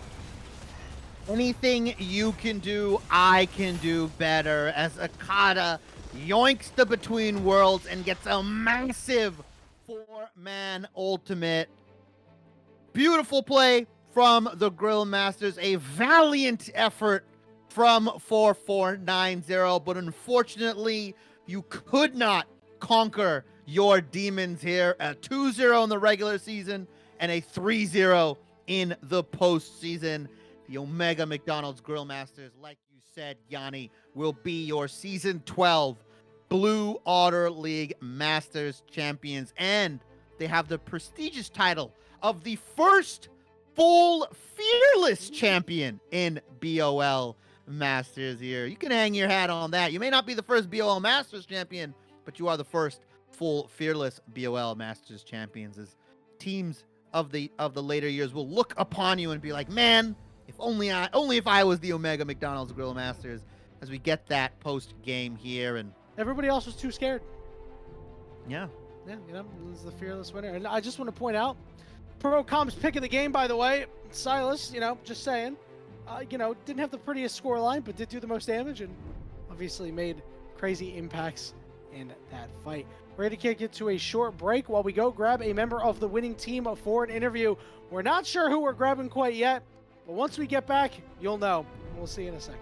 Anything you can do, I can do better, as Okada yoinks the Between Worlds and gets a massive 4-man ultimate. Beautiful play from the Grill Masters, a valiant effort from 4490, but unfortunately, you could not conquer your demons here. A 2-0 in the regular season and a 3-0 in the postseason. The Omega McDonald's Grill Masters, like you said, Yanni, will be your Season 12 Blue Otter League Masters champions, and they have the prestigious title of the first full Fearless champion in BOL Masters here. You can hang your hat on that. You may not be the first BOL Masters champion, but you are the first full Fearless BOL Masters champions, as teams of the later years will look upon you and be like, man, only if I was the Omega McDonald's Grill Masters, as we get that post game here. And everybody else was too scared. Yeah, you know, this is the fearless winner. And I just want to point out, Procom's pick of the game, by the way, Silas, you know, just saying, you know, didn't have the prettiest score line, but did do the most damage and obviously made crazy impacts in that fight. We're going to kick it to a short break while we go grab a member of the winning team for an interview. We're not sure who we're grabbing quite yet, but once we get back, you'll know. We'll see you in a second.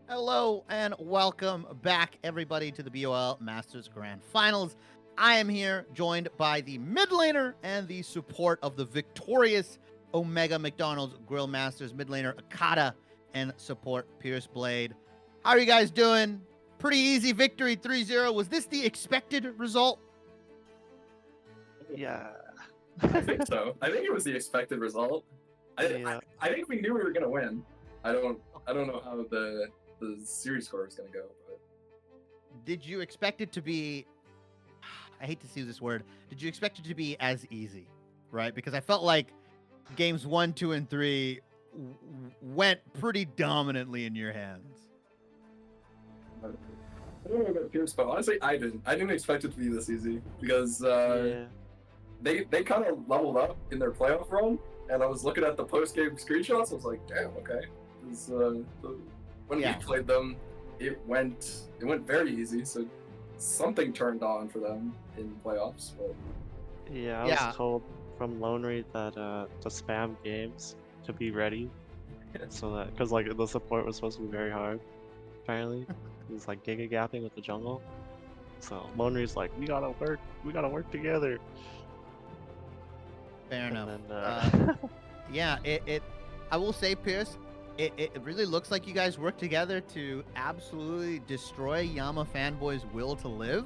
Hello and welcome back, everybody, to the BOL Masters Grand Finals. I am here joined by the mid laner and the support of the victorious Omega McDonald's Grill Masters, mid laner Akata and support Pierce Blade. How are you guys doing? Pretty easy victory 3-0. Was this the expected result? Yeah. I think so. I think it was the expected result. Yeah. I think we knew we were gonna win. I don't know how the series score is gonna go, but Did you expect it to be, I hate to use this word, did you expect it to be as easy, right? Because I felt like games 1, 2, and 3 went pretty dominantly in your hands. I don't know about Pierce, but honestly, I didn't expect it to be this easy because Yeah. they kind of leveled up in their playoff run, and I was looking at the post game screenshots. I was like, damn, okay. 'Cause, when Yeah. we played them, it went very easy. So something turned on for them in playoffs, but. Yeah, I Yeah. was told from Lone Reed that to spam games to be ready, so that because like the support was supposed to be very hard. Apparently, it was like giga gapping with the jungle. So Lone Reed's like, we gotta work together. Fair And enough. then Yeah, I will say, Pierce, it really looks like you guys work together to absolutely destroy Yama fanboy's will to live.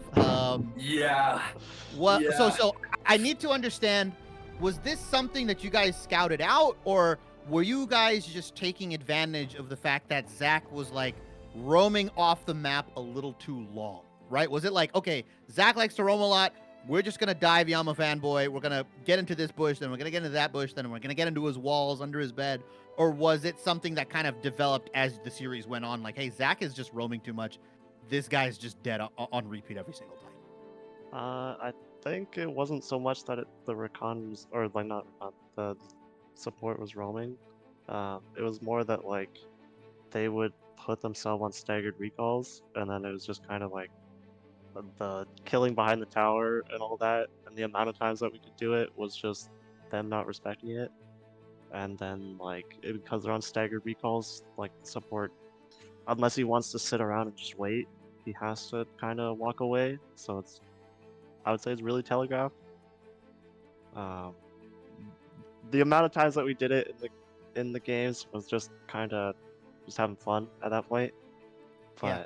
Yeah. What? Yeah. So I need to understand, was this something that you guys scouted out, or were you guys just taking advantage of the fact that Zach was like roaming off the map a little too long, right? Was it like, okay, Zach likes to roam a lot, we're just gonna dive Yama fanboy, we're gonna get into this bush, then we're gonna get into that bush, then we're gonna get into his walls, under his bed? Or was it something that kind of developed as the series went on? Like, hey, Zach is just roaming too much. This guy's just dead on repeat every single time. I think it wasn't so much that the recon was, or like not recon, the support was roaming. It was more that like they would put themselves on staggered recalls, and then it was just kind of like the killing behind the tower and all that, and the amount of times that we could do it was just them not respecting it. And then like because they're on staggered recalls, like support, unless he wants to sit around and just wait, he has to kind of walk away. So I would say it's really telegraphed. Um, the amount of times that we did it in the games was just kind of just having fun at that point. Yeah.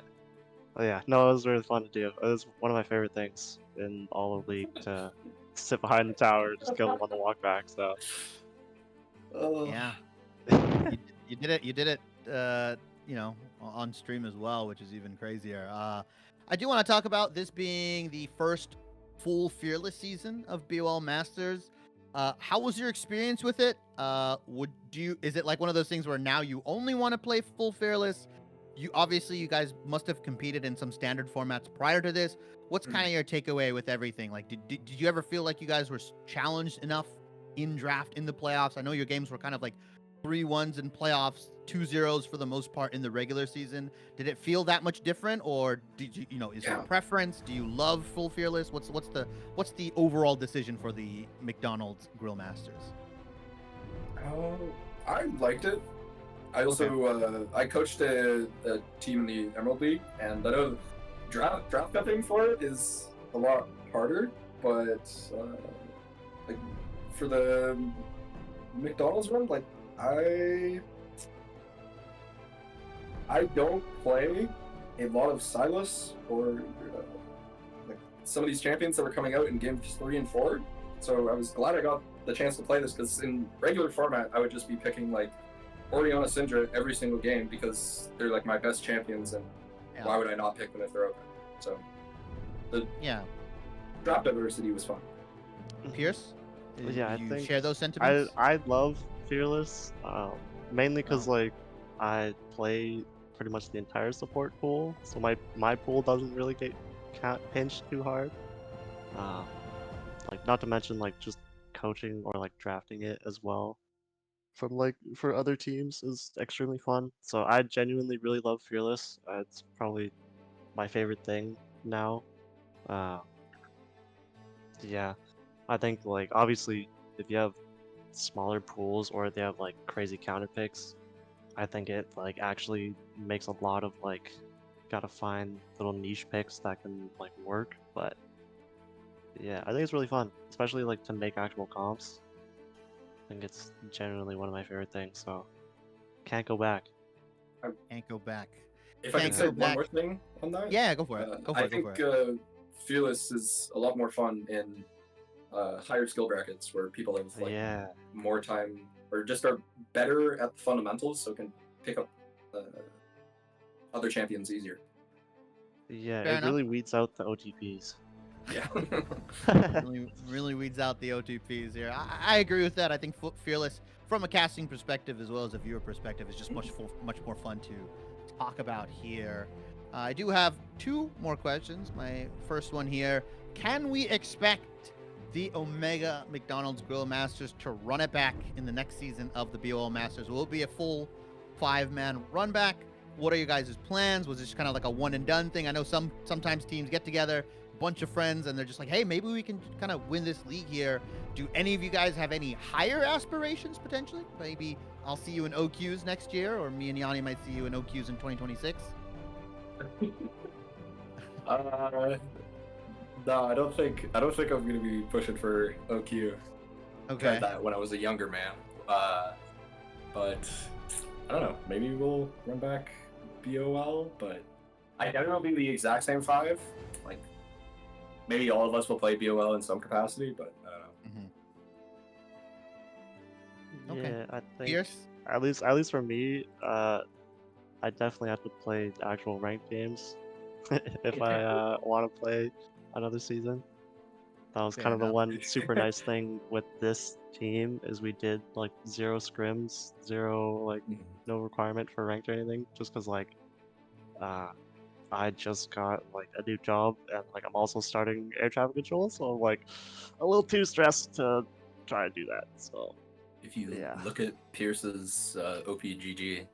But yeah, no, it was really fun to do. It was one of my favorite things in all of League to sit behind the tower and just kill them on the walk back. So Yeah. You did it. You did it. On stream as well, which is even crazier. I do want to talk about this being the first full fearless season of BOL Masters. How was your experience with it? Is it like one of those things where now you only want to play full fearless? You guys must have competed in some standard formats prior to this. What's kind of your takeaway with everything? Like, did you ever feel like you guys were challenged enough in draft in the playoffs? I know your games were kind of like 3-1s in playoffs, 2-0s for the most part in the regular season. Did it feel that much different, or did is there a preference? Do you love full fearless? What's the overall decision for the McDonald's Grill Masters? I liked it. I also I coached a team in the Emerald League, and I know draft cupping for it is a lot harder, but like for the McDonald's one, like I don't play a lot of Silas or like some of these champions that were coming out in games 3 and 4. So I was glad I got the chance to play this, because in regular format I would just be picking like Oriana Syndra every single game because they're like my best champions, and why would I not pick them if they're open? So the draft diversity was fun. Pierce, yeah, do I you think share those sentiments? I love Fearless, mainly because like I play pretty much the entire support pool, so my pool doesn't really get pinched too hard. Like not to mention like just coaching or like drafting it as well from like for other teams is extremely fun. So I genuinely really love Fearless. It's probably my favorite thing now. Uh, yeah, I think like obviously if you have smaller pools or they have like crazy counter picks, I think it like actually makes a lot of like gotta find little niche picks that can like work. But yeah, I think it's really fun, especially like to make actual comps. I think it's generally one of my favorite things. So can't go back. Can't go back. If I Can't could go say one back. more thing on that, Yeah, go for it. Go for I it. Go think for it. Fearless is a lot more fun in higher skill brackets where people have like Yeah, more time or just are better at the fundamentals, so can pick up other champions easier. yeah, Fair it enough. really weeds out the OTPs. Yeah. Really weeds out the OTPs here. I agree with that. I think Fearless, from a casting perspective as well as a viewer perspective, is just much more fun to talk about here. I do have two more questions. My first one here: can we expect the Omega McDonald's Grill Masters to run it back in the next season of the BOL Masters? Will it be a full 5-man run back? What are you guys' plans? Was this kind of like a one and done thing? I know sometimes teams get together, bunch of friends, and they're just like, hey, maybe we can kind of win this league here. Do any of you guys have any higher aspirations potentially? Maybe I'll see you in OQs next year, or me and Yanni might see you in OQs in 2026. No, I don't think I'm gonna be pushing for OQ. Okay. Tried that when I was a younger man. But I don't know. Maybe we'll run back BOL, but I doubt it'll be the exact same 5. Like maybe all of us will play BOL in some capacity, but I don't know. Okay. Yeah, I think Fierce. at least for me, I definitely have to play actual ranked games if I want to play another season. That was Fair kind of the enough. one super nice thing with this team is we did like 0 scrims, 0 like no requirement for ranked or anything, just because like I just got like a new job and like I'm also starting air traffic control, so I'm like a little too stressed to try to do that. So If you yeah. look at Pierce's OPGG,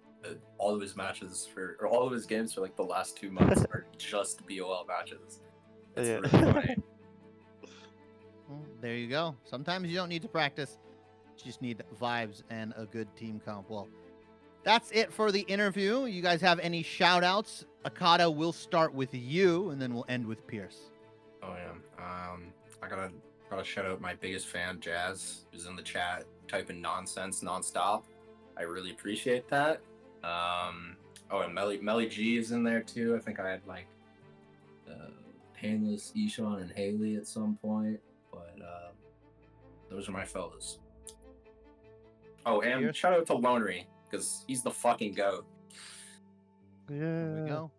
all of his matches or all of his games for like the last 2 months are just BOL matches. It's Yeah. really funny. Well, there you go. Sometimes you don't need to practice. You just need vibes and a good team comp. Well, that's it for the interview. You guys have any shout outs? Akata, we'll start with you and then we'll end with Pierce. Oh yeah. I gotta shout out my biggest fan, Jazz, who's in the chat typing nonsense nonstop. I really appreciate that. Oh, and Melly G is in there too. I think I had like Painless, Ishan, and Haley at some point. But those are my fellas. Oh, and Pierce? shout out to Lonery, because he's the fucking goat. There we Yeah. go.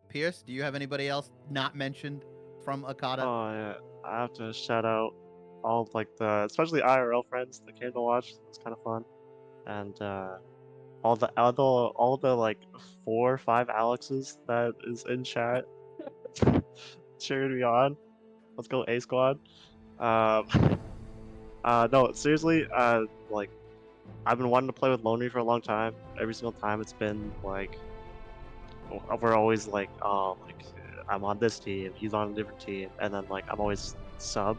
Pierce, do you have anybody else not mentioned from Akata? Oh yeah, I have to shout out all of, like the especially IRL friends that came to watch. It was kind of fun, and all the like 4 or 5 Alexes that is in chat cheering me on. Let's go A squad. Um, no, seriously, like I've been wanting to play with Lonely for a long time. Every single time it's been like we're always like, oh, like I'm on this team, he's on a different team, and then like I'm always sub,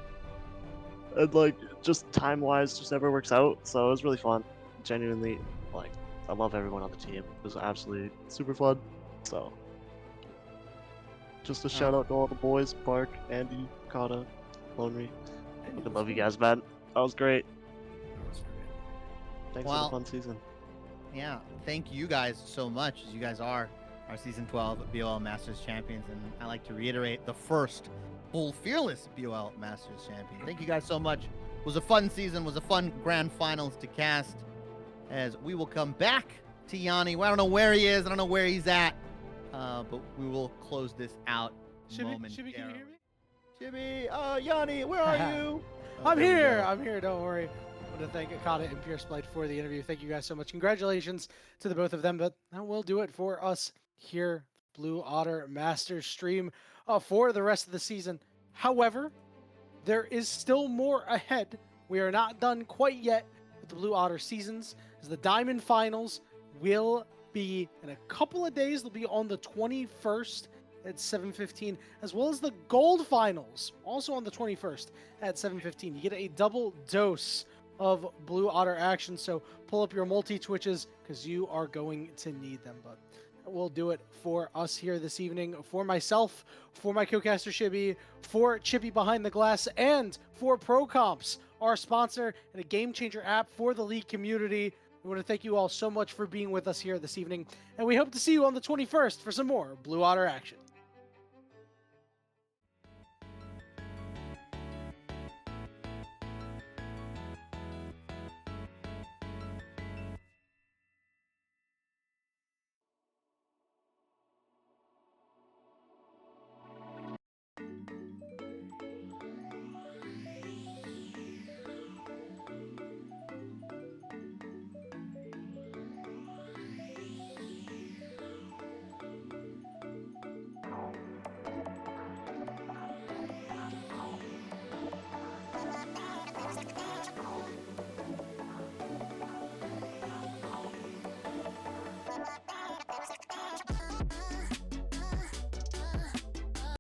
and like just time wise, just never works out. So it was really fun. Genuinely, like I love everyone on the team. It was absolutely super fun. So just a shout out to all the boys, Bark, Andy, Kata, Lonry. I love you guys, man. That was great. Thanks for Well, the fun season. Yeah, thank you guys so much, as you guys are our Season 12 BOL Masters champions, and I like to reiterate the first full fearless BOL Masters champion. Thank you guys so much. It was a fun season, was a fun grand finals to cast, as we will come back to Yanni. Well, I don't know where he is, I don't know where he's at, but we will close this out momentarily. Can you hear me? Shibby, Yanni, where are you? I'm there we here. go. I'm here. Don't worry. I want to thank Akata and Pierce Blight for the interview. Thank you guys so much. Congratulations to the both of them. But that will do it for us here, Blue Otter Masters stream for the rest of the season. However, there is still more ahead. We are not done quite yet with the Blue Otter seasons, as the Diamond Finals will be in a couple of days. They'll be on the 21st at 7:15, as well as the Gold Finals, also on the 21st at 7:15. You get a double dose of Blue Otter action. So pull up your multi-twitches because you are going to need them. But we'll do it for us here this evening, for myself, for my co-caster Shibby, for Chippy Behind the Glass, and for ProComps, our sponsor and a game-changer app for the League community. We want to thank you all so much for being with us here this evening, and we hope to see you on the 21st for some more Blue Otter action.